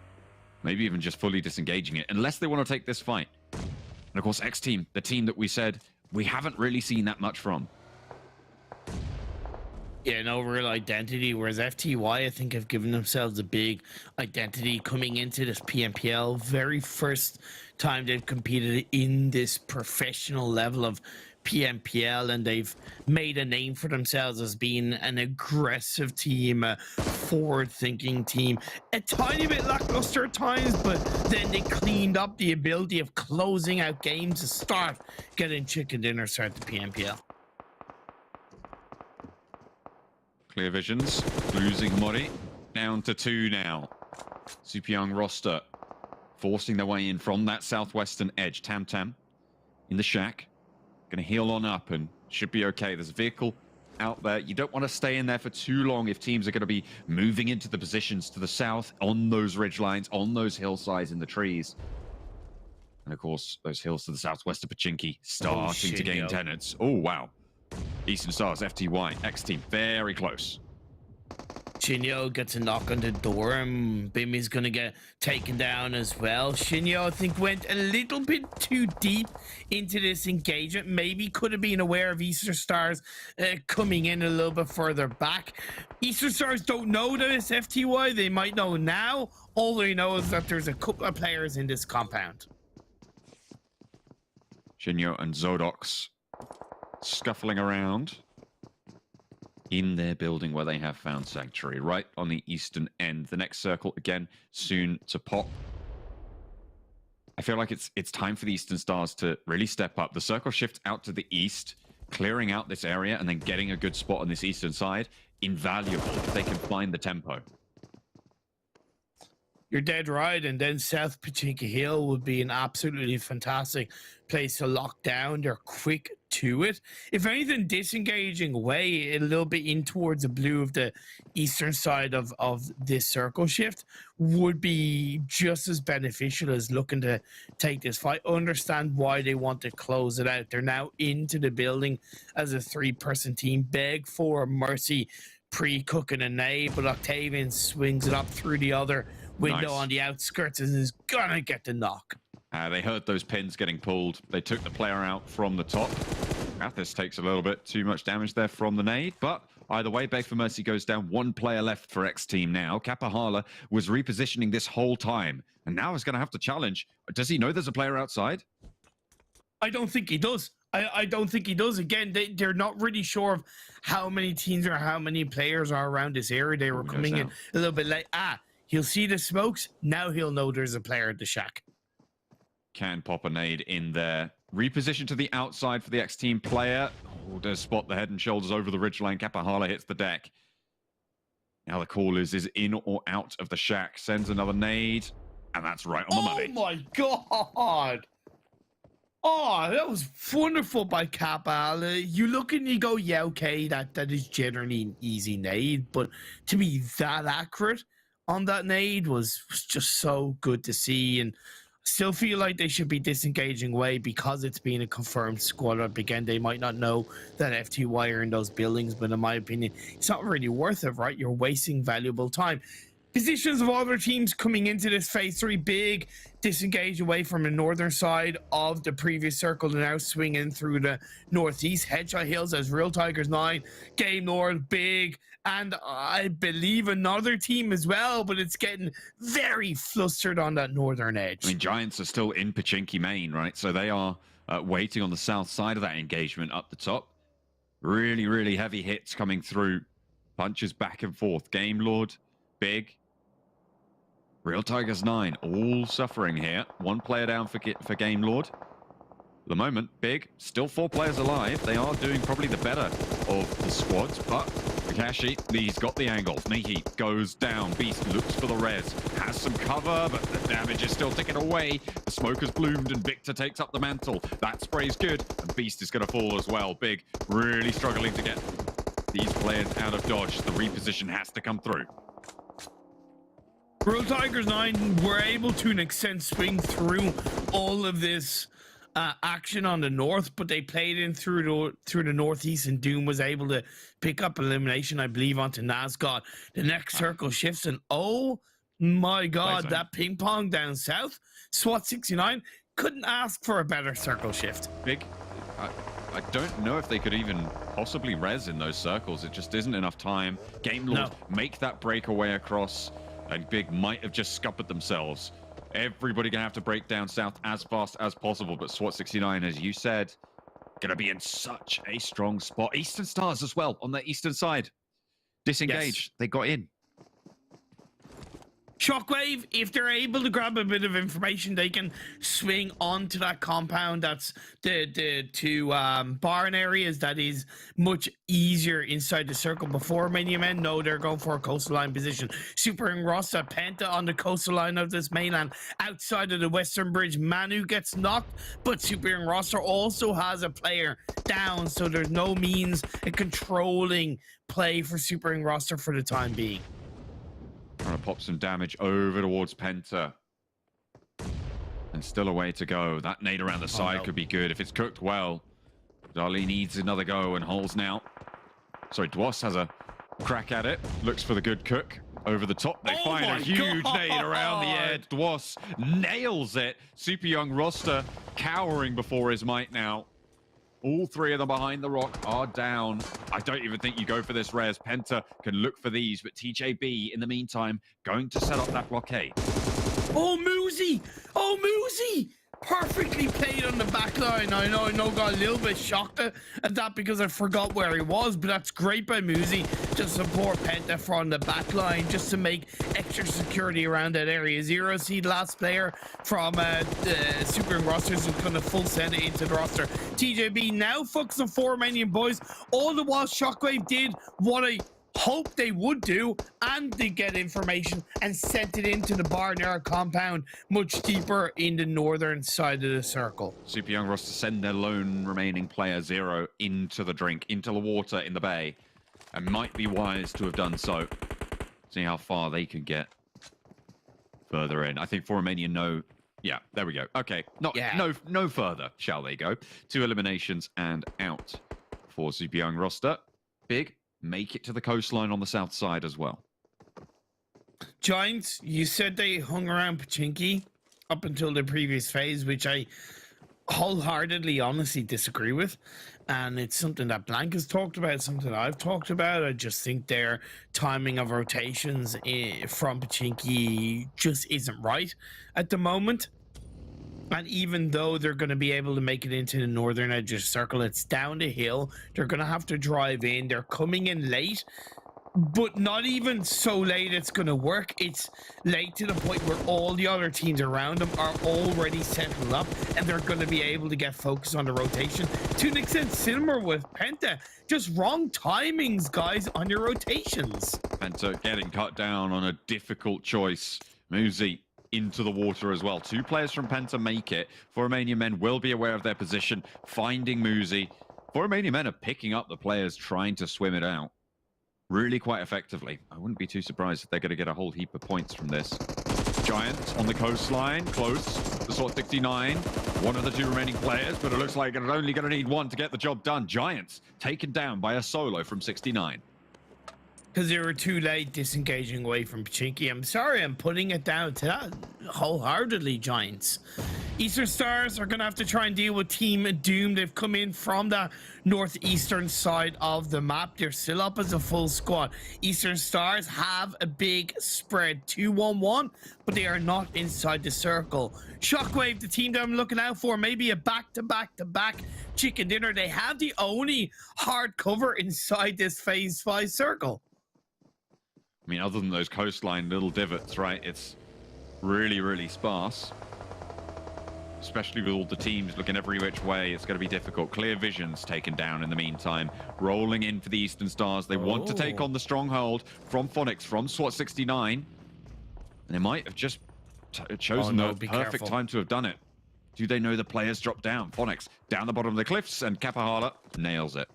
maybe even just fully disengaging it, unless they want to take this fight. And of course, XTEAM, the team that we said we haven't really seen that much from. Yeah, no real identity, whereas FTY, I think, have given themselves a big identity coming into this PMPL. Very first time they've competed in this professional level of PMPL, and they've made a name for themselves as being an aggressive team, a forward-thinking team. A tiny bit lackluster at times, but then they cleaned up the ability of closing out games to start getting chicken dinner start the PMPL. Clear Visions, losing Mori, down to 2 now. Super young roster, forcing their way in from that southwestern edge. Tam Tam in the shack, gonna heal on up and should be okay. There's a vehicle out there. You don't want to stay in there for too long if teams are going to be moving into the positions to the south, on those ridge lines, on those hillsides in the trees. And of course, those hills to the southwest of Pachinki starting to gain tenants. Oh, wow. Eastern Stars, FTY, XTEAM, very close. Shinyo gets a knock on the door, and Bimi's gonna get taken down as well. Shinyo, I think, went a little bit too deep into this engagement. Maybe could have been aware of Eastern Stars coming in a little bit further back. Eastern Stars don't know that it's FTY. They might know now. All they know is that there's a couple of players in this compound. Shinyo and Zodox scuffling around in their building where they have found sanctuary, right on the eastern end. The next circle, again, soon to pop. I feel like it's time for the Eastern Stars to really step up. The circle shift out to the east, clearing out this area, and then getting a good spot on this eastern side. Invaluable if they can find the tempo. You're dead right, and then South Pachinki Hill would be an absolutely fantastic place to lock down. They're quick to it. If anything, disengaging away a little bit in towards the blue of the eastern side of this circle shift would be just as beneficial as looking to take this fight. Understand why they want to close it out. They're now into the building as a 3-person team. Beg for mercy, pre-cooking a nade, but Octavian swings it up through the other window on the outskirts and is gonna get the knock. They heard those pins getting pulled. They took the player out from the top. Mathis takes a little bit too much damage there from the nade, but either way, Beg for Mercy goes down. 1 player left for XTEAM now. Kapahala was repositioning this whole time, and now is going to have to challenge. Does he know there's a player outside? I don't think he does. I don't think he does. Again, they're not really sure of how many teams or how many players are around this area. They were coming in a little bit late. He'll see the smokes. Now he'll know there's a player at the shack. can pop a nade in there. Reposition to the outside for the X-Team player. Oh, does spot the head and shoulders over the ridgeline. Kapahala hits the deck. Now the call is in or out of the shack. Sends another nade. And that's right on the money. Oh my god! Oh, that was wonderful by Kappa. You look and you go, yeah, okay, that is generally an easy nade, but to be that accurate on that nade was just so good to see. And still feel like they should be disengaging away because it's been a confirmed squad up again. They might not know that FTY are in those buildings, but in my opinion, it's not really worth it, right? You're wasting valuable time. Positions of other teams coming into this phase 3, big disengage away from the northern side of the previous circle and now swing in through the northeast. Headshot Hills as Real Tigers 9, Game Lord, big, and I believe another team as well, but it's getting very flustered on that northern edge. I mean, Giants are still in Pachinki main, right? So they are waiting on the south side of that engagement up the top. Really, really heavy hits coming through. Punches back and forth. Game Lord, big. Real Tigers 9, all suffering here. One player down for Game Lord. At the moment, big, still 4 players alive. They are doing probably the better of the squads, but Takashi, he's got the angle. Nihi goes down. Beast looks for the res. Has some cover, but the damage is still ticking away. The smoke has bloomed, and Victor takes up the mantle. That spray's good, and Beast is going to fall as well. Big, really struggling to get these players out of dodge. The reposition has to come through. Real Tigers 9 were able to an extent swing through all of this action on the north, but they played in through the northeast, and Doom was able to pick up elimination, I believe, onto Nazgod. The next circle shifts, and oh my god, that ping pong down south. Swat 69 couldn't ask for a better circle shift. Big, I don't know if they could even possibly res in those circles. It just isn't enough time. Game Lord make that breakaway across. And Big might have just scuppered themselves. Everybody gonna have to break down south as fast as possible. But SWAT 69, as you said, gonna be in such a strong spot. Eastern Stars as well on the eastern side. Disengage. Yes. They got in. Shockwave, if they're able to grab a bit of information, they can swing onto that compound. That's the two barn areas. That is much easier inside the circle. Before Romanian Men, no, they're going for a coastal line position. Super and Rasta, Penta on the coastal line of this mainland. Outside of the western bridge, Manu gets knocked, but Super and Rasta also has a player down, so there's no means of controlling play for Super and Rasta for the time being. Trying to pop some damage over towards Penta. And still a way to go. That nade around the side could be good if it's cooked well. Dali needs another go, and Holes now. Sorry, Dwas has a crack at it. Looks for the good cook. Over the top, they find a huge nade around the edge. Dwas nails it. Super Young Roster cowering before his might now. All 3 of them behind the rock are down. I don't even think you go for this res. Penta can look for these, but TJB, in the meantime, going to set up that blockade. Oh, Moosey! Oh, Moosey! Perfectly played on the back line. I know, got a little bit shocked at that because I forgot where he was, but that's great by Moosey to support Penta from the back line, just to make extra security around that area. Zero seed last player from the Super Rosters is going to full send it into the roster. TJB now focus on 4 Romanian Boys. All the while Shockwave did what I hope they would do, and they get information and sent it into the Barnera compound much deeper in the northern side of the circle. Super Young Roster send their lone remaining player Zero into the drink, into the water in the bay, and might be wise to have done so. See how far they can get further in. I think for Romania, no. Yeah, there we go. Okay, no further shall they go. 2 eliminations and out for Super Young Roster. Big. Make it to the coastline on the south side as well. Giants, you said they hung around Pachinki up until the previous phase, which I wholeheartedly, honestly disagree with. And it's something that Blank has talked about, something I've talked about. I just think their timing of rotations from Pachinki just isn't right at the moment. And even though they're going to be able to make it into the northern edge of the circle, it's down the hill. They're going to have to drive in. They're coming in late. but not even so late it's going to work. It's late to the point where all the other teams around them are already settled up, and they're going to be able to get focused on the rotation. To an extent, similar with Penta, just wrong timings, guys, on your rotations. Penta getting cut down on a difficult choice. Muzi into the water as well. 2 players from Penta make it. For Romanian Men will be aware of their position, finding Muzi. For Romanian Men are picking up the players trying to swim it out really quite effectively. I wouldn't be too surprised if they're going to get a whole heap of points from this. Giant on the coastline, close. The Swat 69, one of the 2 remaining players, but it looks like it's only going to need 1 to get the job done. Giants taken down by a solo from 69. Because they were too late disengaging away from Pachinki. I'm sorry, I'm putting it down to that wholeheartedly, Giants. Eastern Stars are going to have to try and deal with Team Doom. They've come in from the northeastern side of the map. They're still up as a full squad. Eastern Stars have a big spread, 2-1-1, but they are not inside the circle. Shockwave, the team that I'm looking out for, maybe a back-to-back-to-back chicken dinner. They have the only hard cover inside this phase 5 circle. I mean, other than those coastline little divots, right? It's really, really sparse. Especially with all the teams looking every which way, it's going to be difficult. Clear Vision's taken down in the meantime. Rolling in for the Eastern Stars. They want to take on the stronghold from Phonics, from SWAT 69. And they might have just chosen the perfect time to have done it. Do they know the players drop down? Phonics down the bottom of the cliffs, and Kapahala nails it.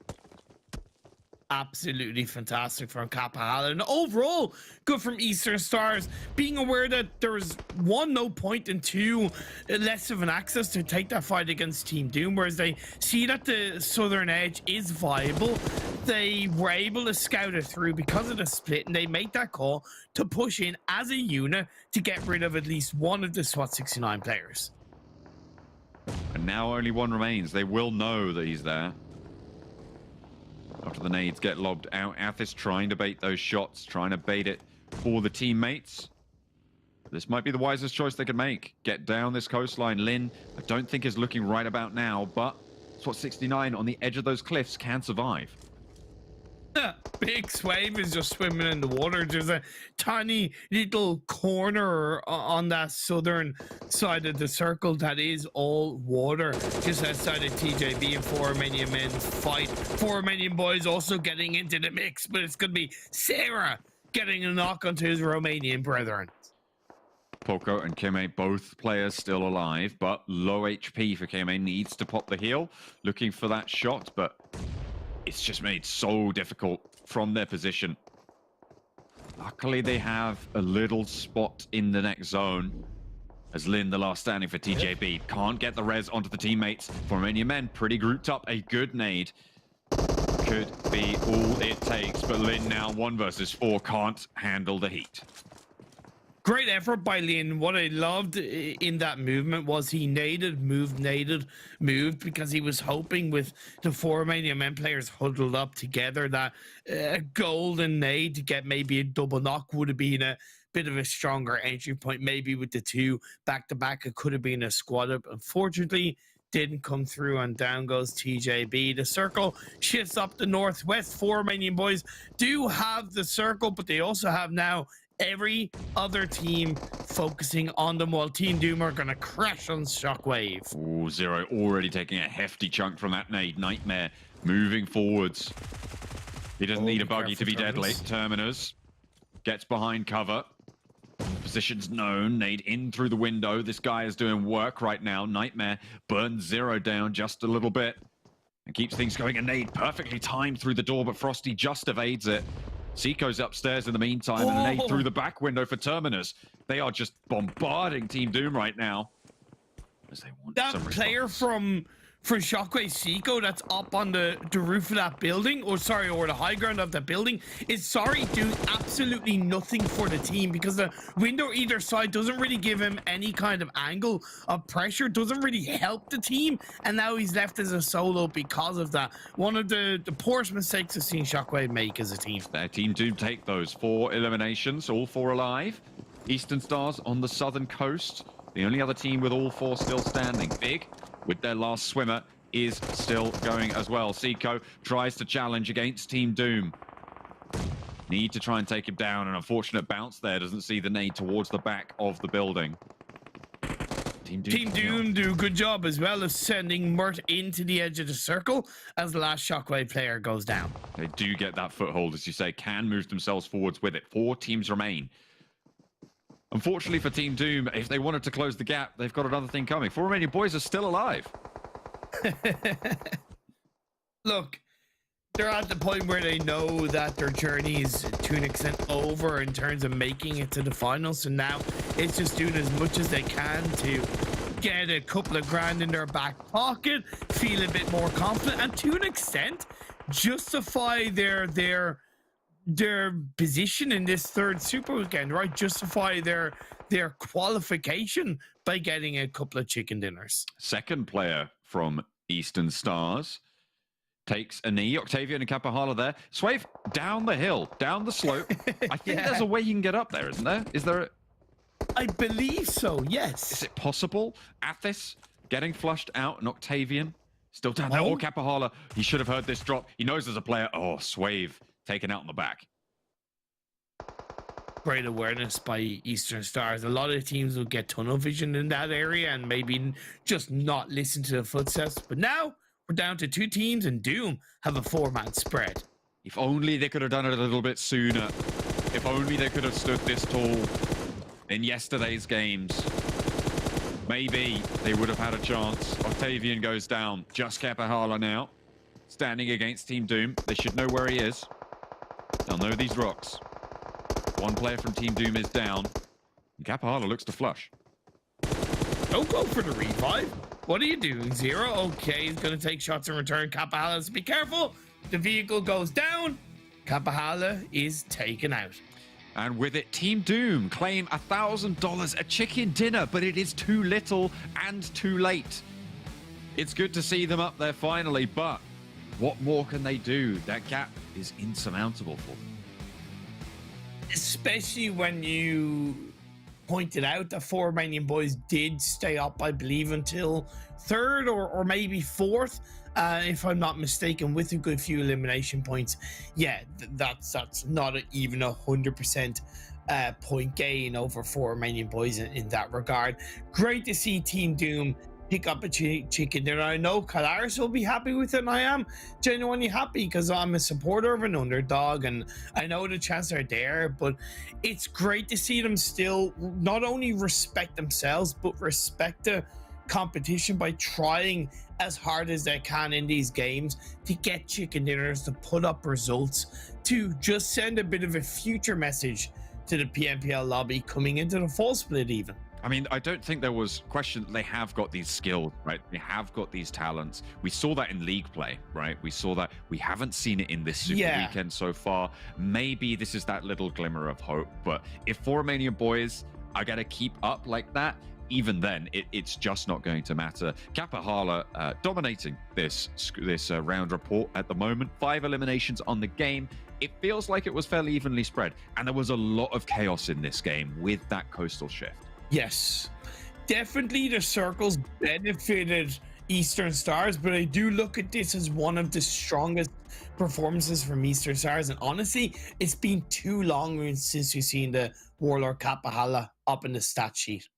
Absolutely fantastic from Kapahala, and overall good from Eastern Stars, being aware that there was 1, no point, and 2, less of an access to take that fight against Team Doom, whereas they see that the southern edge is viable. They were able to scout it through because of the split, and they make that call to push in as a unit to get rid of at least one of the SWAT 69 players. And now only 1 remains. They will know that he's there. After the nades get lobbed out, Athis trying to bait those shots, trying to bait it for the teammates. This might be the wisest choice they could make. Get down this coastline. Lin, I don't think is looking right about now, but SWAT 69 on the edge of those cliffs can survive. Big Swave is just swimming in the water. There's a tiny little corner on that southern side of the circle that is all water, just outside of TJB and 4 Romanian Men fight. 4 Romanian Boys also getting into the mix, but it's going to be Sarah getting a knock onto his Romanian brethren. Poco and Kime, both players still alive, but low HP for Kime. Needs to pop the heal, looking for that shot, but it's just made so difficult from their position. Luckily, they have a little spot in the next zone. As Lin, the last standing for TJB, can't get the res onto the teammates. For Romanian Men, pretty grouped up. A good nade could be all it takes, but Lin now 1 versus 4 can't handle the heat. Great effort by Lin. What I loved in that movement was he naded, moved, because he was hoping with the 4 Romanian Men players huddled up together that a golden nade to get maybe a double knock would have been a bit of a stronger entry point. Maybe with the 2 back-to-back, it could have been a squad up. Unfortunately, didn't come through, and down goes TJB. The circle shifts up the northwest. 4 Romanian Boys do have the circle, but they also have now every other team focusing on them, while Team Doom are going to crash on Shockwave. Ooh, Zero already taking a hefty chunk from that nade. Nightmare moving forwards. He doesn't need a buggy to be deadly. Terminus gets behind cover. Position's known. Nade in through the window. This guy is doing work right now. Nightmare burns Zero down just a little bit and keeps things going. A nade perfectly timed through the door, but Frosty just evades it. Seiko's upstairs in the meantime, and a nade through the back window for Terminus. They are just bombarding Team Doom right now. As they want that some player response. from Shockwave, Seiko, that's up on the roof of that building, or the high ground of the building, is doing absolutely nothing for the team, because the window either side doesn't really give him any kind of angle of pressure, doesn't really help the team, and now he's left as a solo because of that. One of the poorest mistakes I've seen Shockwave make as a team. Their Team Doom take those 4 eliminations, all 4 alive. Eastern Stars on the southern coast, the only other team with all 4 still standing. Big, with their last swimmer, is still going as well. Seiko tries to challenge against Team Doom. Need to try and take him down. An unfortunate bounce there. Doesn't see the nade towards the back of the building. Team Doom do a good job as well of sending Mert into the edge of the circle as the last Shockwave player goes down. They do get that foothold, as you say, can move themselves forwards with it. 4 teams remain. Unfortunately for Team Doom, if they wanted to close the gap, they've got another thing coming. 4 Romanian Boys are still alive. Look, they're at the point where they know that their journey is to an extent over in terms of making it to the finals. So now it's just doing as much as they can to get a couple of grand in their back pocket, feel a bit more confident, and to an extent justify their position in this third super weekend, right? Justify their qualification by getting a couple of chicken dinners. Second player from Eastern Stars takes a knee. Octavian and Kapahala there. Swave down the hill, down the slope. I think there's a way you can get up there, isn't there? Is there? I believe so, yes. Is it possible? Athis getting flushed out, and Octavian still down there. Or Kapahala. He should have heard this drop. He knows there's a player. Oh, Swave taken out in the back. Great awareness by Eastern Stars. A lot of teams will get tunnel vision in that area and maybe just not listen to the footsteps. But now we're down to 2 teams, and Doom have a 4-man spread. If only they could have done it a little bit sooner. If only they could have stood this tall in yesterday's games. Maybe they would have had a chance. Octavian goes down. Just Kapahala now. Standing against Team Doom. They should know where he is. They'll know these rocks. 1 player from Team Doom is down. And Kapahala looks to flush. Don't go for the revive. What are you doing, Zero? Okay, he's going to take shots in return. Kapahala has to be careful. The vehicle goes down. Kapahala is taken out. And with it, Team Doom claim $1,000, a chicken dinner, but it is too little and too late. It's good to see them up there finally, but what more can they do? That gap is insurmountable for them. Especially when you pointed out that 4 Romanian Boys did stay up, I believe, until 3rd or maybe 4th, if I'm not mistaken, with a good few elimination points. Yeah, that's not even 100% point gain over 4 Romanian Boys in that regard. Great to see Team Doom pick up a chicken dinner. I know Kalaris will be happy with it, and I am genuinely happy because I'm a supporter of an underdog, and I know the chances are there, but it's great to see them still not only respect themselves, but respect the competition by trying as hard as they can in these games to get chicken dinners, to put up results, to just send a bit of a future message to the PMPL lobby coming into the fall split even. I mean, I don't think there was question. They have got these skills, right? They have got these talents. We saw that in league play, right? We saw that. We haven't seen it in this super weekend so far. Maybe this is that little glimmer of hope. But if 4 Romanian Boys are going to keep up like that, even then, it's just not going to matter. Kapahala dominating this round report at the moment. 5 eliminations on the game. It feels like it was fairly evenly spread. And there was a lot of chaos in this game with that coastal shift. Yes, definitely the circles benefited Eastern Stars, but I do look at this as one of the strongest performances from Eastern Stars, and honestly, it's been too long since we've seen the Warlord Kapahala up in the stat sheet.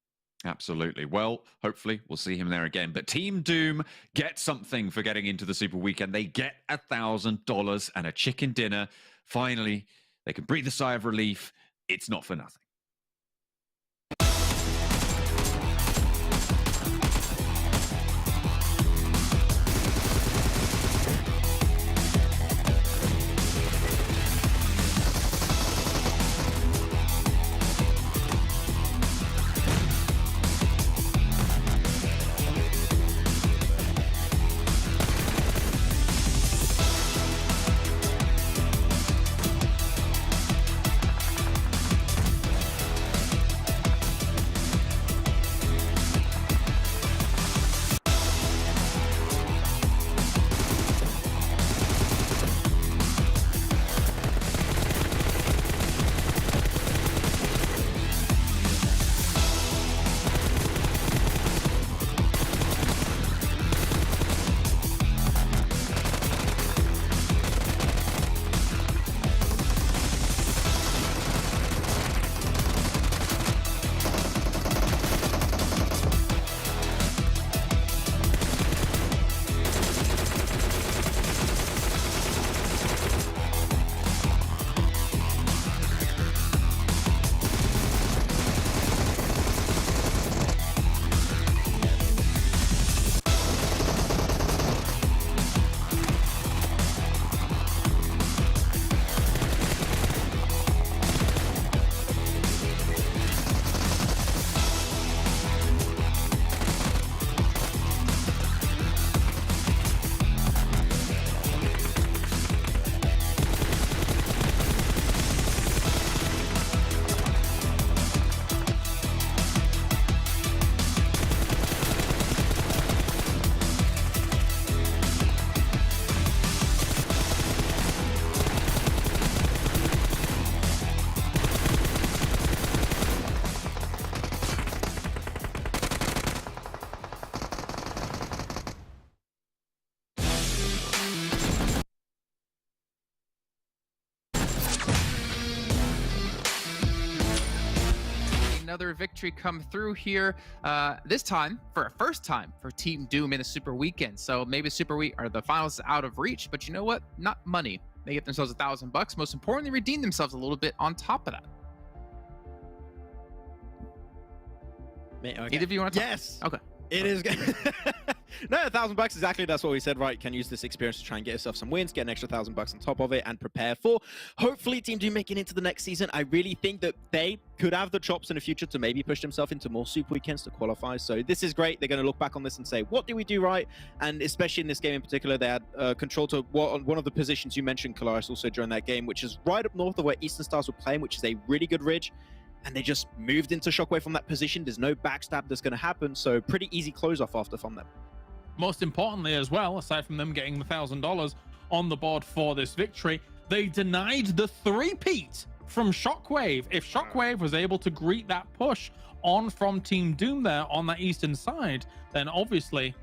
Absolutely. Well, hopefully we'll see him there again. But Team Doom get something for getting into the Super Weekend. They get $1,000 and a chicken dinner. Finally, they can breathe a sigh of relief. It's not for nothing. another victory come through here. This time, for a first time for Team Doom in a Super Weekend. So maybe Super Week or the finals is out of reach, but you know what? Not money. They get themselves $1,000. Most importantly, redeem themselves a little bit on top of that. Okay. Either of you want to talk? Yes. Okay. It is. No, $1,000 exactly. That's what we said, right? Can use this experience to try and get yourself some wins, get an extra $1,000 on top of it, and prepare for hopefully Team Doom making it into the next season. I really think that they could have the chops in the future to maybe push themselves into more Super Weekends to qualify. So this is great. They're going to look back on this and say, what do we do right? And especially in this game in particular, they had control to one of the positions you mentioned, Kalaris, also during that game, which is right up north of where Eastern Stars were playing, which is a really good ridge. And they just moved into Shockwave from that position. There's no backstab that's going to happen. So pretty easy close off after from them. Most importantly as well, aside from them getting the $1,000 on the board for this victory, they denied the three-peat from Shockwave. If Shockwave was able to greet that push on from Team Doom there on that eastern side, then obviously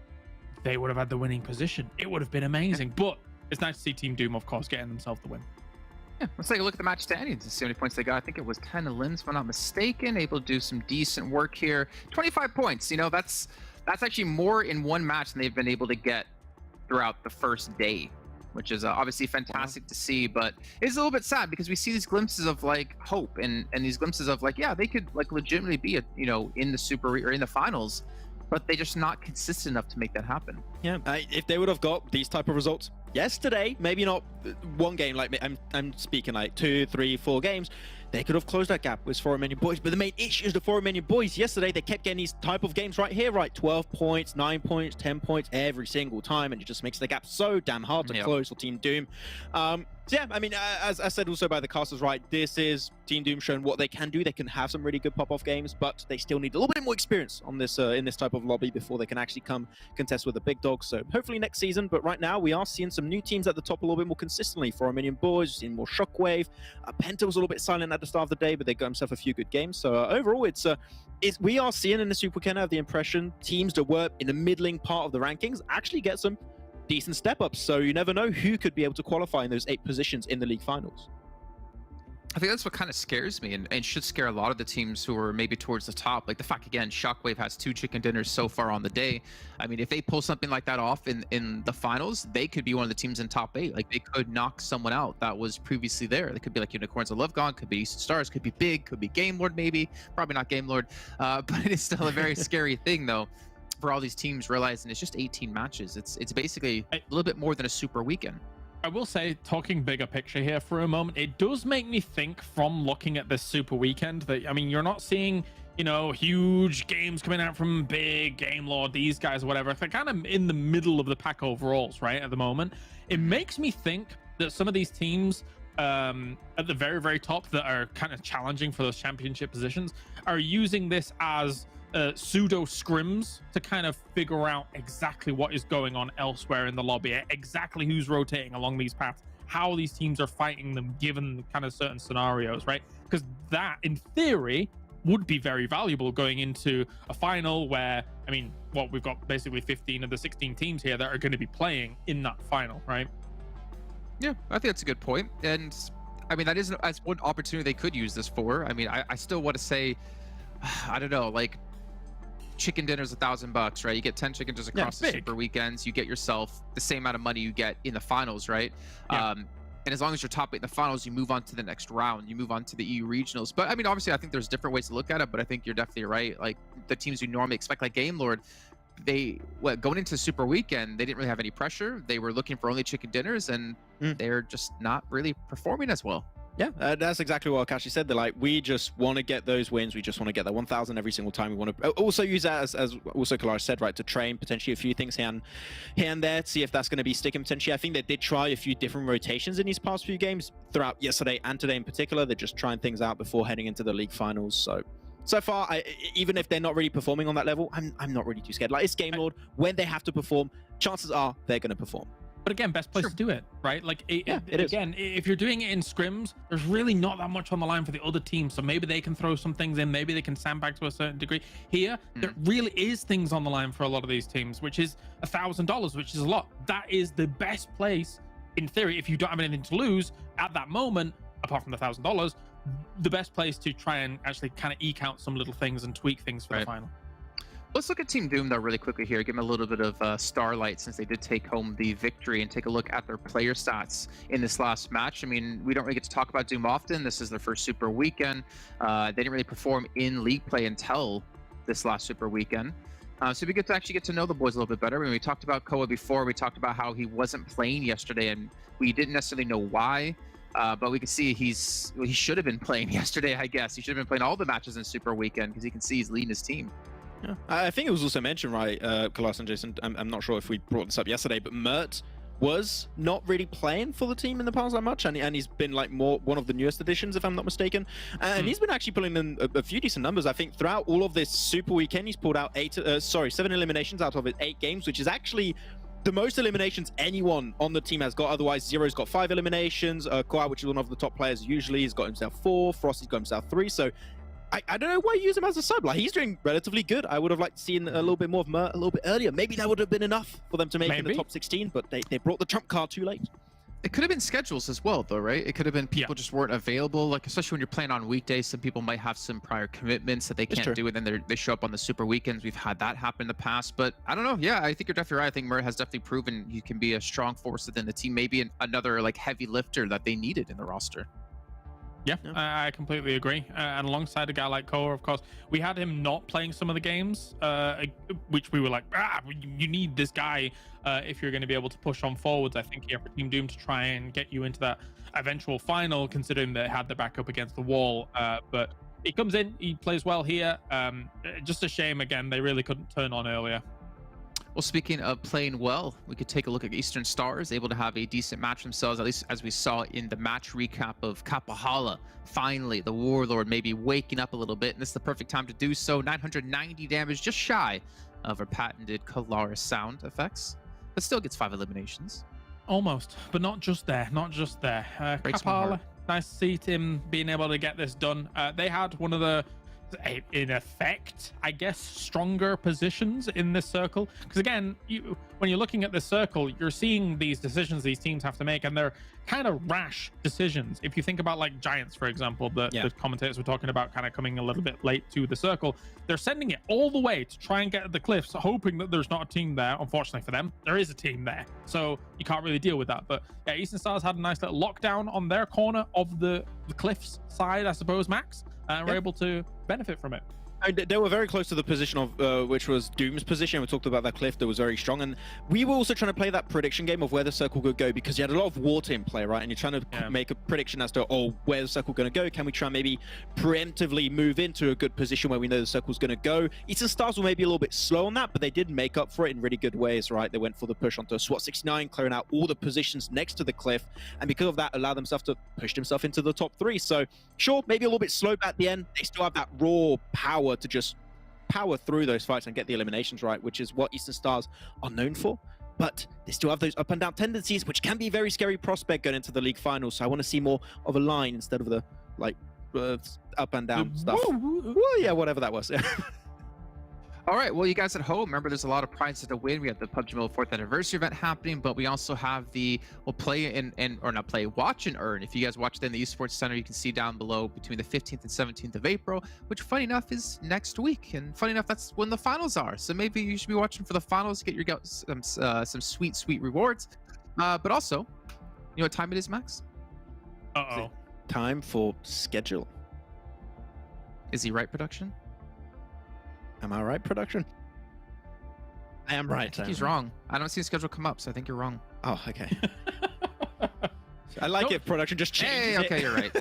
they would have had the winning position. It would have been amazing. But it's nice to see Team Doom, of course, getting themselves the win. Yeah, let's take a look at the match standings and see how many points they got. I think it was 10 Lins, if I'm not mistaken. Able to do some decent work here. 25 points. You know, that's actually more in one match than they've been able to get throughout the first day, which is obviously fantastic to see. But it's a little bit sad because we see these glimpses of like hope and these glimpses of like, yeah, they could like legitimately be in the Super or in the finals, but they're just not consistent enough to make that happen. Yeah, if they would have got these type of results yesterday, maybe not one game, like I'm speaking like 2, 3, 4 games, they could have closed that gap with Romanian Boys. But the main issue is the Romanian Boys. Yesterday, they kept getting these type of games right here, right? 12 points, 9 points, 10 points every single time, and it just makes the gap so damn hard to close for Team Doom. So yeah, I mean, as I said also by the casters, right, this is Team Doom showing what they can do. They can have some really good pop-off games, but they still need a little bit more experience on this in this type of lobby before they can actually come contest with the big dogs. So hopefully next season, but right now we are seeing some new teams at the top a little bit more consistently. For Romanian Boys, we're seeing more Shockwave. PENTA was a little bit silent at the start of the day, but they got themselves a few good games. So overall, we are seeing in the Super Weekend, I have the impression, teams that were in the middling part of the rankings actually get some decent step-ups. So you never know who could be able to qualify in those 8 positions in the league finals. I think that's what kind of scares me and should scare a lot of the teams who are maybe towards the top. Like the fact, again, Shockwave has 2 chicken dinners so far on the day. I mean, if they pull something like that off in the finals, they could be one of the teams in top 8. Like they could knock someone out that was previously there. They could be like Unicorns of Love Gone, could be Eastern Stars, could be Big, could be Game Lord maybe. Probably not Game Lord, but it is still a very scary thing though. For all these teams realizing it's just 18 matches. It's basically a little bit more than a Super Weekend. I will say, talking bigger picture here for a moment, it does make me think from looking at this Super Weekend that, I mean, you're not seeing, huge games coming out from Big, Game Lord, these guys, whatever. They're kind of in the middle of the pack overalls, right, at the moment. It makes me think that some of these teams at the very, very top that are kind of challenging for those championship positions are using this as pseudo scrims to kind of figure out exactly what is going on elsewhere in the lobby, exactly who's rotating along these paths, how these teams are fighting them given kind of certain scenarios, right? Because that, in theory, would be very valuable going into a final where, I mean, we've got basically 15 of the 16 teams here that are going to be playing in that final, right? Yeah, I think that's a good point. And I mean, that is one opportunity they could use this for. I mean, I still want to say, I don't know, like, chicken dinner's $1,000, right? You get 10 chicken dinners across the Super Weekends. You get yourself the same amount of money you get in the finals, right? Yeah. And as long as you're top 8 in the finals, you move on to the next round. You move on to the EU regionals. But I mean, obviously, I think there's different ways to look at it. But I think you're definitely right. Like the teams you normally expect, like Game Lord, going into Super Weekend, they didn't really have any pressure. They were looking for only chicken dinners, and they're just not really performing as well. Yeah, that's exactly what Akashi said. They're like, we just want to get those wins. We just want to get that 1,000 every single time. We want to also use that as also Kalaris said, right, to train potentially a few things here and there to see if that's going to be sticking potentially. I think they did try a few different rotations in these past few games throughout yesterday and today in particular. They're just trying things out before heading into the league finals. So far, even if they're not really performing on that level, I'm not really too scared. Like, it's Game Lord. When they have to perform, chances are they're going to perform. But again, best place to do it, right? Like, it again, if you're doing it in scrims, there's really not that much on the line for the other team. So maybe they can throw some things in. Maybe they can sandbag to a certain degree. Here, there really is things on the line for a lot of these teams, which is $1,000, which is a lot. That is the best place, in theory, if you don't have anything to lose at that moment, apart from the $1,000, the best place to try and actually kind of eke out some little things and tweak things for the final. Let's look at Team Doom, though, really quickly here. Give them a little bit of starlight since they did take home the victory, and take a look at their player stats in this last match. I mean, we don't really get to talk about Doom often. This is their first Super Weekend. They didn't really perform in league play until this last Super Weekend. So it'd be good to actually get to know the boys a little bit better. When we talked about Koa before, we talked about how he wasn't playing yesterday, and we didn't necessarily know why. But we can see he should have been playing yesterday, I guess. He should have been playing all the matches in Super Weekend because you can see he's leading his team. Yeah. I think it was also mentioned, right, Kalas and Jason, I'm not sure if we brought this up yesterday, but Mert was not really playing for the team in the past that much, and he's been like one of the newest additions, if I'm not mistaken, and he's been actually pulling in a few decent numbers. I think throughout all of this Super Weekend, he's pulled out 7 eliminations out of his 8 games, which is actually the most eliminations anyone on the team has got. Otherwise, Zero's got 5 eliminations, Kawhi, which is one of the top players usually, he's got himself 4, Frosty's got himself 3, so I don't know why you use him as a sub. Like, he's doing relatively good. I would have liked to see a little bit more of Mert a little bit earlier. Maybe that would have been enough for them to make it in the top 16, but they brought the trump card too late. It could have been schedules as well, though, right? It could have been people just weren't available. Like, especially when you're playing on weekdays, some people might have some prior commitments that they can't do, and then they show up on the Super Weekends. We've had that happen in the past, but I don't know. Yeah, I think you're definitely right. I think Mert has definitely proven he can be a strong force within the team. Maybe another like heavy lifter that they needed in the roster. Yeah, I completely agree. And alongside a guy like Koa, of course, we had him not playing some of the games, which we were like, you need this guy if you're going to be able to push on forwards. I think here for Team Doom to try and get you into that eventual final, considering they had the backup against the wall. But he comes in, he plays well here. Just a shame, again, they really couldn't turn on earlier. Well, speaking of playing well, we could take a look at Eastern Stars, able to have a decent match themselves, at least as we saw in the match recap of Kapahala. Finally, the Warlord maybe waking up a little bit, and this is the perfect time to do so. 990 damage, just shy of our patented Kalaris sound effects, but still gets 5 eliminations. Almost, but not just there, Kapahala, nice to see him being able to get this done. They had one of the, in effect, I guess, stronger positions in this circle, because again, when you're looking at this circle, you're seeing these decisions these teams have to make, and they're kind of rash decisions. If you think about like Giants, for example, the commentators were talking about kind of coming a little bit late to the circle, they're sending it all the way to try and get the cliffs, hoping that there's not a team there. Unfortunately for them, there is a team there, so you can't really deal with that. But yeah, Eastern Stars had a nice little lockdown on their corner of the cliffs side, I suppose, Max, and were able to benefit from it. They were very close to the position of which was Doom's position. We talked about that cliff that was very strong, and we were also trying to play that prediction game of where the circle could go, because you had a lot of war team play, right? And you're trying to make a prediction as to where the circle going to go. Can we try and maybe preemptively move into a good position where we know the circle's going to go? Eastern Stars were maybe a little bit slow on that, but they did make up for it in really good ways, right? They went for the push onto Swat 69, clearing out all the positions next to the cliff, and because of that, allowed themselves to push themselves into the top 3. So sure, maybe a little bit slow at the end. They still have that raw power to just power through those fights and get the eliminations right, which is what Eastern Stars are known for. But they still have those up and down tendencies, which can be a very scary prospect going into the league finals. So I want to see more of a line instead of the like up and down stuff. Woo, yeah, whatever that was. All right, well, you guys at home, remember there's a lot of prizes to win. We have the PUBG Mobile 4th anniversary event happening, but we also have the watch and earn. If you guys watch it in the Esports Center, you can see down below between the 15th and 17th of April, which funny enough is next week. And funny enough, that's when the finals are. So maybe you should be watching for the finals to get your some sweet, sweet rewards. But also, you know what time it is, Max? Uh-oh. Time for schedule. Is he right, production? Am I right, production? I am right. I think he's wrong. I don't see the schedule come up, so I think you're wrong. Oh, okay. I like it, production. Just change. Okay, you're right.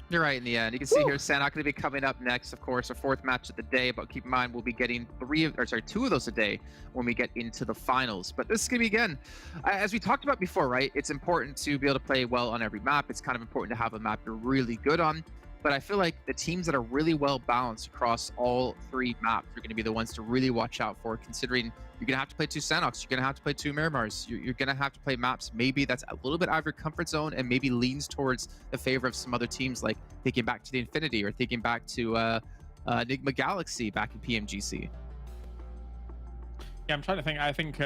You're right in the end. You can see here, Sanhok going to be coming up next, of course, our 4th match of the day. But keep in mind, we'll be getting 2 of those a day when we get into the finals. But this is going to be, again, as we talked about before, right? It's important to be able to play well on every map. It's kind of important to have a map you're really good on. But I feel like the teams that are really well balanced across all 3 maps are going to be the ones to really watch out for, considering you're going to have to play 2 Sanhoks, you're going to have to play 2 Miramars, you're going to have to play maps maybe that's a little bit out of your comfort zone and maybe leans towards the favor of some other teams, like thinking back to the Infinity or thinking back to Enigma Galaxy back in PMGC. Yeah, I'm trying to think. I think,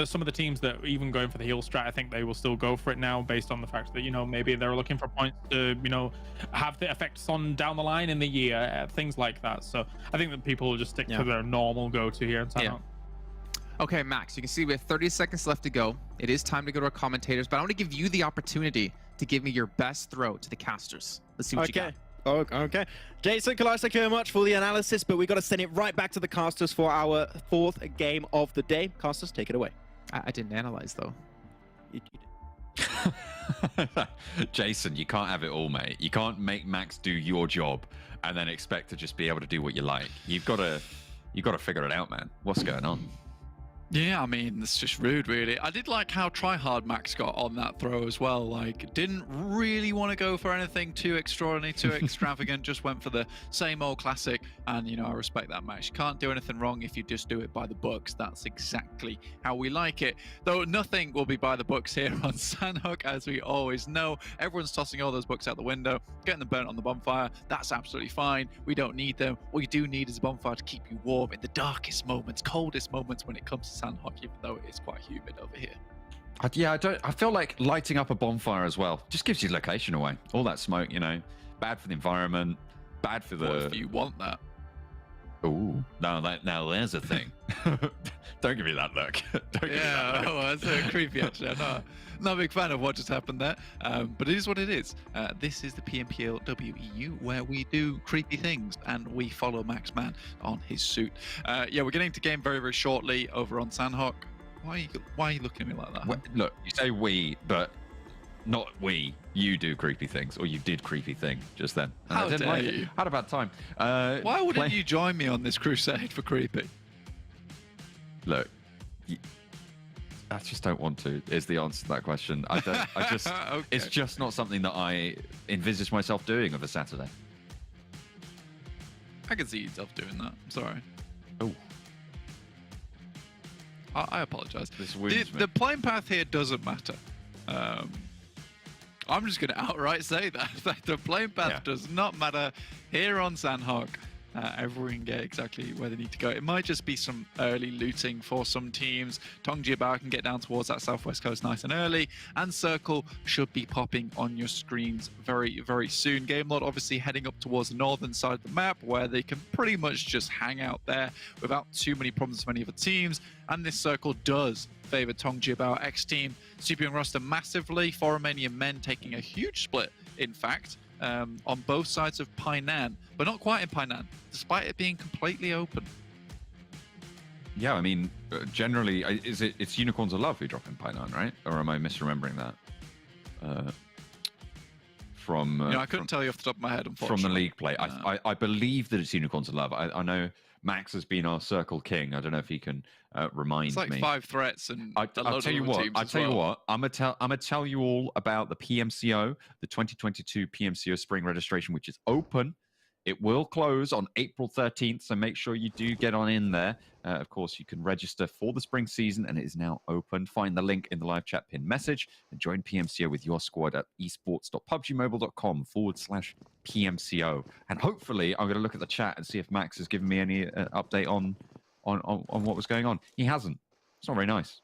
some of the teams that are even going for the heal strat, I think they will still go for it now, based on the fact that, you know, maybe they're looking for points to, you know, have the effects on down the line in the year, things like that. So I think that people will just stick to their normal go-to here in Sanhok. Okay, Max, you can see we have 30 seconds left to go. It is time to go to our commentators, but I want to give you the opportunity to give me your best throw to the casters. Let's see what you got. Okay. Jason, thank you very much for the analysis, but we got to send it right back to the casters for our 4th game of the day. Casters, take it away. I didn't analyze, though. You did. Jason, you can't have it all, mate. You can't make Max do your job and then expect to just be able to do what you like. You've got to figure it out, man. What's going on? Yeah, I mean, it's just rude, really. I did like how tryhard Max got on that throw as well. Like, didn't really want to go for anything too extraordinary, too extravagant. Just went for the same old classic. And, you know, I respect that, Max. You can't do anything wrong if you just do it by the books. That's exactly how we like it. Though nothing will be by the books here on Sanhok, as we always know. Everyone's tossing all those books out the window, getting them burnt on the bonfire. That's absolutely fine. We don't need them. What you do need is a bonfire to keep you warm in the darkest moments, coldest moments when it comes to Sanhok, even though it is quite humid over here. I feel like lighting up a bonfire as well just gives you location away. All that smoke, you know, bad for the environment, bad for the... What if you want that? Ooh, now there's a thing. Don't give me that look. Don't give me that look. Oh, that's creepy, actually. I'm not a big fan of what just happened there, but it is what it is. This is the PMPL WEU, where we do creepy things, and we follow Max Man on his suit. Yeah, we're getting to game very, very shortly over on Sanhok. Why are you looking at me like that? Well, look, you say we, but not we. You do creepy things, or you did creepy thing just then. And How I didn't dare like you? it. Had a bad time. Why wouldn't you join me on this crusade for creepy? Look, I just don't want to. Is the answer to that question? I don't. I just. Okay. It's just not something that I envisage myself doing of a Saturday. I can see yourself doing that. I'm sorry. Oh. I apologize. This wounds me. The playing path here doesn't matter. I'm just going to outright say that. The playing path does not matter here on Sanhok. Everyone can get exactly where they need to go. It might just be some early looting for some teams. Tongjibao can get down towards that southwest coast nice and early, and Circle should be popping on your screens very, very soon. Gamelord obviously heading up towards the northern side of the map, where they can pretty much just hang out there without too many problems for any other teams. And this Circle does favor Tongjibao XTEAM super roster massively. For Romanian Men taking a huge split, in fact, on both sides of Painan, but not quite in Painan, despite it being completely open. Yeah, I mean, generally, it's Unicorns of Love who drop in Painan, right? Or am I misremembering that? From I couldn't tell you off the top of my head, unfortunately. From the league play, I believe that it's Unicorns of Love. I know Max has been our Circle King. I don't know if he can remind me. It's like 5 threats and I'll tell you what. I'm gonna tell you all about the PMCO, the 2022 PMCO Spring registration, which is open. It will close on April 13th, so make sure you do get on in there. Of course, you can register for the spring season, and it is now open. Find the link in the live chat pinned message and join PMCO with your squad at esports.pubgmobile.com/PMCO. And hopefully, I'm going to look at the chat and see if Max has given me any update on what was going on. He hasn't. It's not very nice.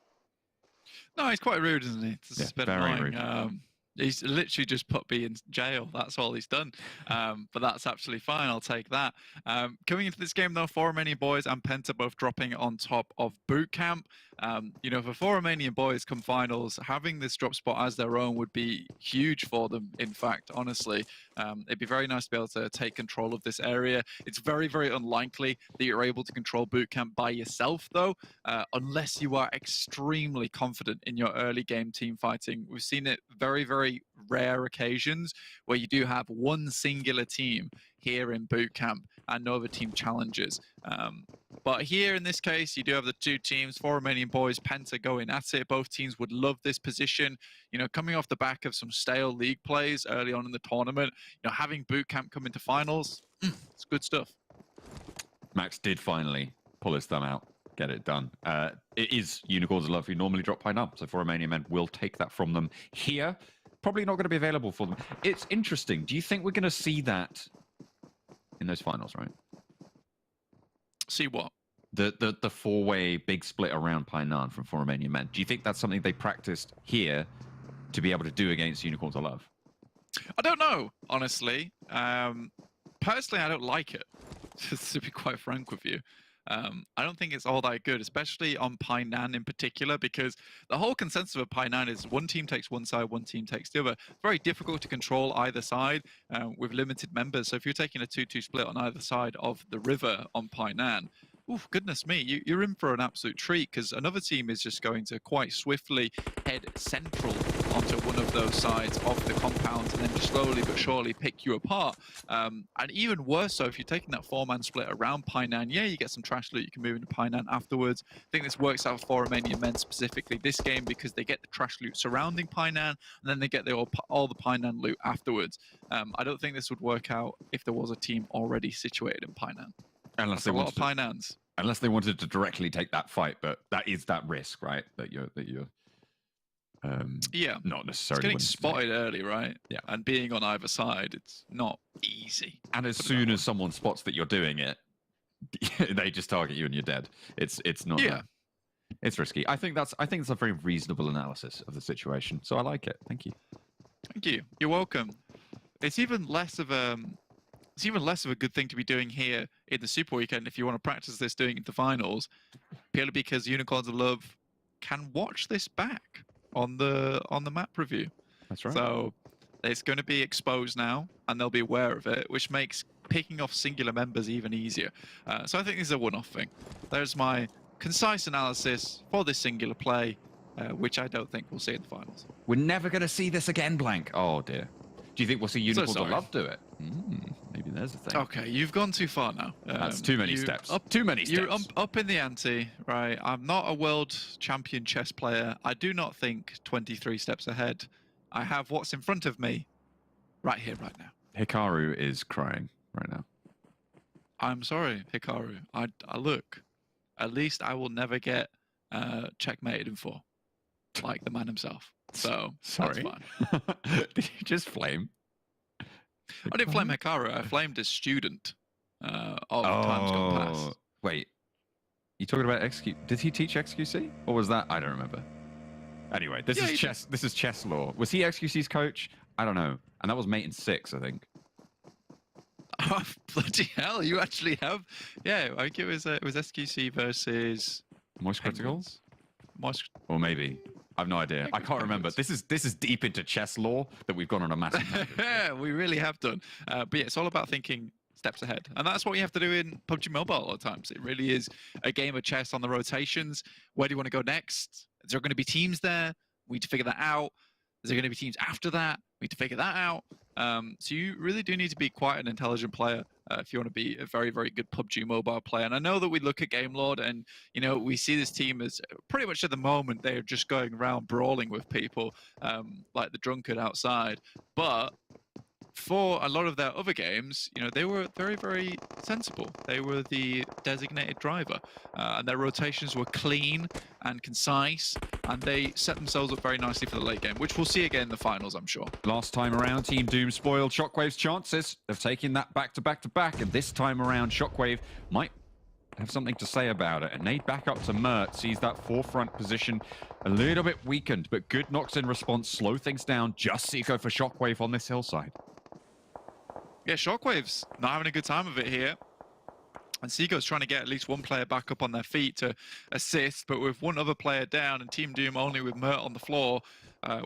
No, he's quite rude, isn't he? This is a bit very annoying. rude. He's literally just put me in jail. That's all he's done. But that's absolutely fine. I'll take that. Coming into this game, though, for Romanian Boys and PENTA both dropping on top of Boot Camp. For 4 Romanian Boys come finals, having this drop spot as their own would be huge for them, in fact, honestly. It'd be very nice to be able to take control of this area. It's very, very unlikely that you're able to control Boot Camp by yourself, though, unless you are extremely confident in your early game team fighting. We've seen it very, very rare occasions where you do have one singular team here in Boot Camp and no other team challenges. But here in this case, you do have the 2 teams, 4 Romanian Boys, PENTA going at it. Both teams would love this position. Coming off the back of some stale league plays early on in the tournament, having Boot Camp come into finals, it's good stuff. Max did finally pull his thumb out, get it done. It is Unicorns of Love who normally drop Pine Up, so 4 Romanian Men will take that from them here. Probably not going to be available for them. It's interesting. Do you think we're going to see that in those finals, right? See what? The four-way big split around Painan from Romanian Men. Do you think that's something they practiced here to be able to do against Unicorns of Love? I don't know, honestly. Personally, I don't like it, to be quite frank with you. I don't think it's all that good, especially on Painan in particular, because the whole consensus of Painan is one team takes one side, one team takes the other. Very difficult to control either side with limited members. So if you're taking a 2-2 split on either side of the river on Painan, oof, goodness me, you're in for an absolute treat, because another team is just going to quite swiftly head central onto one of those sides of the compound and then just slowly but surely pick you apart. And even worse so, if you're taking that 4-man split around Painan, yeah, you get some trash loot, you can move into Painan afterwards. I think this works out for Romanian Men specifically this game, because they get the trash loot surrounding Painan, and then they get all the Painan loot afterwards. I don't think this would work out if there was a team already situated in Painan. Unless they wanted Painans. Unless they wanted to directly take that fight, but that is that risk, right? That you're yeah, not necessarily it's getting spotted early, right? Yeah, and being on either side, it's not easy. And as soon as someone spots that you're doing it, they just target you and you're dead. It's not. Yeah, it's risky. I think it's a very reasonable analysis of the situation. So I like it. Thank you. Thank you. You're welcome. It's even less of a good thing to be doing here in the Super Weekend if you want to practice this doing it in the finals, purely because Unicorns of Love can watch this back on the map review. That's right. So it's going to be exposed now, and they'll be aware of it, which makes picking off singular members even easier. So I think this is a one-off thing. There's my concise analysis for this singular play, which I don't think we'll see in the finals. We're never going to see this again, Blank. Oh dear. Do you think we'll see Unicorns of Love do it? Maybe there's a thing. Okay, you've gone too far now. That's too many steps. Too many steps. You're up in the ante, right? I'm not a world champion chess player. I do not think 23 steps ahead. I have what's in front of me right here, right now. Hikaru is crying right now. I'm sorry, Hikaru. I look. At least I will never get checkmated in 4, like the man himself. So sorry. That's fine. Did you just flame? I didn't flame Hikaru. I flamed a student of times gone past. Wait, you talking about XQ? Did he teach XQC, or was that? I don't remember. Anyway, this is chess. This is chess law. Was he XQC's coach? I don't know. And that was mate in 6, I think. Oh, bloody hell! You actually have? Yeah, I think it was SQC versus Moist Criticals. Moist, or maybe. I've no idea. I can't remember. This is deep into chess law that we've gone on a massive. Yeah, we really have done. But yeah, it's all about thinking steps ahead, and that's what you have to do in PUBG Mobile a lot of times. It really is a game of chess on the rotations. Where do you want to go next? Is there going to be teams there? We need to figure that out. Is there going to be teams after that? We need to figure that out. So you really do need to be quite an intelligent player if you want to be a very, very good PUBG Mobile player. And I know that we look at GameLord and, you know, we see this team as pretty much at the moment, they're just going around brawling with people like the drunkard outside. But for a lot of their other games, you know, they were very, very sensible. They were the designated driver, and their rotations were clean and concise, and they set themselves up very nicely for the late game, which we'll see again in the finals, I'm sure. Last time around, Team Doom spoiled Shockwave's chances of taking that back-to-back-to-back, and this time around, Shockwave might have something to say about it. And nade back up to Mert, sees that forefront position a little bit weakened, but good knocks in response, slow things down. Just Seiko for Shockwave on this hillside. Yeah, Shockwave's not having a good time of it here. And Seago's trying to get at least one player back up on their feet to assist, but with one other player down and Team Doom only with Mert on the floor,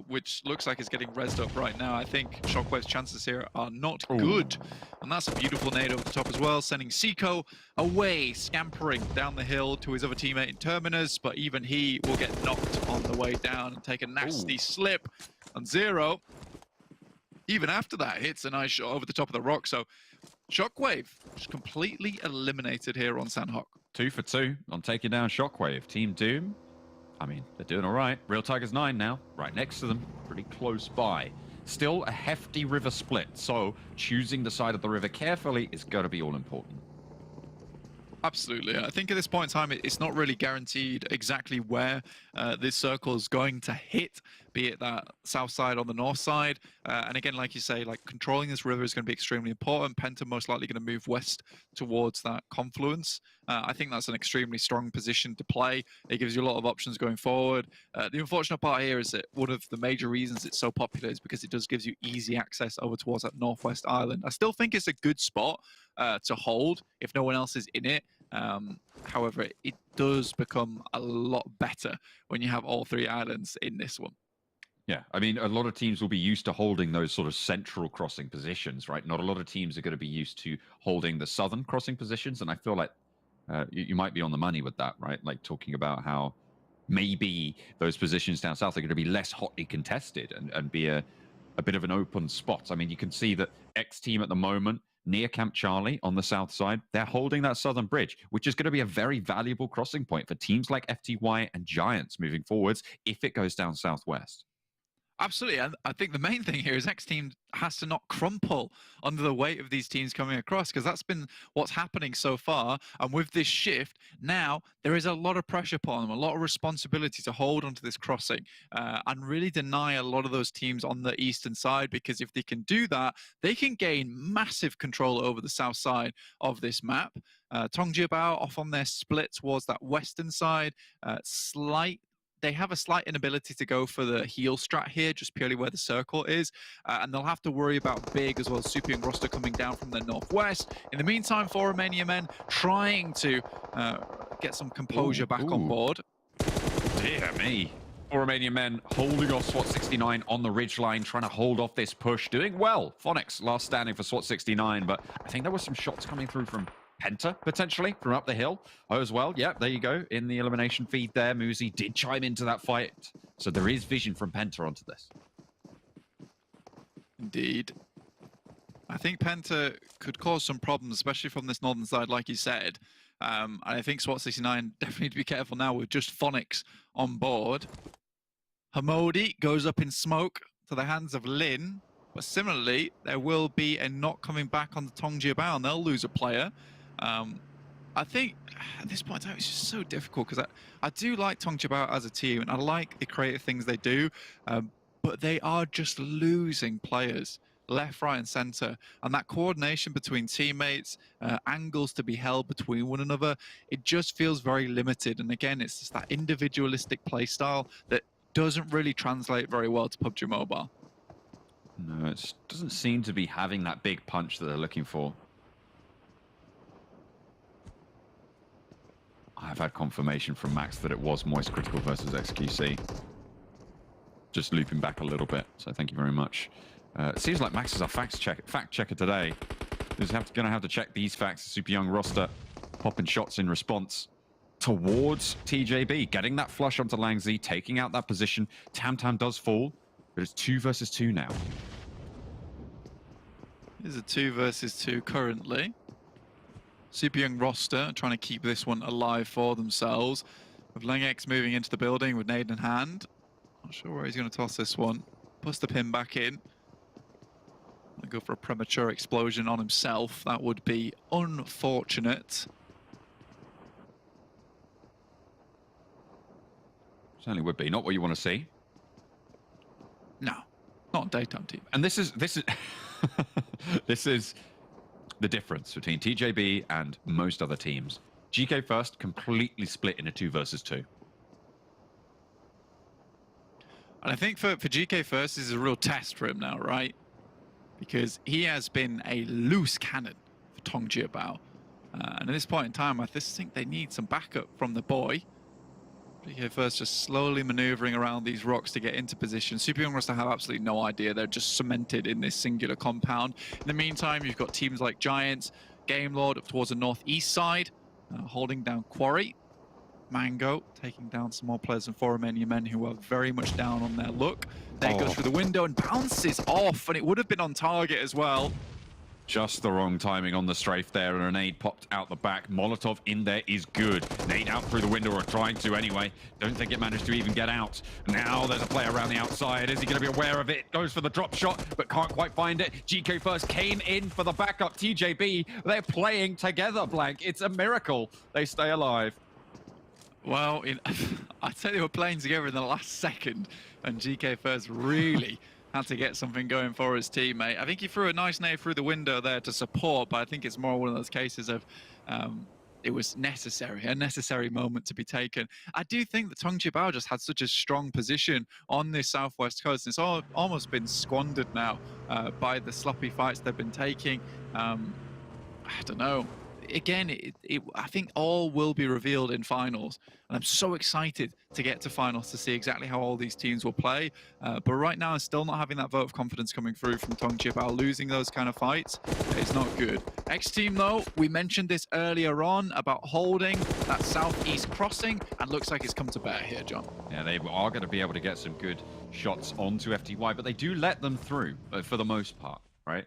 which looks like it's getting rezzed up right now, I think Shockwave's chances here are not good. And that's a beautiful nade over the top as well, sending Seiko away, scampering down the hill to his other teammate in Terminus, but even he will get knocked on the way down and take a nasty slip on 0. Even after that, hits a nice shot over the top of the rock. So Shockwave just completely eliminated here on Sanhok. 2 for 2 on taking down Shockwave. Team Doom, I mean, they're doing all right. Real Tigers 9 now, right next to them, pretty close by. Still a hefty river split, so choosing the side of the river carefully is going to be all important. Absolutely. I think at this point in time, it's not really guaranteed exactly where this circle is going to hit, be it that south side or the north side. And again, like you say, like controlling this river is going to be extremely important. PENTA most likely going to move west towards that confluence. I think that's an extremely strong position to play. It gives you a lot of options going forward. The unfortunate part here is that one of the major reasons it's so popular is because it does gives you easy access over towards that northwest island. I still think it's a good spot to hold if no one else is in it. However, it does become a lot better when you have all three islands in this one. Yeah, I mean, a lot of teams will be used to holding those sort of central crossing positions, right? Not a lot of teams are going to be used to holding the southern crossing positions, and I feel like you might be on the money with that, right? Like talking about how maybe those positions down south are going to be less hotly contested and be a bit of an open spot. I mean, you can see that XTEAM at the moment, near Camp Charlie on the south side, they're holding that southern bridge, which is going to be a very valuable crossing point for teams like FTY and Giants moving forwards if it goes down southwest. Absolutely, and I think the main thing here is XTEAM has to not crumple under the weight of these teams coming across, because that's been what's happening so far. And with this shift, now there is a lot of pressure upon them, a lot of responsibility to hold onto this crossing and really deny a lot of those teams on the eastern side, because if they can do that, they can gain massive control over the south side of this map. Tongjibao off on their split towards that western side, they have a slight inability to go for the heel strat here, just purely where the circle is. And they'll have to worry about Big as well as Super Young Roster coming down from the northwest. In the meantime, for Romanian Men trying to get some composure back on board. Dear me. For Romanian Men holding off SWAT69 on the ridgeline, trying to hold off this push. Doing well. Phonics last standing for SWAT69, but I think there were some shots coming through from PENTA, potentially, from up the hill as well. Yeah, there you go. In the elimination feed there, Muzi did chime into that fight. So there is vision from PENTA onto this. Indeed. I think PENTA could cause some problems, especially from this northern side, like you said. And I think SWAT69 definitely need to be careful now with just Phonics on board. Hamodi goes up in smoke to the hands of Lin. But similarly, there will be a knock coming back on the Tongjibao, and they'll lose a player. I think at this point in time, it's just so difficult because I do like Tongjibao as a team, and I like the creative things they do, but they are just losing players left, right, and center. And that coordination between teammates, angles to be held between one another, it just feels very limited. And again, it's just that individualistic play style that doesn't really translate very well to PUBG Mobile. No, it doesn't seem to be having that big punch that they're looking for. I've had confirmation from Max that it was Moist Critical versus XQC. Just looping back a little bit, so thank you very much. It seems like Max is our fact checker today. He's going to have to check these facts. Super Young Roster popping shots in response towards TJB, getting that flush onto Langzy, taking out that position. Tam Tam does fall, but it's 2 versus 2 now. It's a 2 versus 2 currently. Super Young Roster trying to keep this one alive for themselves. With Lengex moving into the building with nade in hand. Not sure where he's going to toss this one. Puts the pin back in. Gonna go for a premature explosion on himself. That would be unfortunate. Certainly would be. Not what you want to see. No, not on daytime team. And this is this is the difference between TJB and most other teams. GK First completely split in a 2 versus 2. And I think for GK First, this is a real test for him now, right? Because he has been a loose cannon for Tongjibao. And at this point in time, I just think they need some backup from the boy. GK First just slowly maneuvering around these rocks to get into position. Super Young Roster have absolutely no idea. They're just cemented in this singular compound. In the meantime, you've got teams like Giants, Game Lord up towards the northeast side, holding down Quarry. Mango taking down some more players and Romanian Men who are very much down on their luck. There it goes through the window and bounces off, and it would have been on target as well. Just the wrong timing on the strafe there, and a nade popped out the back. Molotov in there is good. Nade out through the window, or trying to anyway. Don't think it managed to even get out. Now there's a player around the outside. Is he going to be aware of it? Goes for the drop shot, but can't quite find it. GK First came in for the backup. TJB, they're playing together, Blank. It's a miracle they stay alive. Well, I'd say they were playing together in the last second. and GK First really had to get something going for his teammate. I think he threw a nice nade through the window there to support, but I think it's more one of those cases of it was necessary, a necessary moment to be taken. I do think that Tong Bao just had such a strong position on this southwest coast. It's almost been squandered now by the sloppy fights they've been taking. I don't know. Again, I think all will be revealed in finals, and I'm so excited to get to finals to see exactly how all these teams will play. But right now, I'm still not having that vote of confidence coming through from Tong Bao. Losing those kind of fights is not good. XTEAM, though, we mentioned this earlier on about holding that southeast crossing, and looks like it's come to bear here, John. Yeah, they are going to be able to get some good shots onto FTY, but they do let them through for the most part, right?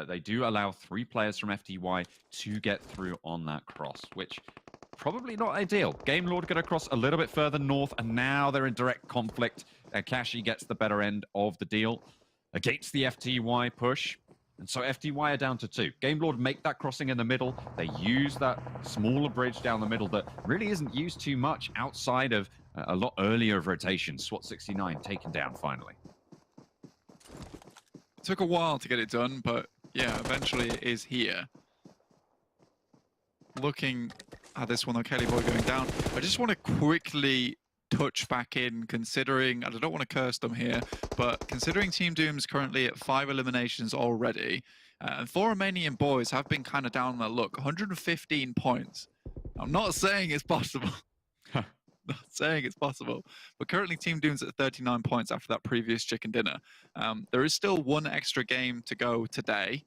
They do allow 3 players from FTY to get through on that cross, which probably not ideal. Game Lord got across a little bit further north, and now they're in direct conflict. Kashi gets the better end of the deal against the FTY push. And so FTY are down to 2. Game Lord make that crossing in the middle. They use that smaller bridge down the middle that really isn't used too much outside of a lot earlier of rotation. SWAT 69 taken down finally. Took a while to get it done, but yeah, eventually it is here. Looking at this one, though, Kelly Boy going down. I just want to quickly touch back in, considering, and I don't want to curse them here, but considering Team Doom's currently at 5 eliminations already, and 4 Romanian boys have been kind of down on their luck, 115 points. I'm not saying it's possible. Not saying it's possible, but currently Team Doom's at 39 points after that previous chicken dinner. There is still 1 extra game to go today,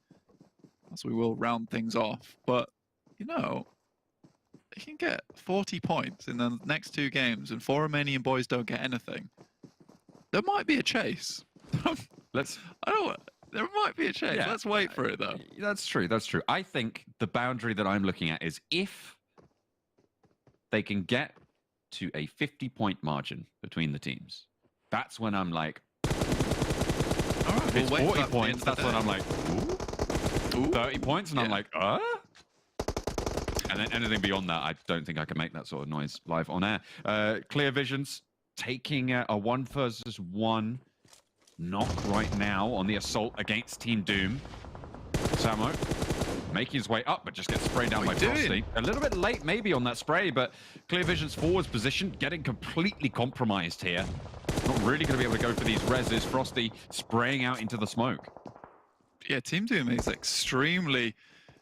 as we will round things off. But, you know, they can get 40 points in the next 2 games, and 4 Romanian boys don't get anything. There might be a chase. There might be a chase. Yeah, let's wait for it, though. That's true. That's true. I think the boundary that I'm looking at is if they can get to a 50-point margin between the teams. That's when I'm like, all right, if it's 40 points, that's when I'm like, ooh. 30 points, and I'm like, And then anything beyond that, I don't think I can make that sort of noise live on air. Clear Visions taking a 1-versus-1 knock right now on the assault against Team Doom. Sanhok making his way up, but just gets sprayed down by Frosty. A little bit late maybe on that spray, but Clear Vision's forwards position getting completely compromised here. Not really going to be able to go for these reses. Frosty spraying out into the smoke. Yeah, Team Doom is extremely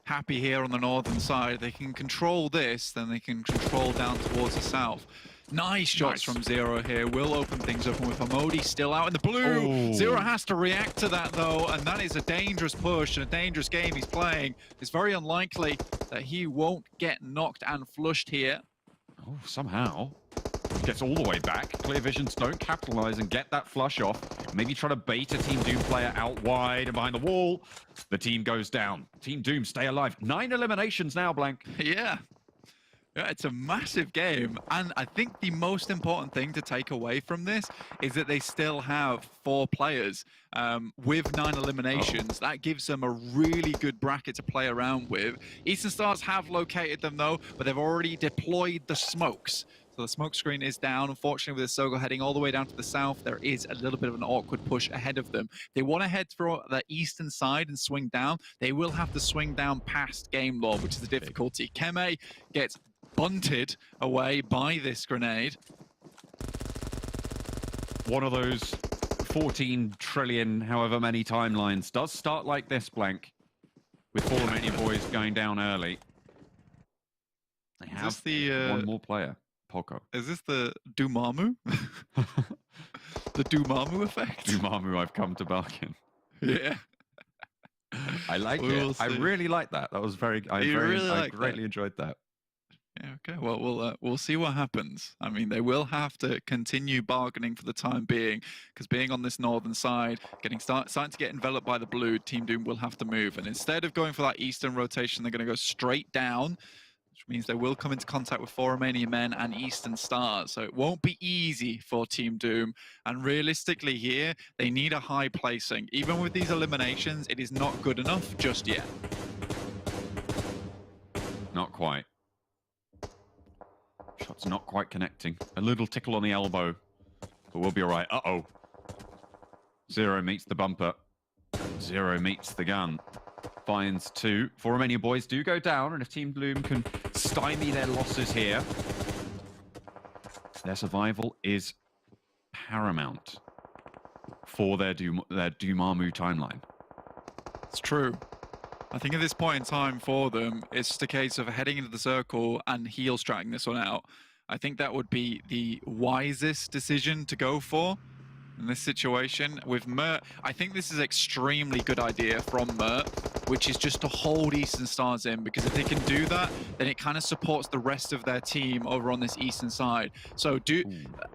happy here on the northern side. They can control this, then they can control down towards the south. Nice shots from Zero here. Will open things up, and with Hamodi still out in the blue. Zero has to react to that, though, and that is a dangerous push and a dangerous game he's playing. It's very unlikely that he won't get knocked and flushed here. Oh, somehow. Gets all the way back. Clear Visions don't capitalize and get that flush off. Maybe try to bait a Team Doom player out wide and behind the wall. The team goes down. Team Doom stay alive. 9 eliminations now, Blank. Yeah. Yeah, it's a massive game, and I think the most important thing to take away from this is that they still have 4 players with 9 eliminations. That gives them a really good bracket to play around with. Eastern Stars have located them, though, but they've already deployed the smokes. So the smoke screen is down. Unfortunately, with the Sogo heading all the way down to the south, there is a little bit of an awkward push ahead of them. They want to head through the eastern side and swing down. They will have to swing down past Game Law, which is the difficulty. Keme gets bunted away by this grenade. One of those 14 trillion, however many timelines, does start like this, Blank, with 4 Romanian boys going down early. They have one more player, Poco. Is this the Dumamu? The Dumamu effect? Dumamu, I've come to bargain. Yeah. I like it. I really like that. That was very, I greatly enjoyed that. Yeah, okay. Well, we'll see what happens. I mean, they will have to continue bargaining for the time being, because being on this northern side, starting to get enveloped by the blue, Team Doom will have to move. And instead of going for that eastern rotation, they're going to go straight down, which means they will come into contact with 4 Romanian Men and Eastern Stars. So it won't be easy for Team Doom. And realistically here, they need a high placing. Even with these eliminations, it is not good enough just yet. Not quite. Shot's not quite connecting. A little tickle on the elbow but we'll be all right. Uh-oh. Zero meets the bumper. Zero meets the gun. Finds 2. 4 Romanian boys do go down, and if Team Bloom can stymie their losses here, their survival is paramount for their Dumamu timeline. It's true. I think at this point in time for them, it's just a case of heading into the circle and heel stratting this one out. I think that would be the wisest decision to go for in this situation. With Mert, I think this is an extremely good idea from Mert, which is just to hold Eastern Stars in, because if they can do that, then it kind of supports the rest of their team over on this Eastern side. So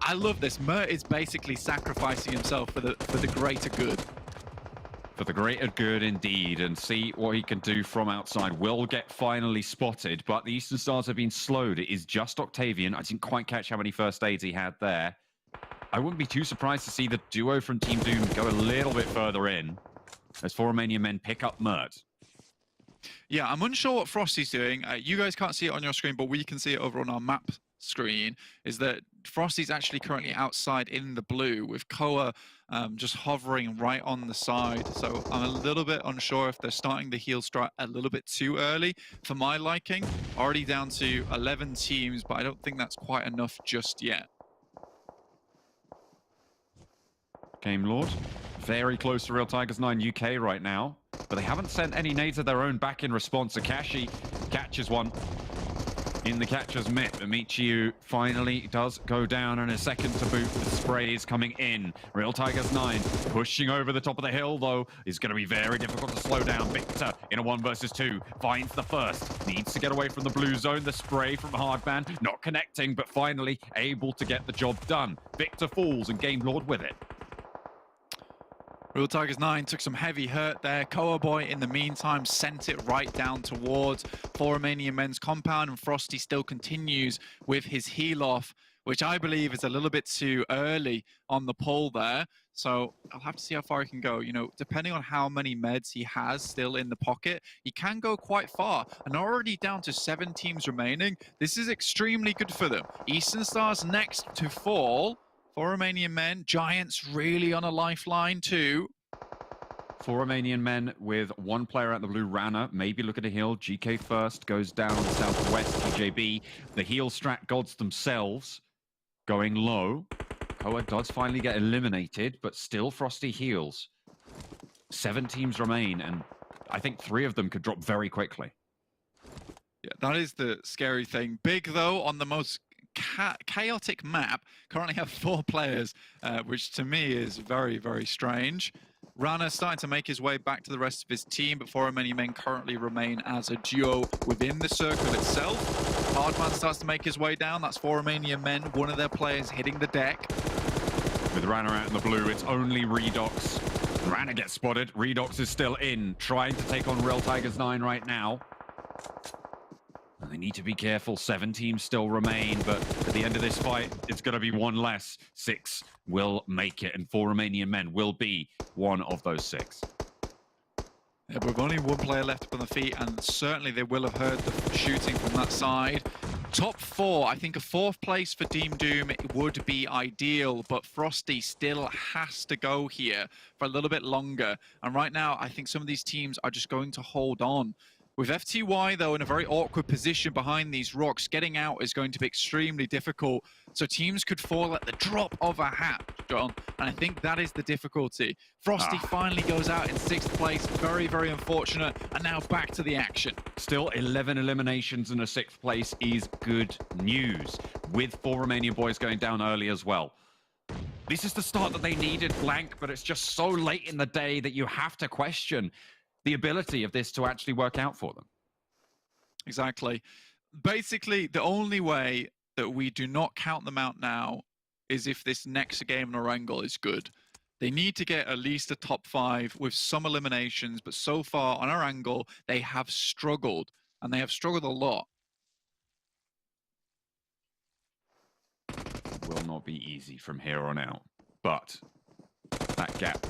I love this. Mert is basically sacrificing himself for the greater good. For the greater good indeed, and see what he can do from outside. Will get finally spotted, but the Eastern Stars have been slowed. It is just Octavian. I didn't quite catch how many first aids he had there. I wouldn't be too surprised to see the duo from Team Doom go a little bit further in as 4 Romanian men pick up Mert. Yeah, I'm unsure what Frosty's doing. You guys can't see it on your screen, but we can see it over on our map screen, is that Frosty's actually currently outside in the blue with Koa just hovering right on the side. So I'm a little bit unsure if they're starting the heel strat a little bit too early for my liking. Already down to 11 teams, but I don't think that's quite enough just yet. Game Lord, very close to Real Tigers 9 UK right now, but they haven't sent any nades of their own back in response. Akashi catches one in the catcher's mitt. Amichiu finally does go down, and a second to boot. The spray is coming in. Real Tigers 9 pushing over the top of the hill, though, is going to be very difficult to slow down. Victor in a 1 versus 2 finds the first. Needs to get away from the blue zone. The spray from Hardman not connecting, but finally able to get the job done. Victor falls, and Game Lord with it. Real Tigers 9 took some heavy hurt there. Koa Boy, in the meantime, sent it right down towards 4 Romanian men's compound, and Frosty still continues with his heal off, which I believe is a little bit too early on the pull there. So I'll have to see how far he can go. You know, depending on how many meds he has still in the pocket, he can go quite far. And already down to 7 teams remaining. This is extremely good for them. Eastern Stars next to fall. 4 Romanian men, Giants really on a lifeline too. 4 Romanian men with 1 player out the blue. Rana, maybe look at a heal. GK first, goes down the southwest. TJB, the heal strat gods themselves, going low. Koa does finally get eliminated, but still Frosty heals. 7 teams remain, and I think 3 of them could drop very quickly. Yeah, that is the scary thing. Big, though, on the most chaotic map, currently have 4 players, which to me is very, very strange. Rana starting to make his way back to the rest of his team, but 4 Romanian men currently remain as a duo within the circle itself. Hardman starts to make his way down. That's 4 Romanian men, one of their players hitting the deck. With Rana out in the blue, it's only Redox. Rana gets spotted. Redox is still in, trying to take on Real Tigers 9 right now. They need to be careful. 7 teams still remain, but at the end of this fight, it's going to be 1 less. 6 will make it, and 4 Romanian men will be one of those 6. Yeah, with only 1 player left up on the feet, and certainly they will have heard the shooting from that side. Top 4, I think a 4th place for Team Doom would be ideal, but Frosty still has to go here for a little bit longer. And right now, I think some of these teams are just going to hold on. With FTY, though, in a very awkward position behind these rocks, getting out is going to be extremely difficult. So teams could fall at the drop of a hat, John. And I think that is the difficulty. Frosty finally goes out in 6th place. Very, very unfortunate. And now back to the action. Still 11 eliminations and a 6th place is good news, with 4 Romanian boys going down early as well. This is the start that they needed, Blank, but it's just so late in the day that you have to question the ability of this to actually work out for them. Exactly. Basically, the only way that we do not count them out now is if this next game in Erangel is good. They need to get at least a top 5 with some eliminations, but so far on Erangel, they have struggled, and they have struggled a lot. It will not be easy from here on out, but that gap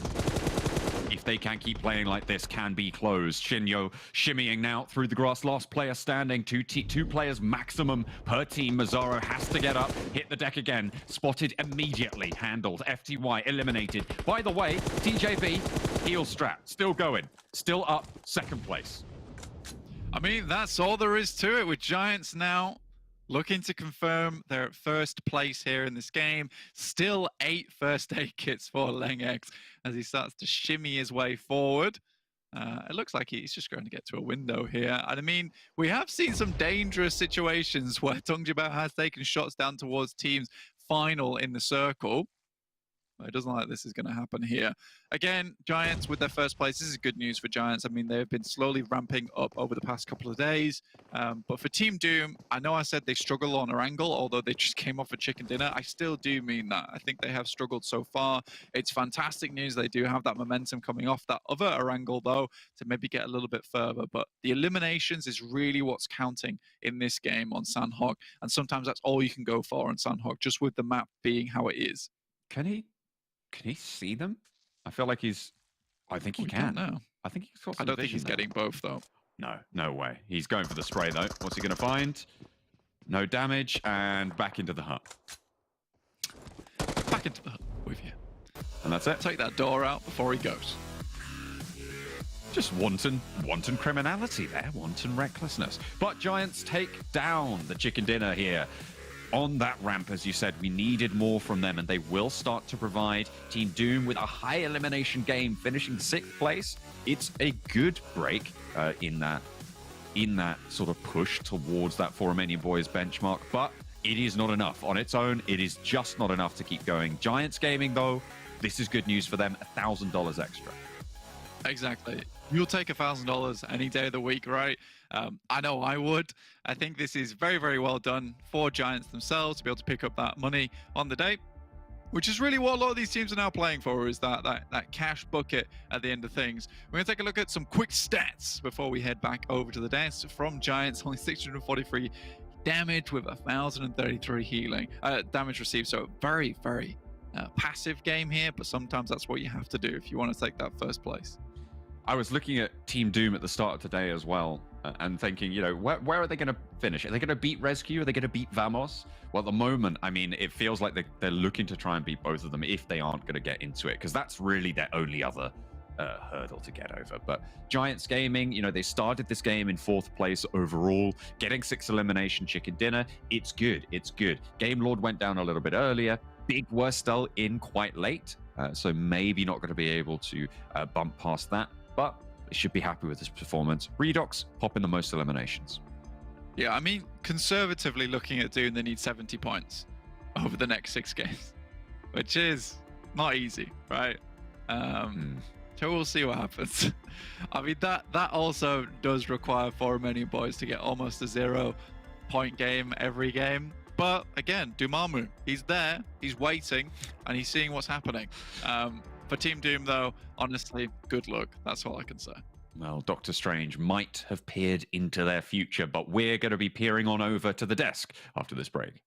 if they can keep playing like this, can be closed. Shinyo shimmying now through the grass. Last player standing. Two players maximum per team. Mazzaro has to get up, hit the deck again. Spotted immediately. Handled. FTY eliminated. By the way, TJB, heel strat. Still going. Still up. Second place. I mean, that's all there is to it, with Giants now looking to confirm they're at first place here in this game. Still 8 first aid kits for Lengex as he starts to shimmy his way forward. It looks like he's just going to get to a window here. And I mean, we have seen some dangerous situations where Tungjibao has taken shots down towards teams final in the circle. It doesn't look like this is going to happen here. Again, Giants with their first place. This is good news for Giants. I mean, they've been slowly ramping up over the past couple of days. But for Team Doom, I know I said they struggle on Erangel, although they just came off a chicken dinner. I still do mean that. I think they have struggled so far. It's fantastic news. They do have that momentum coming off that other Erangel, though, to maybe get a little bit further. But the eliminations is really what's counting in this game on Sanhok. And sometimes that's all you can go for on Sanhok, just with the map being how it is. Can he see them? I feel like he's... I think he can. No. I think he's got some I don't think he's vision getting both, though. No way. He's going for the spray, though. What's he going to find? No damage, and back into the hut. Back into the hut with you. And that's it. Take that door out before he goes. Just wanton criminality there, wanton recklessness. But Giants take down the chicken dinner here. On that ramp, as you said, we needed more from them, and they will start to provide. Team Doom with a high elimination game, finishing 6th place. It's a good break in that sort of push towards that for Romanian Boys benchmark, but it is not enough on its own. It is just not enough to keep going. Giants Gaming, though, this is good news for them. $1,000 extra. Exactly. You'll take $1,000 any day of the week, right? I know I would. I think this is very, very well done for Giants themselves to be able to pick up that money on the day, which is really what a lot of these teams are now playing for, is that cash bucket at the end of things. We're going to take a look at some quick stats before we head back over to the desk. From Giants, only 643 damage with 1,033 healing damage received. So very, very passive game here, but sometimes that's what you have to do if you want to take that first place. I was looking at Team Doom at the start of today as well, and thinking, you know, where are they going to finish? Are they going to beat RESQ? Are they going to beat Vamos? Well, at the moment, I mean, it feels like they're looking to try and beat both of them if they aren't going to get into it, because that's really their only other hurdle to get over. But Giants Gaming, you know, they started this game in 4th place overall, getting 6 elimination chicken dinner. It's good. It's good. Game Lord went down a little bit earlier. Big Worstel in quite late, so maybe not going to be able to bump past that. But they should be happy with this performance. Redox popping the most eliminations. Yeah, I mean, conservatively looking at Doom, they need 70 points over the next 6 games, which is not easy, right? So we'll see what happens. I mean, that also does require for Romanian Boys to get almost a 0-point game every game. But again, Dumamu, he's there, he's waiting, and he's seeing what's happening. For Team Doom, though, honestly, good luck. That's all I can say. Well, Doctor Strange might have peered into their future, but we're going to be peering on over to the desk after this break.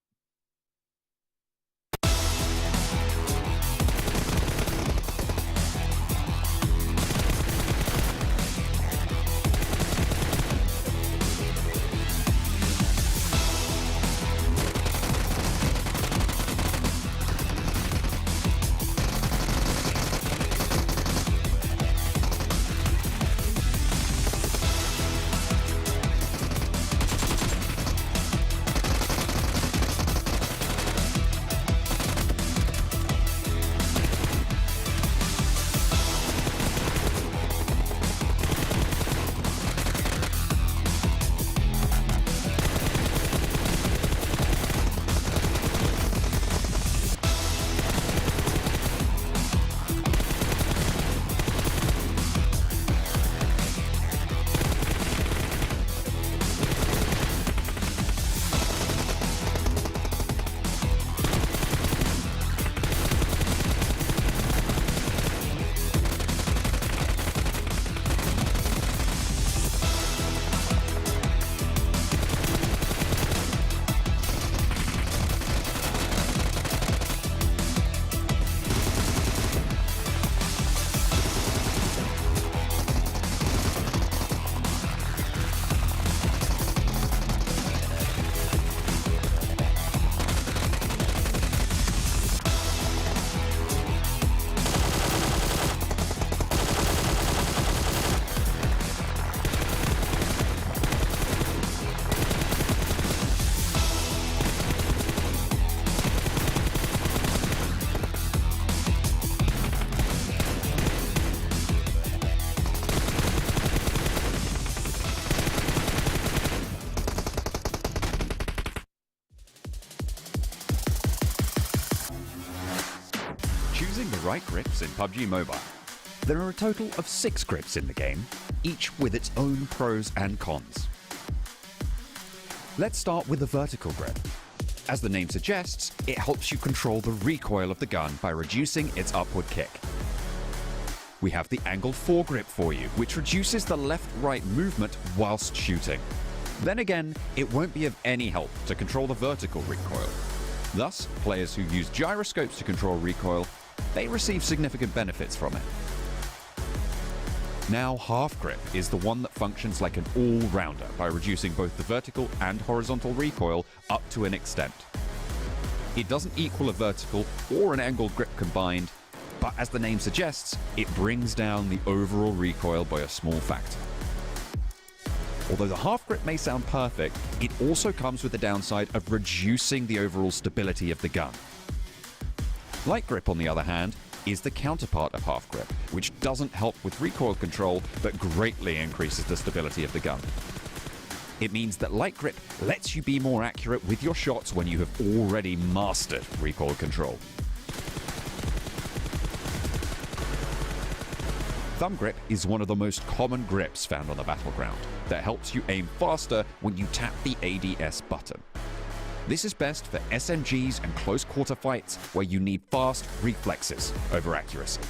light grips in PUBG Mobile. There are a total of 6 grips in the game, each with its own pros and cons. Let's start with the vertical grip. As the name suggests, it helps you control the recoil of the gun by reducing its upward kick. We have the angled foregrip for you, which reduces the left-right movement whilst shooting. Then again, it won't be of any help to control the vertical recoil. Thus, players who use gyroscopes to control recoil, they receive significant benefits from it. Now, half grip is the one that functions like an all-rounder by reducing both the vertical and horizontal recoil up to an extent. It doesn't equal a vertical or an angled grip combined, but as the name suggests, it brings down the overall recoil by a small factor. Although the half grip may sound perfect, it also comes with the downside of reducing the overall stability of the gun. Light grip, on the other hand, is the counterpart of half grip, which doesn't help with recoil control, but greatly increases the stability of the gun. It means that light grip lets you be more accurate with your shots when you have already mastered recoil control. Thumb grip is one of the most common grips found on the battleground that helps you aim faster when you tap the ADS button. This is best for SMGs and close quarter fights where you need fast reflexes over accuracy.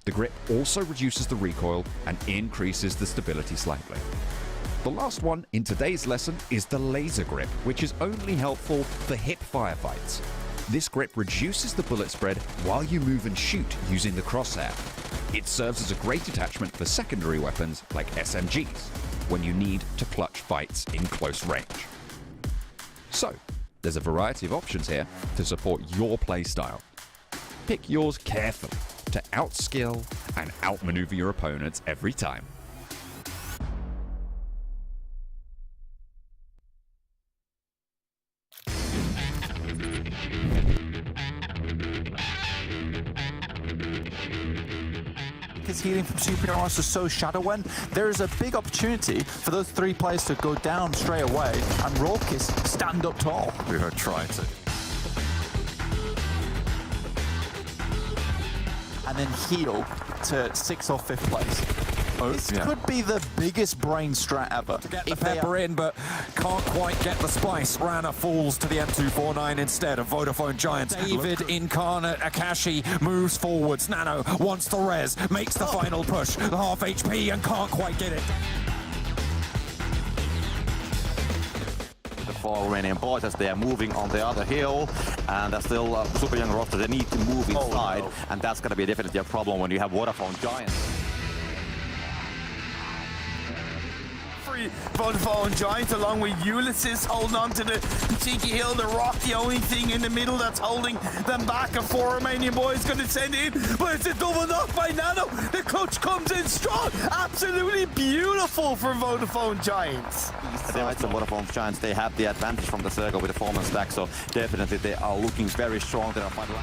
The grip also reduces the recoil and increases the stability slightly. The last one in today's lesson is the laser grip, which is only helpful for hip firefights. This grip reduces the bullet spread while you move and shoot using the crosshair. It serves as a great attachment for secondary weapons like SMGs when you need to clutch fights in close range. So, there's a variety of options here to support your playstyle. Pick yours carefully to outskill and outmaneuver your opponents every time. Is healing from Superheroes to so Shadowwen, there is a big opportunity for those 3 players to go down straight away and Rorkis stand up tall. We are trying to. And then heal to 6th or 5th place. This could be the biggest brain strat ever. To get the pepper in, but can't quite get the spice. Rana falls to the M249 instead of Vodafone Giants. David, Incarnate, Akashi moves forwards. Nano wants the res, makes the final push. Half HP and can't quite get it. For Romanian Boys as they are moving on the other hill, and they're still super young roster. They need to move inside, and that's going to be definitely a problem when you have Vodafone Giants. Vodafone Giants along with Ulysses holding on to the cheeky hill, the rock, the only thing in the middle that's holding them back. A 4 Romanian Boys going to send in, but it's a double knock by Nano. The clutch comes in strong. Absolutely beautiful for Vodafone Giants. The Vodafone Giants, they have the advantage from the circle with the performance stack, so definitely they are looking very strong. They are fighting.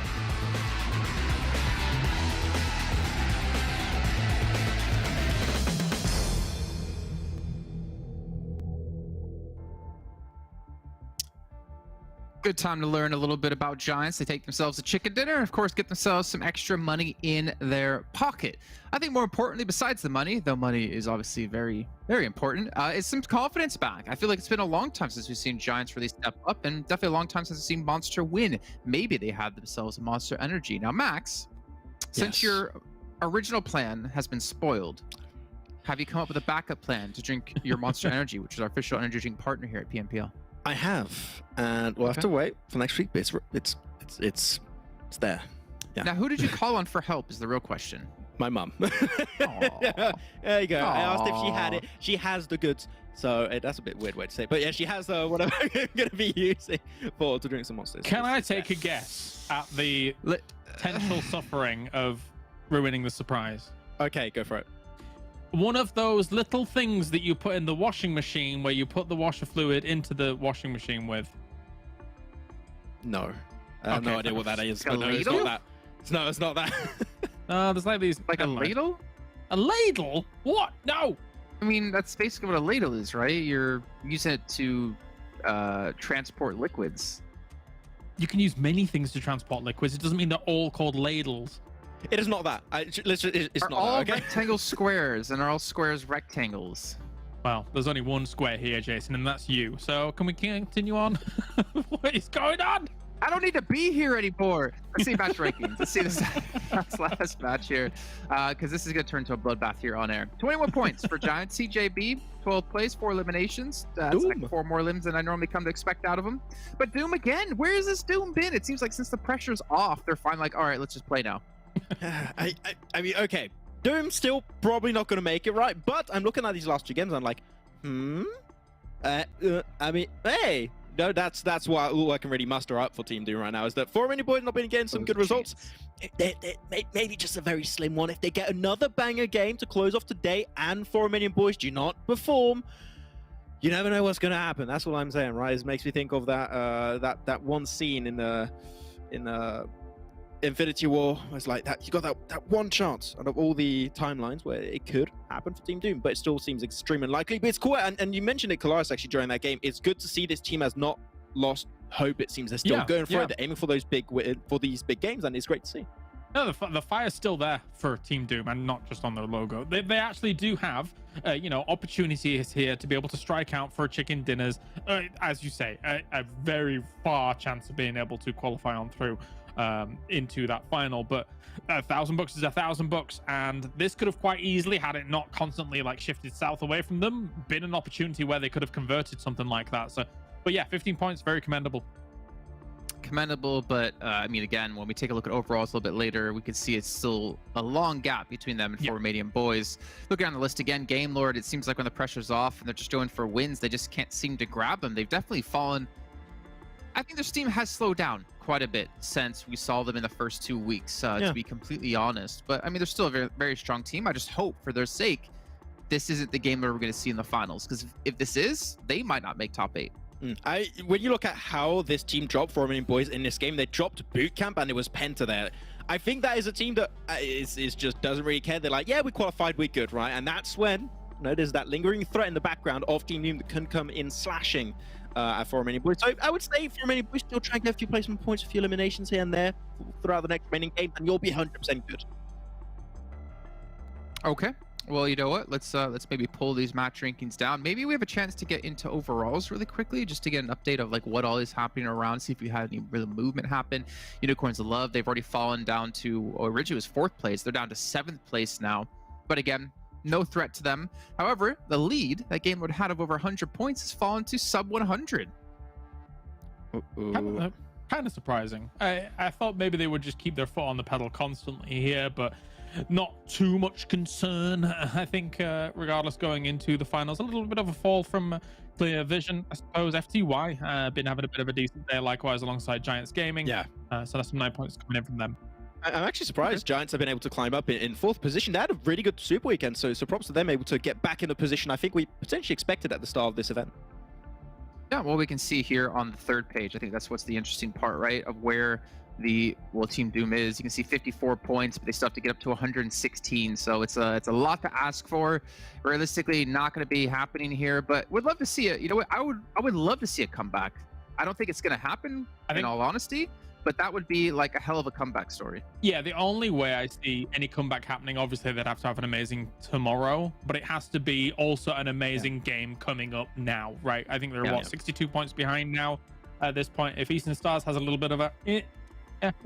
Good time to learn a little bit about Giants. They take themselves a chicken dinner and, of course, get themselves some extra money in their pocket. I think more importantly, besides the money, though money is obviously very, very important, is some confidence back. I feel like it's been a long time since we've seen Giants really step up, and definitely a long time since we've seen Monster win. Maybe they had themselves a Monster Energy. Now, Max, since your original plan has been spoiled, have you come up with a backup plan to drink your Monster Energy, which is our official energy drink partner here at PMPL? I have, and we'll have to wait for next week. But it's there. Yeah. Now, who did you call on for help? Is the real question. My mum. There you go. I asked if she had it. She has the goods. So that's a bit weird way to say it. But yeah, she has what I'm going to be using to drink some monsters. Can I take a guess at the potential suffering of ruining the surprise? Okay, go for it. One of those little things that you put in the washing machine where you put the washer fluid into the washing machine with. No. I have no idea what that is. Like a ladle? It's not that. No, it's not that. There's like these... Like a ladle? A ladle? What? No! I mean, that's basically what a ladle is, right? You're using it to transport liquids. You can use many things to transport liquids. It doesn't mean they're all called ladles. It is not that. It's Are not all that, okay? rectangles squares and are all squares rectangles? Well, there's only one square here, Jason, and that's you. So can we continue on? What is going on? I don't need to be here anymore. Let's see match rankings. Let's see this last match here, because this is going to turn to a bloodbath here on air. 21 points for Giants. TJB, 12th place, 4 eliminations. That's like 4 more limbs than I normally come to expect out of them. But Doom again, where has this Doom been? It seems like since the pressure's off, they're finally like, all right, let's just play now. I mean, okay. Doom's still probably not going to make it, right? But I'm looking at these last 2 games and I'm like, I mean, hey. No, that's why all I can really muster up for Team Doom right now is that Romanian Boys not been getting some good results. Maybe just a very slim one. If they get another banger game to close off today and Romanian Boys do not perform, you never know what's going to happen. That's what I'm saying, right? It makes me think of that one scene in Infinity War. It's like that you got that one chance out of all the timelines where it could happen for Team Doom, but it still seems extremely unlikely. But it's cool, and you mentioned it, Kalaris, actually during that game. It's good to see this team has not lost hope. It seems they're still going for it. They're aiming for these big games, and it's great to see. No, the fire's still there for Team Doom, and not just on their logo. They actually do have, opportunities here to be able to strike out for chicken dinners. As you say, a very far chance of being able to qualify on through into that final. But $1,000 is $1,000, and this could have quite easily, had it not constantly like shifted south away from them, been an opportunity where they could have converted something like that. So, but yeah, 15 points, very commendable. But I mean, again, when we take a look at overalls a little bit later, we can see it's still a long gap between them and Romanian Boys. Looking on the list again, Game Lord, it seems like when the pressure's off and they're just going for wins, they just can't seem to grab them. They've definitely fallen. I think their steam has slowed down quite a bit since we saw them in the first 2 weeks, to be completely honest. But I mean, they're still a very, very strong team. I just hope for their sake, this isn't the game that we're going to see in the finals, because if this is, they might not make top 8. When you look at how this team dropped for Romanian Boys in this game, they dropped boot camp and it was PENTA there. I think that is a team that is just doesn't really care. They're like, yeah, we qualified, we're good, right? And that's when there's that lingering threat in the background of Team Doom that can come in slashing for Romanian Boys. So I would say for Romanian Boys, still try and get a few placement points, a few eliminations here and there throughout the next remaining game, and you'll be 100% good. Okay. Well, you know what? Let's maybe pull these match rankings down. Maybe we have a chance to get into overalls really quickly, just to get an update of like what all is happening around, see if we had any real movement happen. Unicorns of Love, they've already fallen down to, originally it was 4th place. They're down to 7th place now. But again, no threat to them. However, the lead that Game Lord had of over 100 points has fallen to sub 100. Kind of surprising. I thought maybe they would just keep their foot on the pedal constantly here, but not too much concern. I think regardless, going into the finals, a little bit of a fall from Clear Vision, I suppose. FTY been having a bit of a decent day, likewise alongside Giants Gaming. So that's some 9 points coming in from them. I'm actually surprised Giants have been able to climb up in 4th position. They had a really good Super Weekend, so props to them, able to get back in the position I think we potentially expected at the start of this event. Yeah, well, we can see here on the 3rd page, I think that's what's the interesting part, right, of where Team Doom is. You can see 54 points, but they still have to get up to 116, so it's a lot to ask for. Realistically, not going to be happening here, but would love to see it. You know what, I would love to see a comeback. I don't think it's going to happen, in all honesty, but that would be like a hell of a comeback story. Yeah, the only way I see any comeback happening, obviously they'd have to have an amazing tomorrow, but it has to be also an amazing game coming up now, right? I think they're 62 points behind now at this point. If Eastern Stars has a little bit of a we'll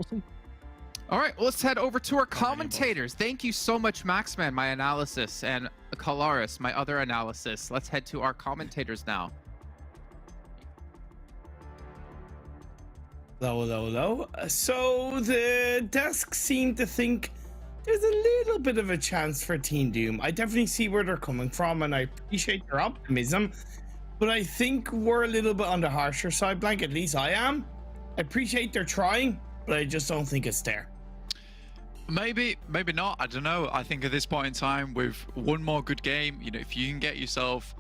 see. All right, well, let's head over to our commentators. Thank you so much, Maxman, my analysis, and Kalaris, my other analysis. Let's head to our commentators now. Hello. So the desk seem to think there's a little bit of a chance for Team Doom. I definitely see where they're coming from, and I appreciate their optimism, but I think we're a little bit on the harsher side, Blank. At least I am. I appreciate they're trying, but I just don't think it's there. Maybe not. I don't know. I think at this point in time, with one more good game, if you can get yourself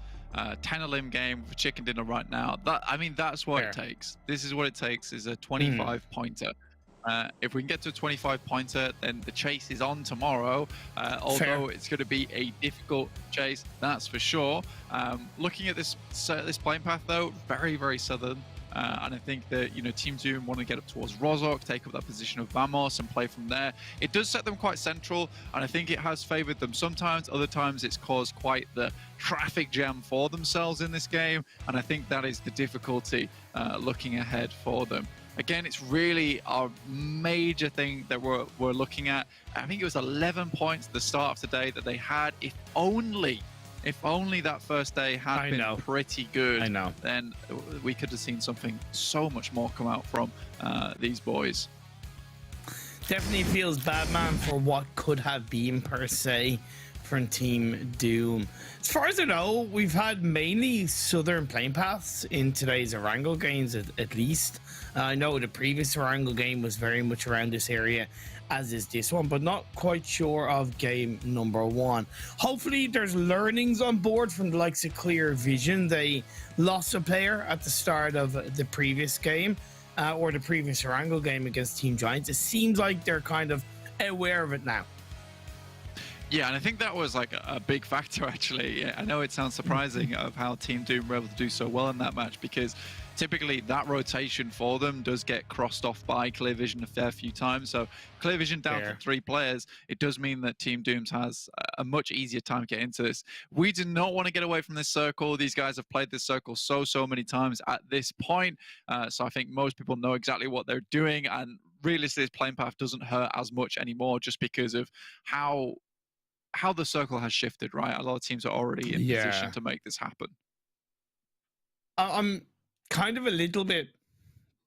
10 elim game with a chicken dinner right now, that's what it takes. This is what it takes, is a 25 pointer. If we can get to a 25 pointer, then the chase is on tomorrow. Although it's going to be a difficult chase, that's for sure. Looking at this playing path though, very, very southern. And I think that, you know, Team Doom want to get up towards Rozhok, take up that position of Vamos and play from there. It does set them quite central, and I think it has favored them sometimes. Other times it's caused quite the traffic jam for themselves in this game, and I think that is the difficulty looking ahead for them. Again, it's really a major thing that we're looking at. I think it was 11 points at the start of today that they had. If only that first day had been pretty good, then we could have seen something so much more come out from these boys. Definitely feels bad, man, for what could have been, per se, from Team Doom. As far as I know, we've had mainly southern plane paths in today's Erangel games, at least. I know the previous Erangel game was very much around this area, as is this one, but not quite sure of game number 1. Hopefully there's learnings on board from the likes of Clear Vision. They lost a player at the start of the previous game, or the previous Erangel game against Team Giants. It seems like they're kind of aware of it now. Yeah, and I think that was like a big factor, actually. I know it sounds surprising of how Team Doom were able to do so well in that match, because typically that rotation for them does get crossed off by Clear Vision a fair few times. So Clear Vision down to 3 players, it does mean that Team Dooms has a much easier time to get into this. We do not want to get away from this circle. These guys have played this circle so many times at this point. So I think most people know exactly what they're doing, and realistically this plane path doesn't hurt as much anymore, just because of how the circle has shifted, right? A lot of teams are already in position to make this happen. I'm kind of a little bit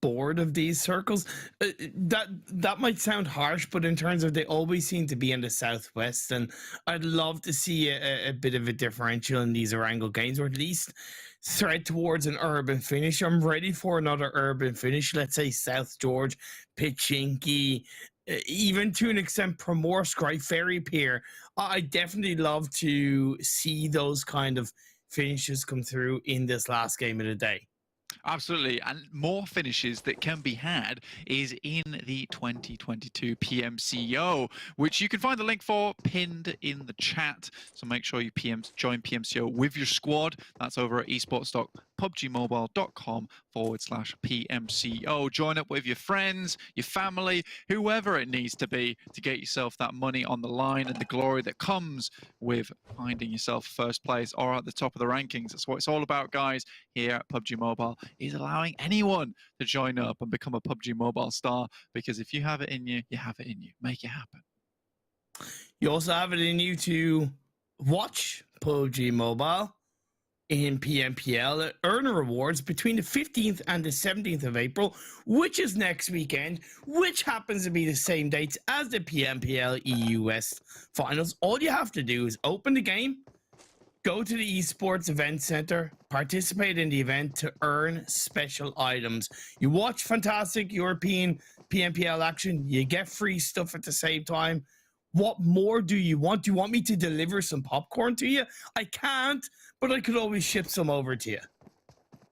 bored of these circles. That might sound harsh, but in terms of they always seem to be in the southwest, and I'd love to see a bit of a differential in these Erangel games, or at least thread towards an urban finish. I'm ready for another urban finish. Let's say South George, Pichinki, even to an extent Primorsk, right? Ferry Pier. I definitely love to see those kind of finishes come through in this last game of the day. Absolutely, and more finishes that can be had is in the 2022 PMCO, which you can find the link for pinned in the chat. So make sure you join PMCO with your squad. That's over at esports.pubgmobile.com/PMCO. Join up with your friends, your family, whoever it needs to be, to get yourself that money on the line and the glory that comes with finding yourself first place or at the top of the rankings. That's what it's all about, guys, here at PUBG Mobile, is allowing anyone to join up and become a PUBG Mobile star, because if you have it in you, you have it in you. Make it happen. You also have it in you to watch PUBG Mobile in PMPL, earn rewards between the 15th and the 17th of April, which is next weekend, which happens to be the same dates as the PMPL EU West finals. All you have to do is open the game, go to the Esports Event Center, participate in the event to earn special items. You watch fantastic European PMPL action, you get free stuff at the same time. What more do you want? Do you want me to deliver some popcorn to you? I can't, but I could always ship some over to you.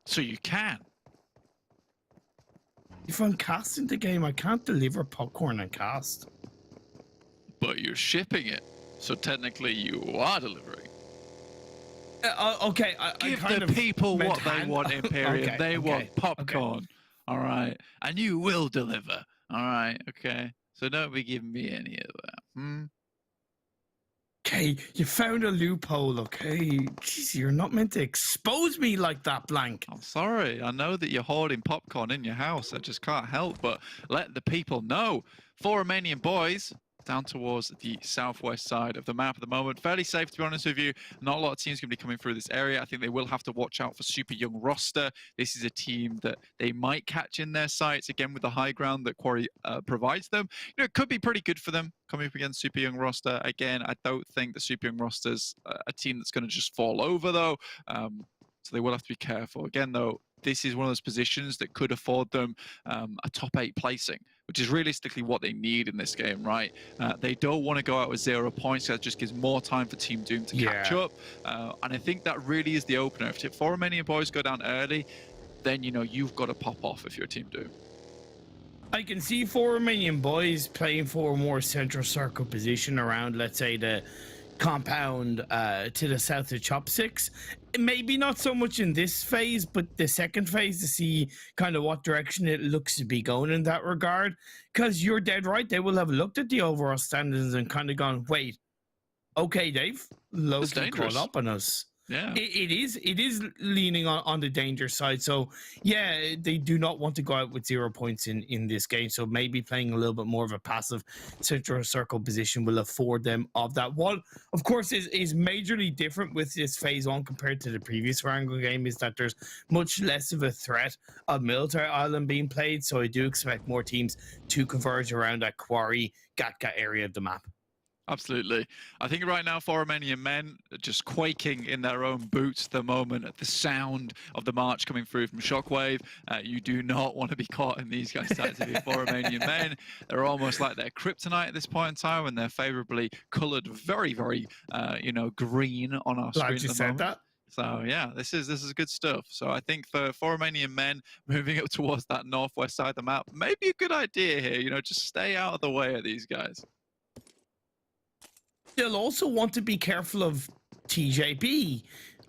So you can. If I'm casting the game, I can't deliver popcorn and cast. But you're shipping it, so technically you are delivering. Okay, Give the people what they want, Imperium. Okay, they want popcorn. Okay. All right. And you will deliver. All right. Okay. So don't be giving me any of that. Okay, you found a loophole, okay? Jeez, you're not meant to expose me like that, Blank. I'm sorry. I know that you're hoarding popcorn in your house. I just can't help but let the people know. 4 Romanian boys down towards the southwest side of the map at the moment. Fairly safe, to be honest with you. Not a lot of teams going to be coming through this area. I think they will have to watch out for super young roster. This is a team that they might catch in their sights, again, with the high ground that Quarry provides them. You know, it could be pretty good for them coming up against super young roster. Again, I don't think the super young roster's a team that's going to just fall over, though. So they will have to be careful. Again, though, this is one of those positions that could afford them a top 8 placing, which is realistically what they need in this game, right? They don't want to go out with 0 points. That just gives more time for Team Doom to catch up. And I think that really is the opener. If 4 Romanian boys go down early, then, you know, you've got to pop off if you're Team Doom. I can see 4 Romanian boys playing for a more central circle position around, let's say, the compound to the south of Chopsticks. Maybe not so much in this phase, but the second phase to see kind of what direction it looks to be going in that regard. Because you're dead right, they will have looked at the overall standings and kind of gone, wait, okay, Dave, Loki caught up on us. Yeah, it is leaning on the danger side. So yeah, they do not want to go out with 0 points in this game. So maybe playing a little bit more of a passive central circle position will afford them of that. What of course is majorly different with this phase 1 compared to the previous Erangel game is that there's much less of a threat of military island being played. So I do expect more teams to converge around that quarry Gatka area of the map. Absolutely. I think right now for Romanian Men are just quaking in their own boots at the moment at the sound of the march coming through from Shockwave. You do not want to be caught in these guys' tactics for Romanian Men. They're almost like their kryptonite at this point in time, and they're favorably colored very, very, green on our screen at the moment. That. So yeah, this is good stuff. So I think for Romanian Men moving up towards that northwest side of the map, maybe a good idea here. Just stay out of the way of these guys. They'll also want to be careful of TJB.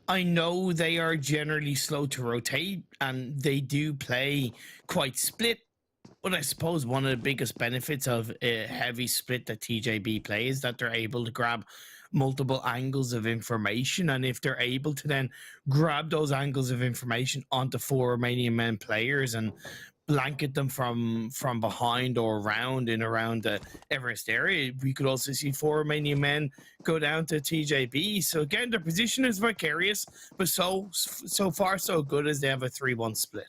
I know they are generally slow to rotate and they do play quite split. But I suppose one of the biggest benefits of a heavy split that TJB plays is that they're able to grab multiple angles of information. And if they're able to then grab those angles of information onto 4 Romanian Men players and blanket them from behind or around the Everest area, we could also see 4 Romanian Men go down to TJB. So again, their position is vicarious, but so far so good as they have a 3-1 split.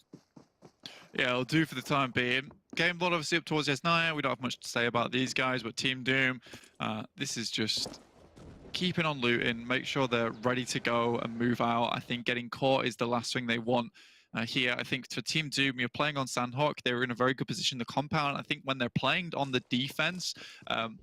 Yeah, it'll do for the time being. Game blood obviously up towards S9. We don't have much to say about these guys, but Team Doom, this is just keeping on looting, make sure they're ready to go and move out. I think getting caught is the last thing they want. Here, I think for Team Doom, you're playing on Sanhok. They're in a very good position in the compound. I think when they're playing on the defense,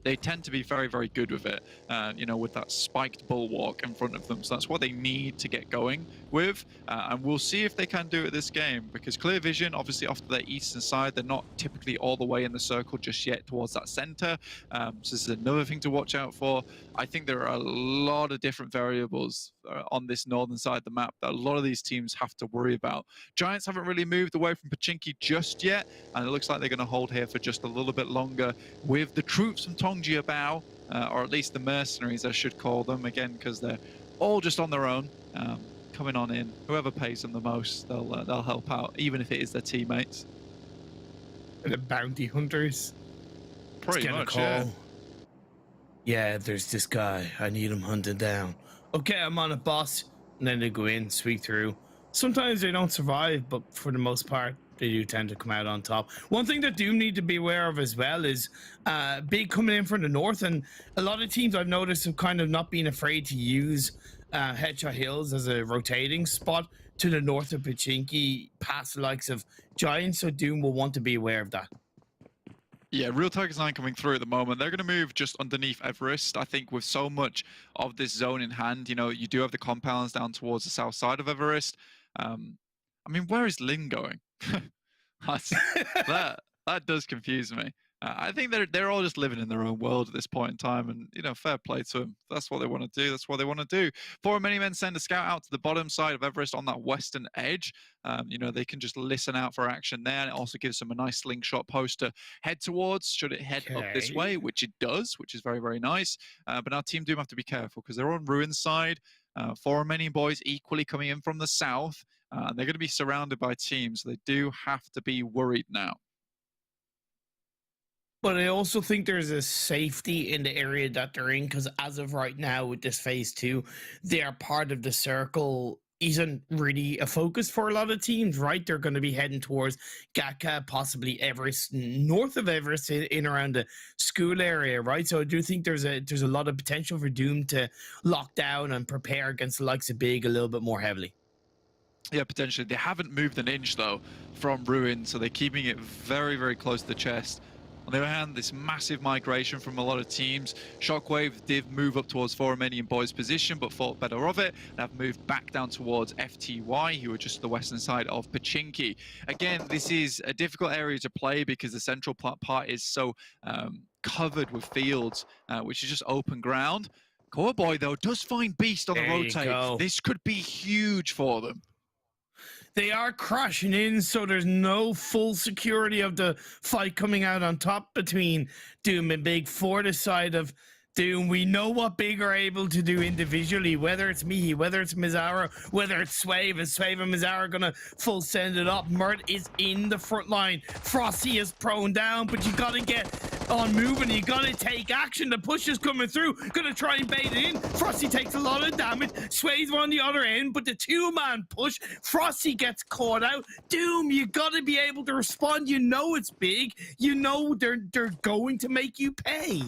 they tend to be very, very good with it, with that spiked bulwark in front of them. So that's what they need to get going with. And we'll see if they can do it this game, because Clear Vision, obviously off to their eastern side, they're not typically all the way in the circle just yet towards that center. So this is another thing to watch out for. I think there are a lot of different variables on this northern side of the map that a lot of these teams have to worry about. Giants haven't really moved away from Pachinki just yet, and it looks like they're going to hold here for just a little bit longer with the troops from Tongjia, or at least the mercenaries, I should call them, again, because they're all just on their own, coming on in. Whoever pays them the most, they'll help out, even if it is their teammates. The bounty hunters. Pretty much, yeah. Yeah, there's this guy. I need him hunted down. Okay, I'm on a boss. And then they go in, sweep through. Sometimes they don't survive, but for the most part, they do tend to come out on top. One thing that Doom need to be aware of as well is Big coming in from the north, and a lot of teams I've noticed have kind of not been afraid to use Headshot Hills as a rotating spot to the north of Pachinki, past the likes of Giants, so Doom will want to be aware of that. Yeah, Real Tigers 9 coming through at the moment. They're going to move just underneath Everest. I think with so much of this zone in hand, you do have the compounds down towards the south side of Everest. I mean, where is Lin going? that does confuse me. I think they're all just living in their own world at this point in time, and fair play to them. That's what they want to do. That's what they want to do. 4 Romanian Men send a scout out to the bottom side of Everest on that western edge. They can just listen out for action there, and it also gives them a nice slingshot post to head towards. Should it head up this way, which it does, which is very, very nice. But now Team Doom have to be careful because they're on Ruin side. 4 Romanian Boys equally coming in from the south. And they're going to be surrounded by teams. So they do have to be worried now. But I also think there's a safety in the area that they're in, because as of right now with this phase 2, they are part of the circle. Isn't really a focus for a lot of teams, right? They're going to be heading towards Gatka, possibly Everest, north of Everest, in around the school area, right? So I do think there's a lot of potential for Doom to lock down and prepare against the likes of Big a little bit more heavily. Yeah, potentially. They haven't moved an inch, though, from Ruin, so they're keeping it very, very close to the chest. On the other hand, this massive migration from a lot of teams. Shockwave did move up towards 4 Romanian Boys' position, but thought better of it, and have moved back down towards FTY, who are just the western side of Pachinki. Again, this is a difficult area to play because the central part is so covered with fields, which is just open ground. Cowboy, though, does find Beast on the There you rotate. go. This could be huge for them. They are crashing in, so there's no full security of the fight coming out on top between Doom and Big for the side of Doom. We know what Big are able to do individually, whether it's Mihi, whether it's Mizara, whether it's Swave, and Swave and Mizara are gonna full send it up. Mert is in the front line. Frosty is prone down, but you gotta get on moving. You gotta take action. The push is coming through. Gonna try and bait it in. Frosty takes a lot of damage. Swave's on the other end, but the two-man push. Frosty gets caught out. Doom, you gotta be able to respond. You know it's Big. You know they're going to make you pay.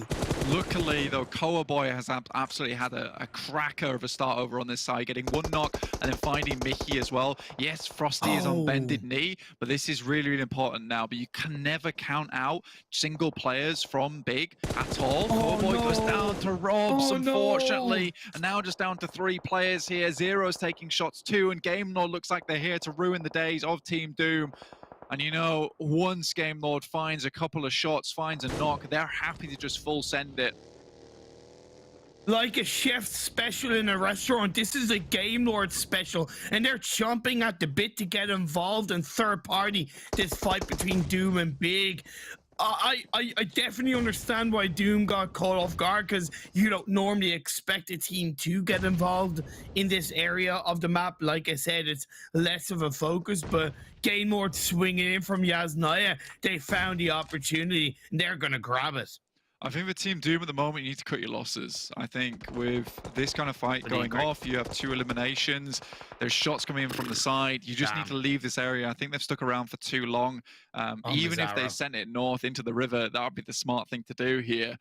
Luckily, though, Cowboy has absolutely had a cracker of a start over on this side, getting one knock and then finding Mickey as well. Yes, Frosty is on bended knee, but this is really, really important now. But you can never count out single players from Big at all. Cowboy goes down to Robs, unfortunately, and now just down to 3 players here. Zero's taking shots too, and Game Lord looks like they're here to ruin the days of Team Doom. And you know, once Game Lord finds a couple of shots, finds a knock, they're happy to just full send it. Like a chef's special in a restaurant, this is a Game Lord special, and they're chomping at the bit to get involved in third party, this fight between Doom and Big. I definitely understand why Doom got caught off guard, because you don't normally expect a team to get involved in this area of the map. Like I said, it's less of a focus, but Game Lord swinging in from Yasnaya, they found the opportunity, and they're going to grab it. I think for Team Doom at the moment, you need to cut your losses. I think with this kind of fight going off, you have 2 eliminations. There's shots coming in from the side. You just need to leave this area. I think they've stuck around for too long. Even if they sent it north into the river, that would be the smart thing to do here.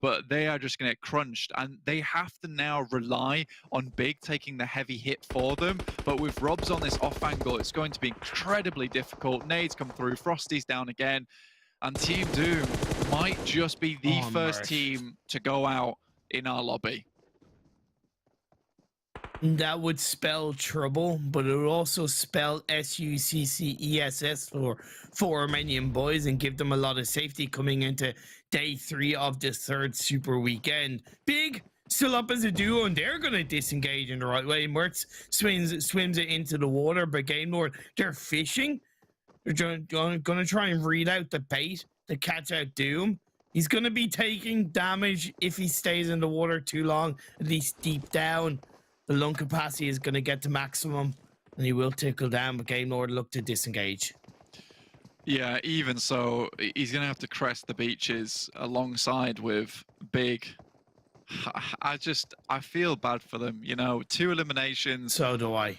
But they are just going to get crunched, and they have to now rely on Big taking the heavy hit for them. But with Robs on this off angle, it's going to be incredibly difficult. Nades come through. Frosty's down again. And Team Doom might just be the first team to go out in our lobby. That would spell trouble, but it would also spell SUCCESS for Romanian Boys and give them a lot of safety coming into day 3 of this 3rd super weekend. Big still up as a duo, and they're going to disengage in the right way. Mertz swims it into the water, but Game Lord, they're fishing. They're going to try and read out the bait to catch out Doom. He's going to be taking damage if he stays in the water too long, at least deep down. The lung capacity is going to get to maximum, and he will tickle down, but Game Lord look to disengage. Yeah, even so, he's going to have to crest the beaches alongside with Big. I feel bad for them, you know, 2 eliminations. So do I.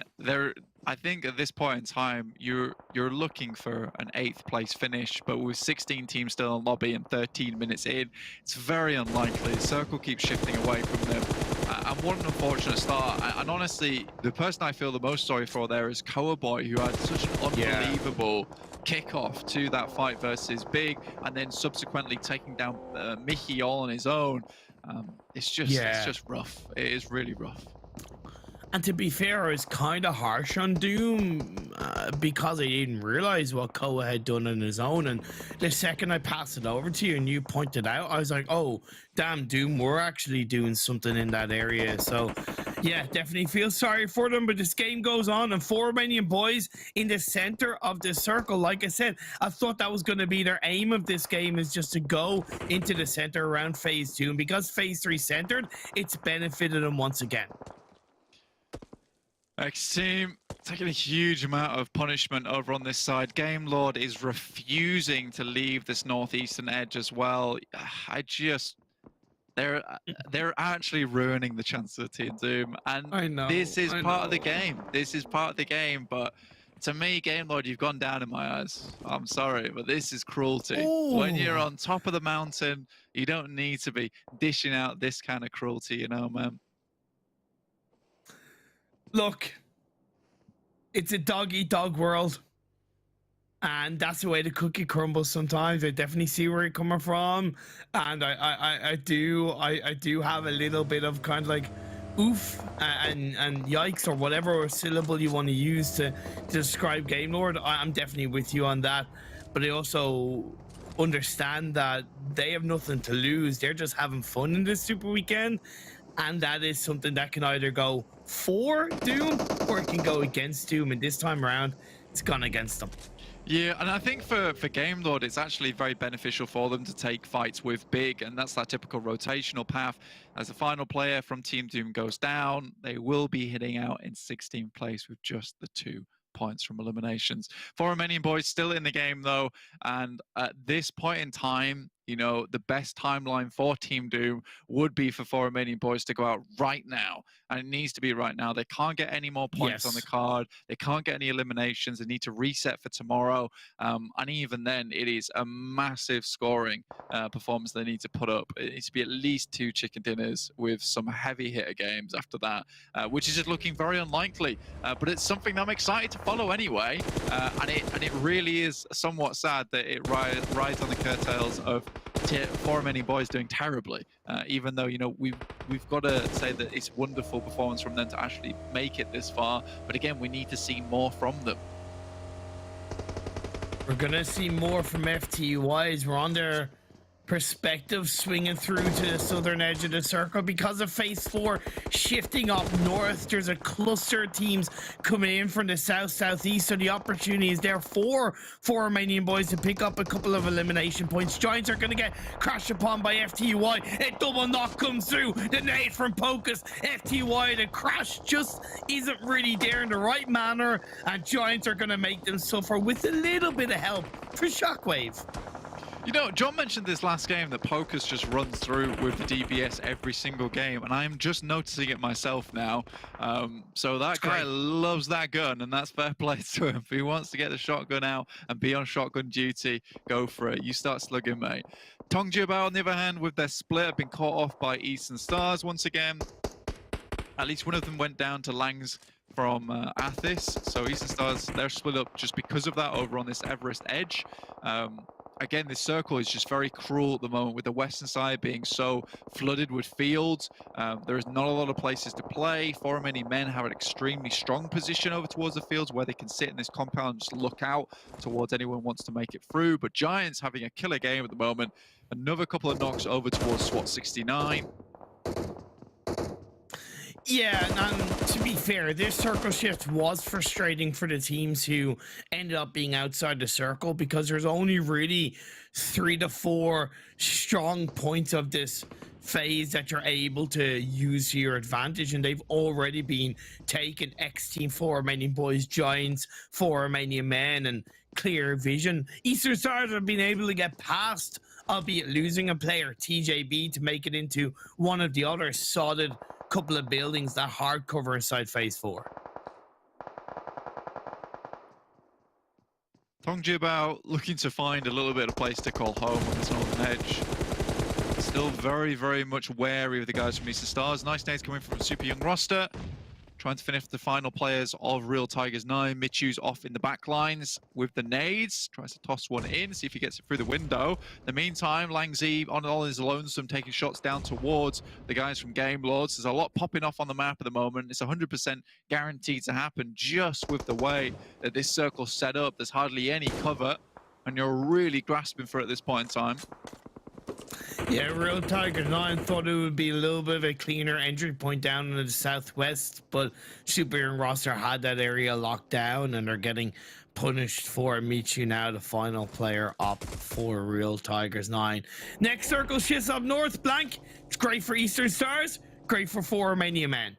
I think at this point in time, you're looking for an 8th place finish, but with 16 teams still in lobby and 13 minutes in, it's very unlikely. The circle keeps shifting away from them. And what an unfortunate start. And honestly, the person I feel the most sorry for there is Cowboy, who had such an unbelievable kickoff to that fight versus Big, and then subsequently taking down Mickey all on his own. It's just rough. It is really rough. And to be fair, I was kind of harsh on Doom because I didn't realize what Koa had done on his own. And the second I passed it over to you and you pointed out, I was like, oh, damn, Doom, we're actually doing something in that area. So, yeah, definitely feel sorry for them. But this game goes on, and 4 Romanian Boys in the center of the circle. Like I said, I thought that was going to be their aim of this game, is just to go into the center around phase 2. And because phase 3 centered, it's benefited them once again. XTEAM taking a huge amount of punishment over on this side. Game Lord is refusing to leave this northeastern edge as well. They're actually ruining the chance of Team Doom, and this is part of the game. This is part of the game, but to me, Game Lord, you've gone down in my eyes. I'm sorry, but this is cruelty. Ooh. When you're on top of the mountain, you don't need to be dishing out this kind of cruelty, you know, man. Look, it's a dog-eat-dog world, and that's the way the cookie crumbles sometimes. I definitely see where you're coming from, and I do have a little bit of kind of like oof and yikes, or whatever syllable you want to use to describe Game Lord. I'm definitely with you on that, but I also understand that they have nothing to lose. They're just having fun in this super weekend. and that is something that can either go for Doom or it can go against Doom, and this time around it's gone against them. Yeah, and I think for Game Lord, it's actually very beneficial for them to take fights with Big, and that's that typical rotational path. As the final player from Team Doom goes down, they will be hitting out in 16th place with just the 2 points from eliminations. For Romanian Boys still in the game though, and at this point in time, you know, the best timeline for Team Doom would be for Romanian Boys to go out right now, and it needs to be right now. They can't get any more points on the card. They can't get any eliminations. They need to reset for tomorrow, and even then, it is a massive scoring performance they need to put up. It needs to be at least 2 chicken dinners with some heavy hitter games after that, which is just looking very unlikely. But it's something that I'm excited to follow anyway, and it really is somewhat sad that it rides on the curtails of Romanian Boys doing terribly, even though, you know, we've got to say that it's wonderful performance from them to actually make it this far, but again, we need to see more from them. We're gonna see more from FTYs. We're on their perspective, swinging through to the southern edge of the circle because of phase 4 shifting up north. There's a cluster of teams coming in from the southeast, so the opportunity is there for Romanian Boys to pick up a couple of elimination points. Giants are going to get crashed upon by FTY. A double knock comes through. The nade from Pocus. FTY, the crash just isn't really there in the right manner, and Giants are going to make them suffer with a little bit of help for Shockwave. You know, John mentioned this last game that Pocus just runs through with the DBS every single game, and I'm just noticing it myself now. So that guy loves that gun, and that's fair play to him. If he wants to get the shotgun out and be on shotgun duty, go for it. You start slugging, mate. Tongjibao, on the other hand, with their split, have been caught off by Eastern Stars once again. At least one of them went down to Langs from Athis. So Eastern Stars, they're split up just because of that over on this Everest edge. Again, this circle is just very cruel at the moment, with the western side being so flooded with fields. There is not a lot of places to play. Romanian Men have an extremely strong position over towards the fields where they can sit in this compound and just look out towards anyone who wants to make it through. But Giants having a killer game at the moment. Another couple of knocks over towards Swat 69. Yeah, and to be fair, this circle shift was frustrating for the teams who ended up being outside the circle, because there's only really 3 to 4 strong points of this phase that you're able to use to your advantage, and they've already been taken. XTEAM, Romanian Boys, Giants, Romanian Men, and Clear Vision. Eastern Stars have been able to get past, albeit losing a player, TJB, to make it into one of the other solid couple of buildings that hard cover inside phase 4. Tongjibao looking to find a little bit of place to call home on this northern edge. Still very, very much wary of the guys from Eastern Stars. Nice nades coming from a super young roster. Trying to finish the final players of Real Tigers 9. Michu's off in the back lines with the nades. Tries to toss one in, see if he gets it through the window. In the meantime, Langzi on all his lonesome, taking shots down towards the guys from Game Lords. There's a lot popping off on the map at the moment. It's 100% guaranteed to happen just with the way that this circle's set up. There's hardly any cover, and you're really grasping for it at this point in time. Yeah, Real Tiger 9 thought it would be a little bit of a cleaner entry point down in the southwest, but Super Young roster had that area locked down, and they're getting punished for Michu now, the final player up for Real Tigers 9. Next circle shifts up north, blank. It's great for Eastern Stars, great for Romanian Men.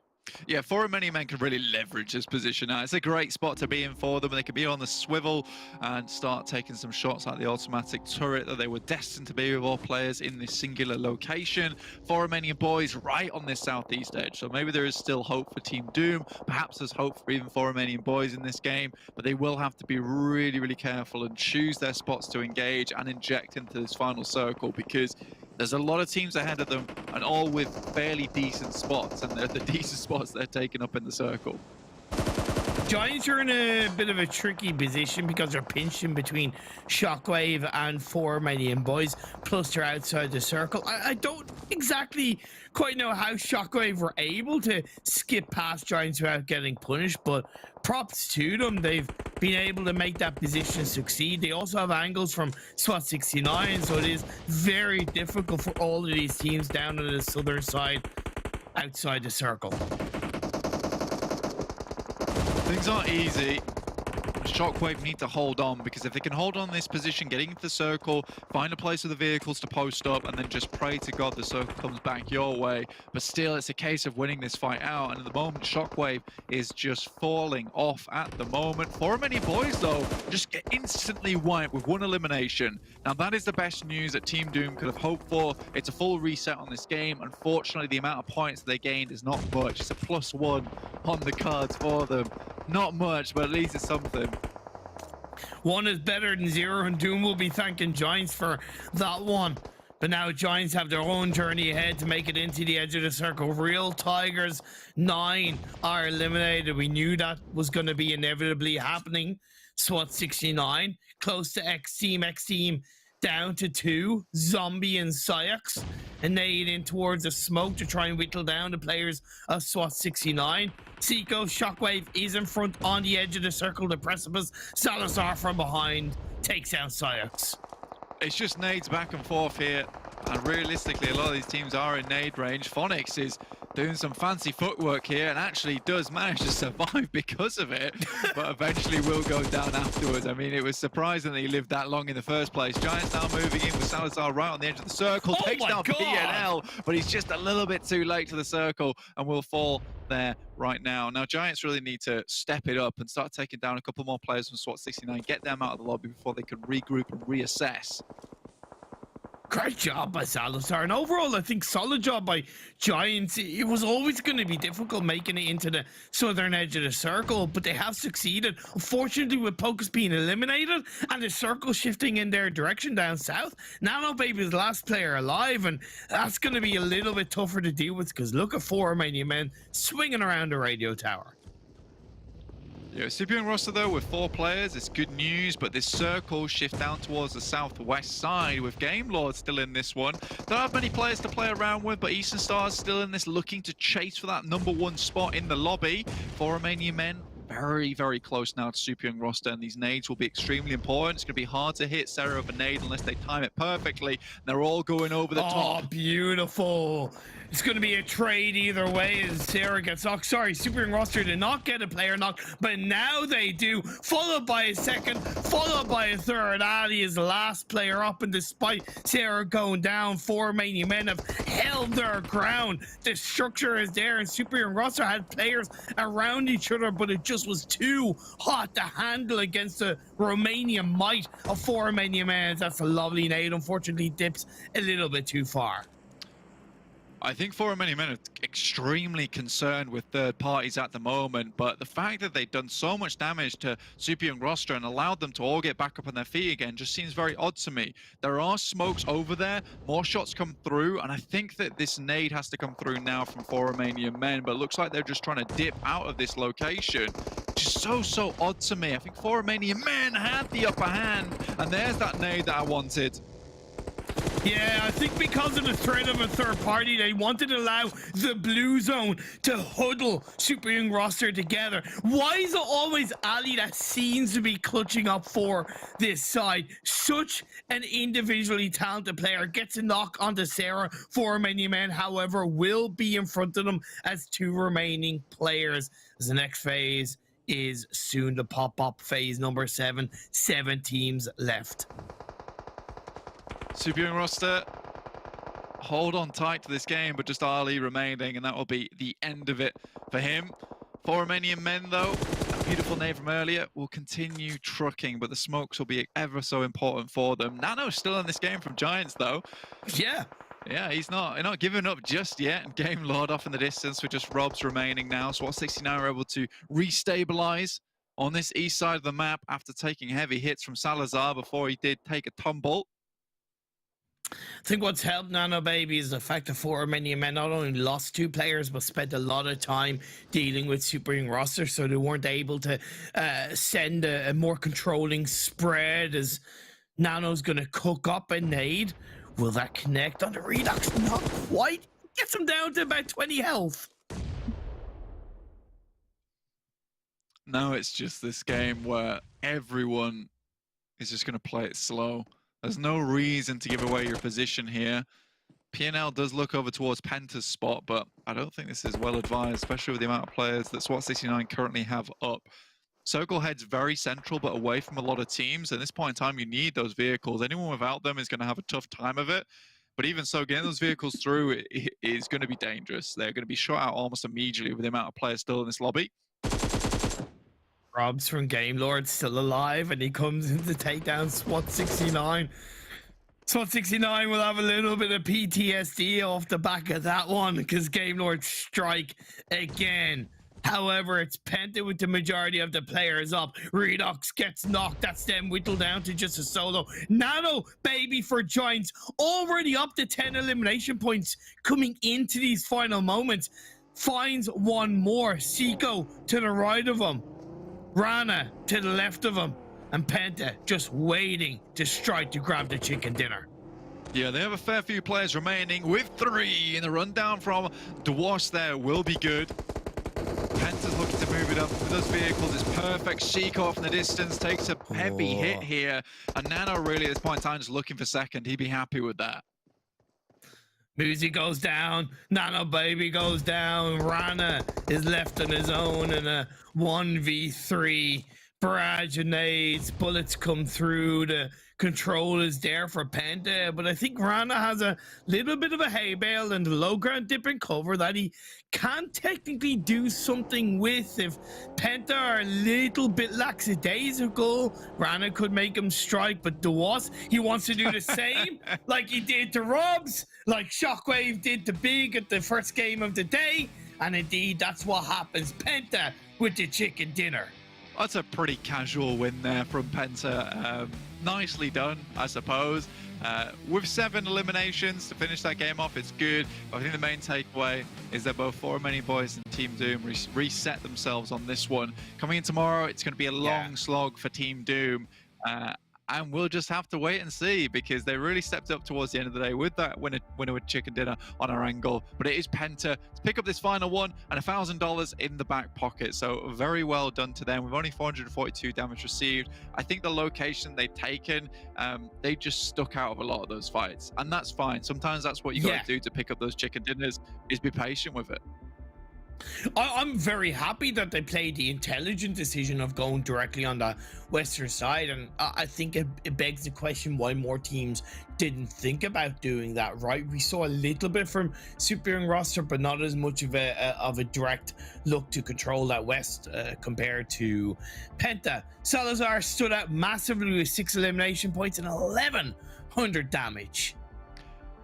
Yeah, Romanian Men can really leverage this position now. It's a great spot to be in for them. They can be on the swivel and start taking some shots at the automatic turret that they were destined to be with all players in this singular location. Romanian Boys right on this southeast edge. So maybe there is still hope for Team Doom. Perhaps there's hope for even Romanian Boys in this game, but they will have to be really, really careful and choose their spots to engage and inject into this final circle, because there's a lot of teams ahead of them, and all with fairly decent spots, and they're the decent spots they're taking up in the circle. Giants are in a bit of a tricky position because they're pinched in between Shockwave and Romanian Boys, plus they're outside the circle. I don't exactly quite know how Shockwave were able to skip past Giants without getting punished, but props to them. They've been able to make that position succeed. They also have angles from Swat 69, so it is very difficult for all of these teams down on the southern side outside the circle. Things aren't easy. Shockwave need to hold on, because if they can hold on this position, getting into the circle, find a place for the vehicles to post up, and then just pray to God the circle comes back your way. But still, it's a case of winning this fight out, and at the moment, Shockwave is just falling off at the moment. For Romanian Boys, though, just get instantly wiped with one elimination. Now, that is the best news that Team Doom could have hoped for. It's a full reset on this game. Unfortunately, the amount of points they gained is not much. It's a +1 on the cards for them. Not much, but at least it's something. One is better than 0, and Doom will be thanking Giants for that one. But now Giants have their own journey ahead to make it into the edge of the circle. Real Tigers 9 are eliminated. We knew that was going to be inevitably happening. SWAT 69 close to XTEAM. XTEAM down to 2. Zombie and Syux. And nade in towards the smoke to try and whittle down the players of SWAT 69. Seiko, Shockwave is in front on the edge of the circle, the precipice. Salazar from behind takes down Syux. It's just nades back and forth here, and realistically, a lot of these teams are in nade range. Phonics is doing some fancy footwork here and actually does manage to survive because of it, but eventually will go down afterwards. I mean, it was surprising that he lived that long in the first place. Giants now moving in with Salazar right on the edge of the circle. Takes down PNL, but he's just a little bit too late to the circle and will fall there right now. Now, Giants really need to step it up and start taking down a couple more players from SWAT 69, get them out of the lobby before they can regroup and reassess. Great job by Salazar, and overall I think solid job by Giants. It was always going to be difficult making it into the southern edge of the circle, but they have succeeded. Unfortunately, with Pocus being eliminated and the circle shifting in their direction down south, Nano Baby is the last player alive, and that's going to be a little bit tougher to deal with, because look at 4 Romanian Men swinging around the radio tower. Yeah, super young roster though with 4 players. It's good news, but this circle shift down towards the southwest side with Game Lord still in this one. Don't have many players to play around with, but Eastern Stars still in this, looking to chase for that #1 spot in the lobby. For Romanian Men, very, very close now to super young roster, and these nades will be extremely important. It's going to be hard to hit Sarah with a nade unless they time it perfectly. They're all going over the top. Oh, beautiful. It's going to be a trade either way as Sarah gets knocked. Sorry, super young roster did not get a player knock, but now they do. Followed by a second, followed by a third. Ali is the last player up, and despite Sarah going down, 4 Romanian Men have held their ground. The structure is there, and super young roster had players around each other, but it just was too hot to handle against the Romanian might of 4 Romanian Men. That's a lovely nade. Unfortunately, dips a little bit too far. I think 4 Romanian Men are extremely concerned with third parties at the moment, but the fact that they've done so much damage to super young roster and allowed them to all get back up on their feet again just seems very odd to me. There are smokes over there, more shots come through, and I think that this nade has to come through now from 4 Romanian Men, but it looks like they're just trying to dip out of this location. Just so odd to me. I think 4 Romanian Men had the upper hand, and there's that nade that I wanted. Yeah, I think because of the threat of a third party, they wanted to allow the blue zone to huddle super young roster together. Why is it always Ali that seems to be clutching up for this side? Such an individually talented player. Gets a knock onto Sarah. 4 Romanian Men, however, will be in front of them as 2 remaining players. As the next phase is soon to pop up, phase number 7. 7 teams left. Super young roster, hold on tight to this game, but just Ali remaining, and that will be the end of it for him. 4 Romanian Men, though, a beautiful nade from earlier, will continue trucking, but the smokes will be ever so important for them. Nano's still in this game from Giants, though. Yeah. Yeah, he's not giving up just yet. And Game Lord off in the distance with just Robs remaining now. SWAT 69 are able to restabilize on this east side of the map after taking heavy hits from Salazar before he did take a tumble. I think what's helped Nano Baby is the fact that 4 Romanian Men not only lost 2 players, but spent a lot of time dealing with super young roster, so they weren't able to send a more controlling spread as Nano's going to cook up a nade. Will that connect on the Redux? Not quite. Gets him down to about 20 health. Now it's just this game where everyone is just going to play it slow. There's no reason to give away your position here. PNL does look over towards Penta's spot, but I don't think this is well advised, especially with the amount of players that SWAT69 currently have up. Circle head's very central, but away from a lot of teams. At this point in time, you need those vehicles. Anyone without them is going to have a tough time of it. But even so, getting those vehicles through is going to be dangerous. They're going to be shot out almost immediately with the amount of players still in this lobby. Rob's from Game Lord still alive, and he comes in to take down SWAT69. SWAT69 will have a little bit of PTSD off the back of that one, because Game Lord strike again. However, it's Penta with the majority of the players up. Redox gets knocked. That's them whittled down to just a solo. Nano, baby, for Giants. Already up to 10 elimination points coming into these final moments. Finds one more. Seiko to the right of him. Rana to the left of him. And Penta just waiting to strike to grab the chicken dinner. Yeah, they have a fair few players remaining with 3 in the rundown from Dwash there will be good. Penta's looking to move it up with those vehicles. It's perfect. Sheik off in the distance takes a heavy hit here. And Nano really at this point in time is looking for second. He'd be happy with that. Muzi goes down. Nano baby goes down. Rana is left on his own in a 1v3. Barrage of nades. Bullets come through. The control is there for Penta, but I think Rana has a little bit of a hay bale and the low ground dipping cover that he can technically do something with. If Penta are a little bit lackadaisical, Rana could make him strike, but Dewas, he wants to do the same like he did to Robs, like Shockwave did to Big at the first game of the day, and indeed that's what happens. Penta with the chicken dinner. That's a pretty casual win there from Penta. Nicely done, I suppose. With 7 eliminations to finish that game off, it's good. But I think the main takeaway is that both Romanian Boys and Team Doom reset themselves on this one. Coming in tomorrow, it's going to be a long slog for Team Doom. And we'll just have to wait and see, because they really stepped up towards the end of the day with that winner with chicken dinner on Erangel. But it is Penta to pick up this final one and $1,000 in the back pocket. So very well done to them. With only 442 damage received, I think the location they've taken, they just stuck out of a lot of those fights, and that's fine. Sometimes that's what you got to do to pick up those chicken dinners, is be patient with it. I'm very happy that they played the intelligent decision of going directly on the western side, and I think it begs the question why more teams didn't think about doing that, right? We saw a little bit from Super Young roster, but not as much of a direct look to control that west compared to Penta. Salazar stood out massively with 6 elimination points and 1100 damage.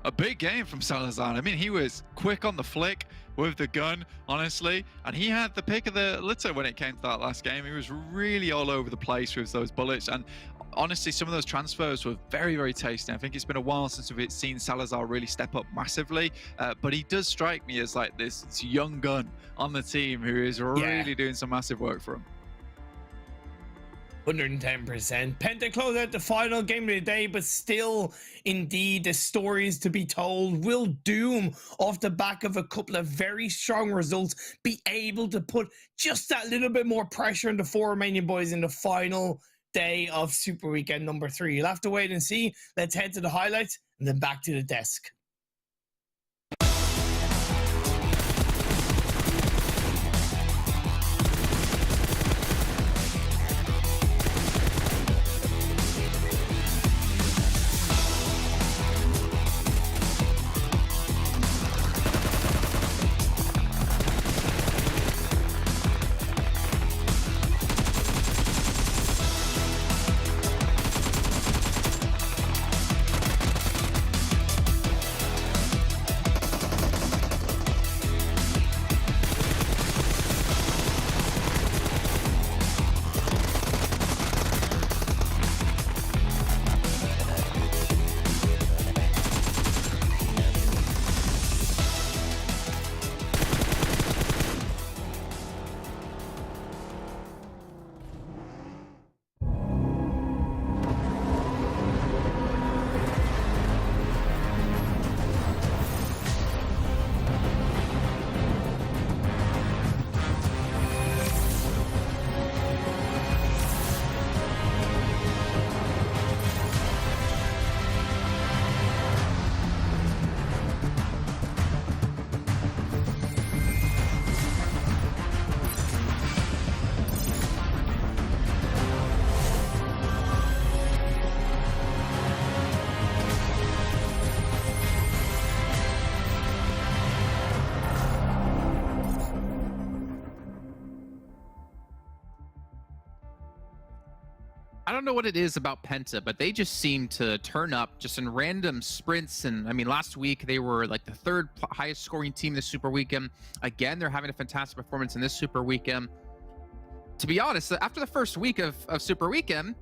A big game from Salazar. I mean, he was quick on the flick with the gun, honestly, and he had the pick of the litter when it came to that last game. He was really all over the place with those bullets, and honestly, some of those transfers were very, very tasty. I think it's been a while since we've seen Salazar really step up massively, but he does strike me as like this young gun on the team who is really doing some massive work for him. 110%. Penta closed out the final game of the day, but still, indeed, the stories to be told. Will Doom, off the back of a couple of very strong results, be able to put just that little bit more pressure on the 4 Romanian Boys in the final day of Super Weekend number 3? You'll have to wait and see. Let's head to the highlights and then back to the desk. I don't know what it is about Penta, but they just seem to turn up just in random sprints. And I mean, last week they were like the third highest scoring team this Super Weekend. Again, they're having a fantastic performance in this Super Weekend. To be honest, after the first week of Super Weekend,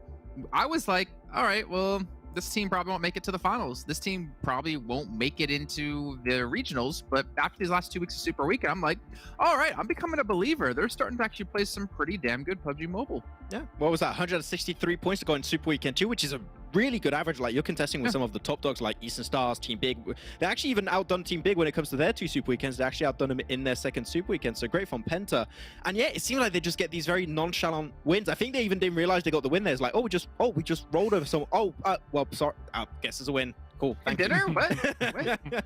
I was like, all right, well, this team probably won't make it to the finals. This team probably won't make it into the regionals. But after these last 2 weeks of Super Weekend, I'm like, all right, I'm becoming a believer. They're starting to actually play some pretty damn good PUBG Mobile. Yeah, what was that? 163 points to go in Super Weekend 2, which is a really good average. Like, you're contesting with some of the top dogs like Eastern Stars, Team Big. They actually even outdone Team Big when it comes to their 2 Super Weekends. They actually outdone them in their second Super Weekend. So great from Penta. And yeah, it seemed like they just get these very nonchalant wins. I think they even didn't realize they got the win there. It's like, we just rolled over someone. Well, sorry. Guess it's a win. Cool. Thank you. Dinner? What? What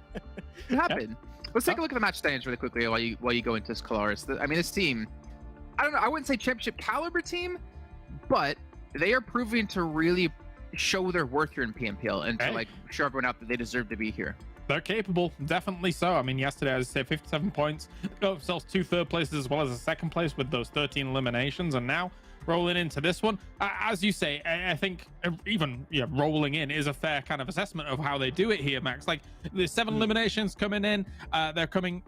happened? Let's take a look at the match standings really quickly while you go into this, Kalaris. I mean, this team, I don't know, I wouldn't say championship caliber team, but they are proving to really show their worth here in PMPL and to like show everyone out that they deserve to be here. They're capable, definitely so. I mean, yesterday, as I say, 57 points, got themselves 2 third places as well as a second place with those 13 eliminations, and now rolling into this one. As you say, I think even rolling in is a fair kind of assessment of how they do it here, Max. Like, there's 7 eliminations coming in. They're coming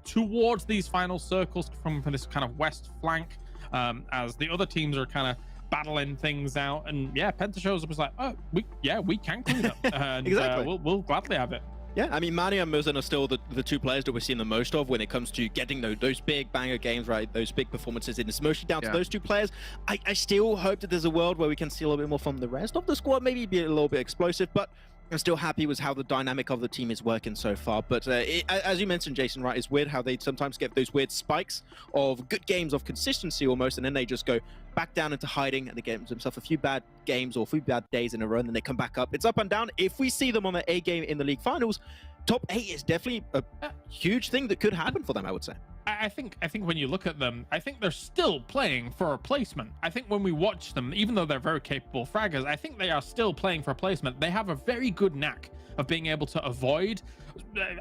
towards these final circles from this kind of west flank, as the other teams are kind of battling things out. And yeah, Penta shows up as like, we can clean up, and exactly. We'll gladly have it. Yeah, I mean, Mani and Mozen are still the 2 players that we're seeing the most of when it comes to getting those big banger games, right? Those big performances. And it's mostly down to those 2 players. I still hope that there's a world where we can see a little bit more from the rest of the squad, maybe be a little bit explosive, but I'm still happy with how the dynamic of the team is working so far. But as you mentioned, Jason, right, it's weird how they sometimes get those weird spikes of good games of consistency almost, and then they just go back down into hiding and they get themselves a few bad games or a few bad days in a row, and then they come back up. It's up and down. If we see them on the A game in the league finals, top 8 is definitely a huge thing that could happen for them, I would say. I think when you look at them, I think they're still playing for a placement. I think when we watch them, even though they're very capable fraggers, I think they are still playing for a placement. They have a very good knack of being able to avoid,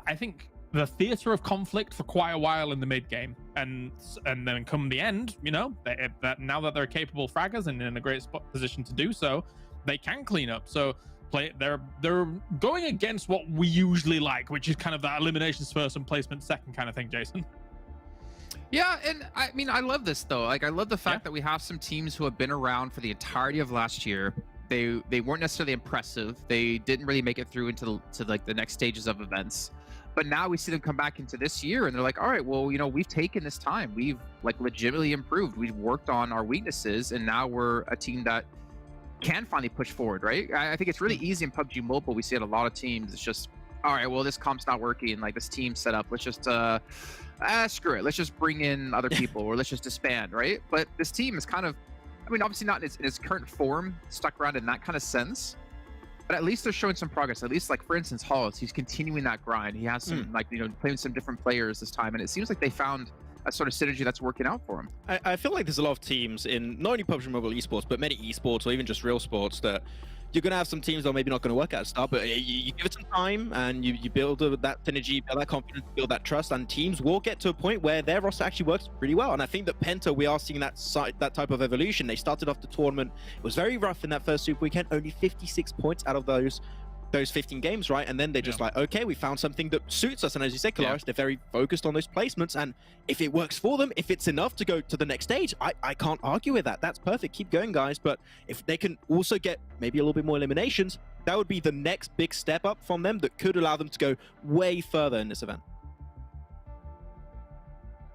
I think, the theater of conflict for quite a while in the mid game, and then come the end, now that they're capable fraggers and in a great position to do so, they can clean up. So they're going against what we usually like, which is kind of that eliminations first and placement second kind of thing, Jason. Yeah, and I mean, I love this though. Like, I love the fact that we have some teams who have been around for the entirety of last year. They weren't necessarily impressive. They didn't really make it through into the next stages of events. But now we see them come back into this year and they're like, all right, well, we've taken this time. We've like legitimately improved. We've worked on our weaknesses, and now we're a team that can finally push forward, right? I think it's really easy in PUBG Mobile. We see it a lot of teams. It's just, all right, well, this comp's not working. Like, this team set up. Let's just screw it. Let's just bring in other people, or let's just disband, right? But this team is kind of, I mean, obviously not in its current form, stuck around in that kind of sense, but at least they're showing some progress. At least, like, for instance, Halls, he's continuing that grind. He has some, playing some different players this time, and it seems like they found a sort of synergy that's working out for him. I feel like there's a lot of teams in not only PUBG Mobile esports, but many esports or even just real sports that you're going to have some teams that are maybe not going to work at the start, but you give it some time and you build that synergy, build that confidence, build that trust, and teams will get to a point where their roster actually works really well. And I think that Penta, we are seeing that type of evolution. They started off the tournament, it was very rough in that first Super Weekend, only 56 points out of those 15 games, right? And then they're just like, okay, we found something that suits us. And as you said, Kalaris, they're very focused on those placements. And if it works for them, if it's enough to go to the next stage, I can't argue with that. That's perfect. Keep going, guys. But if they can also get maybe a little bit more eliminations, that would be the next big step up from them that could allow them to go way further in this event.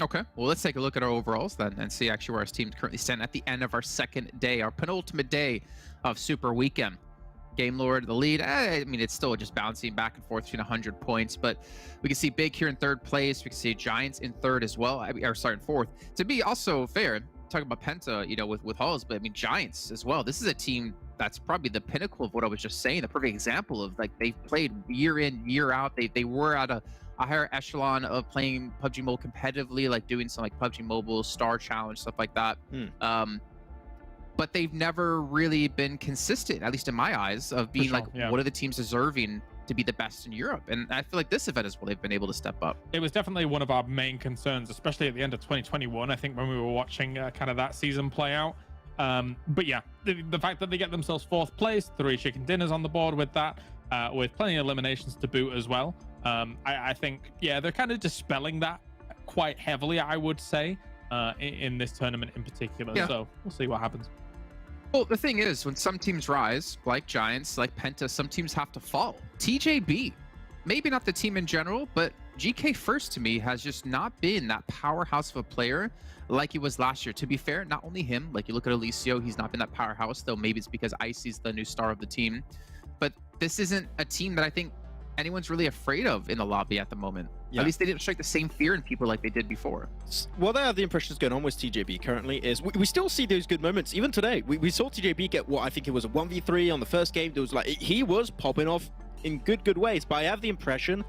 Okay, well, let's take a look at our overalls then and see actually where our teams currently stand at the end of our second day, our penultimate day of Super Weekend. Game Lord, the lead. I mean, it's still just bouncing back and forth between 100 points, but we can see Big here in third place. We can see Giants in third as well. In fourth. To be also fair, talking about Penta, with Halls, but I mean, Giants as well. This is a team that's probably the pinnacle of what I was just saying. The perfect example of, like, they've played year in, year out. They were at a higher echelon of playing PUBG Mobile competitively, like doing some like PUBG Mobile Star Challenge, stuff like that. But they've never really been consistent, at least in my eyes, of being what are the teams deserving to be the best in Europe? And I feel like this event is where they've been able to step up. It was definitely one of our main concerns, especially at the end of 2021, I think, when we were watching kind of that season play out. But yeah, the fact that they get themselves 4th place, 3 chicken dinners on the board with that, with plenty of eliminations to boot as well. I think, yeah, they're kind of dispelling that quite heavily, I would say, in this tournament in particular. Yeah. So we'll see what happens. Well, the thing is, when some teams rise, like Giants, like Penta, some teams have to fall. TJB, maybe not the team in general, but GK First to me has just not been that powerhouse of a player like he was last year. To be fair, not only him, like you look at Alicio, he's not been that powerhouse, though maybe it's because Icy's the new star of the team. But this isn't a team that I think anyone's really afraid of in the lobby at the moment. Yeah. At least they didn't strike the same fear in people like they did before. What I have the impression is going on with TJB currently is we still see those good moments. Even today, we saw TJB get what I think it was a 1v3 on the first game. There was like, he was popping off in good ways, but I have the impression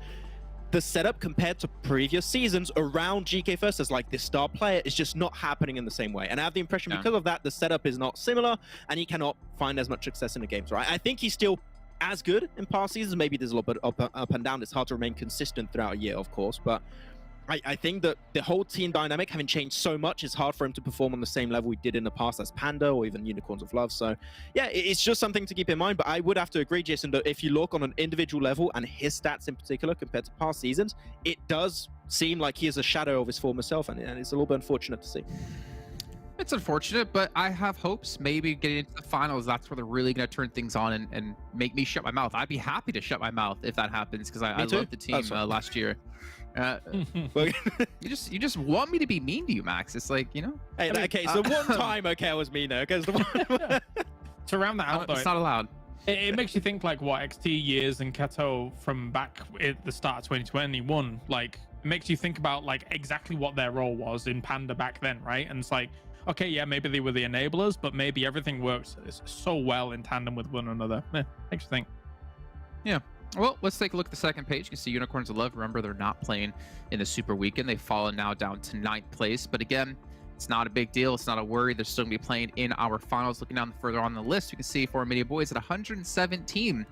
the setup compared to previous seasons around GK First as like this star player is just not happening in the same way. And I have the impression because of that, the setup is not similar and he cannot find as much success in the games, right? I think he's still as good in past seasons. Maybe there's a little bit up and down. It's hard to remain consistent throughout a year, of course, but I think that the whole team dynamic having changed so much, it's hard for him to perform on the same level he did in the past as Panda or even Unicorns of Love. So yeah, it's just something to keep in mind. But I would have to agree, Jason, that if you look on an individual level and his stats in particular compared to past seasons, it does seem like he is a shadow of his former self, and it's a little bit unfortunate to see. It's unfortunate, but I have hopes maybe getting into the finals, that's where they're really going to turn things on and make me shut my mouth. I'd be happy to shut my mouth if that happens, because I loved the team last year. You just want me to be mean to you, Max. It's like, you know. Hey, okay, so one time, okay, I was mean there, because the one to round that out, though, it's not allowed. It makes you think like what XT years and Kato from back at the start of 2021. Like, it makes you think about like exactly what their role was in Panda back then, right? And it's like, okay, yeah, maybe they were the enablers, but maybe everything works so well in tandem with one another. Makes you think. Yeah. Well, let's take a look at the second page. You can see Unicorns of Love. Remember, they're not playing in the Super Weekend. They've fallen now down to 9th place. But again, it's not a big deal. It's not a worry. They're still going to be playing in our finals. Looking down further on the list, you can see Romanian Boys at 117.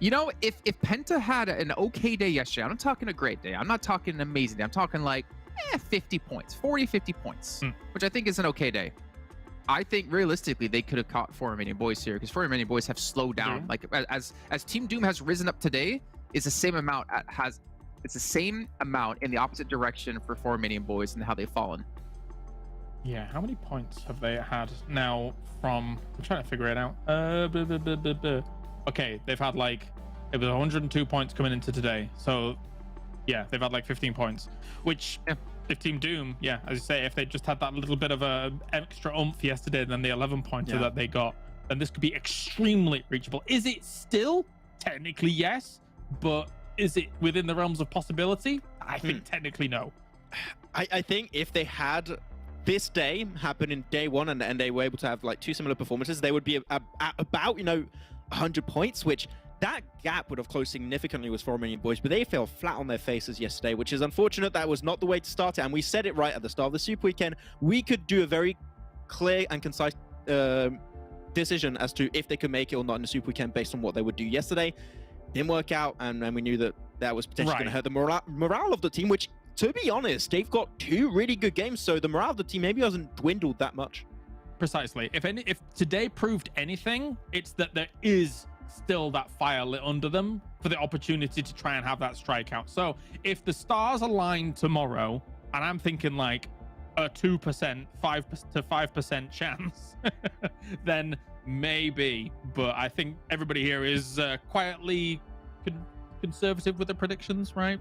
You know, if Penta had an okay day yesterday, I'm not talking a great day. I'm not talking an amazing day. I'm talking like 50 points, 40, 50 points, which I think is an okay day. I think realistically they could have caught Romanian Boys here, because Romanian Boys have slowed down. Like as Team Doom has risen up today, it's the same amount it's the same amount in the opposite direction for Romanian Boys and how they've fallen. Yeah, how many points have they had now from? I'm trying to figure it out. Okay, they've had like it was 102 points coming into today, so yeah, they've had like 15 points, which. If Team Doom, yeah, as you say, if they just had that little bit of a extra oomph yesterday than the 11 pointer that they got, then this could be extremely reachable. Is it still? Technically, yes, but is it within the realms of possibility? I think technically no. I think if they had this day happen in day one and they were able to have like 2 similar performances, they would be at about, 100 points, which that gap would have closed significantly with Romanian Boys, but they fell flat on their faces yesterday, which is unfortunate. That was not the way to start it, and we said it right at the start of the Super Weekend. We could do a very clear and concise decision as to if they could make it or not in the Super Weekend based on what they would do yesterday. Didn't work out, and we knew that was potentially going to hurt the morale of the team, which, to be honest, they've got 2 really good games, so the morale of the team maybe hasn't dwindled that much. Precisely. If today proved anything, it's that there is still that fire lit under them for the opportunity to try and have that strikeout. So if the stars align tomorrow, and I'm thinking like a 2%, 5% chance, then maybe. But I think everybody here is quietly conservative with the predictions, right?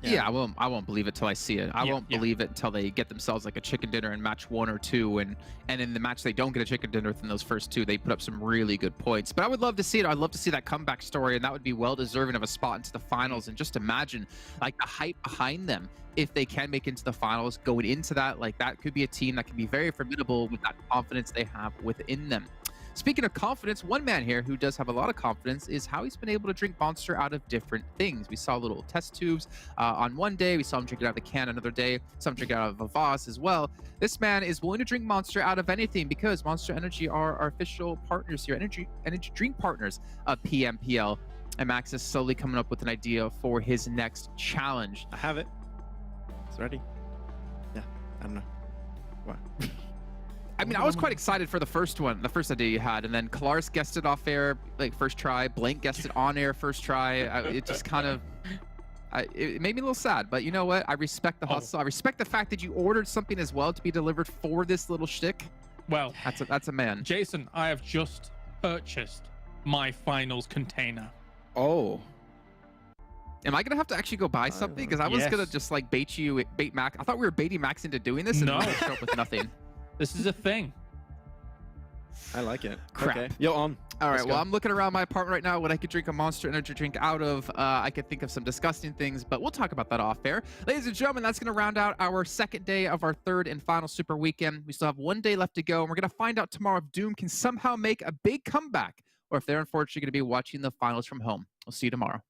Yeah, I won't believe it till I see it. I won't believe it until they get themselves like a chicken dinner in match 1 or 2, and in the match they don't get a chicken dinner within those first 2, they put up some really good points. But I would love to see it. I'd love to see that comeback story, and that would be well deserving of a spot into the finals. And just imagine like the hype behind them if they can make it into the finals going into that. Like that could be a team that can be very formidable with that confidence they have within them. Speaking of confidence, one man here who does have a lot of confidence is how he's been able to drink Monster out of different things. We saw little test tubes on one day. We saw him drink it out of the can another day. Some drink it out of a vase as well. This man is willing to drink Monster out of anything because Monster Energy are our official partners here, energy drink partners of PMPL. And Max is slowly coming up with an idea for his next challenge. I have it. It's ready. Yeah, I don't know. What? I mean, I was quite excited for the first one, the first idea you had, and then Kalaris guessed it off air, like first try. Blank guessed it on air first try. It just kind of, it made me a little sad. But you know what? I respect the hustle. I respect the fact that you ordered something as well to be delivered for this little shtick. Well, that's a man. Jason, I have just purchased my finals container. Oh. Am I gonna have to actually go buy something? Because I was gonna just like bait Max. I thought we were baiting Max into doing this, and no, we show up with nothing. This is a thing. I like it. Crap. Okay. You're on. All right. Let's Well, go. I'm looking around my apartment right now. What I could drink a Monster Energy drink out of. I could think of some disgusting things, but we'll talk about that off air. Ladies and gentlemen, that's going to round out our second day of our third and final Super Weekend. We still have 1 day left to go, and we're going to find out tomorrow if Doom can somehow make a big comeback, or if they're unfortunately going to be watching the finals from home. We'll see you tomorrow.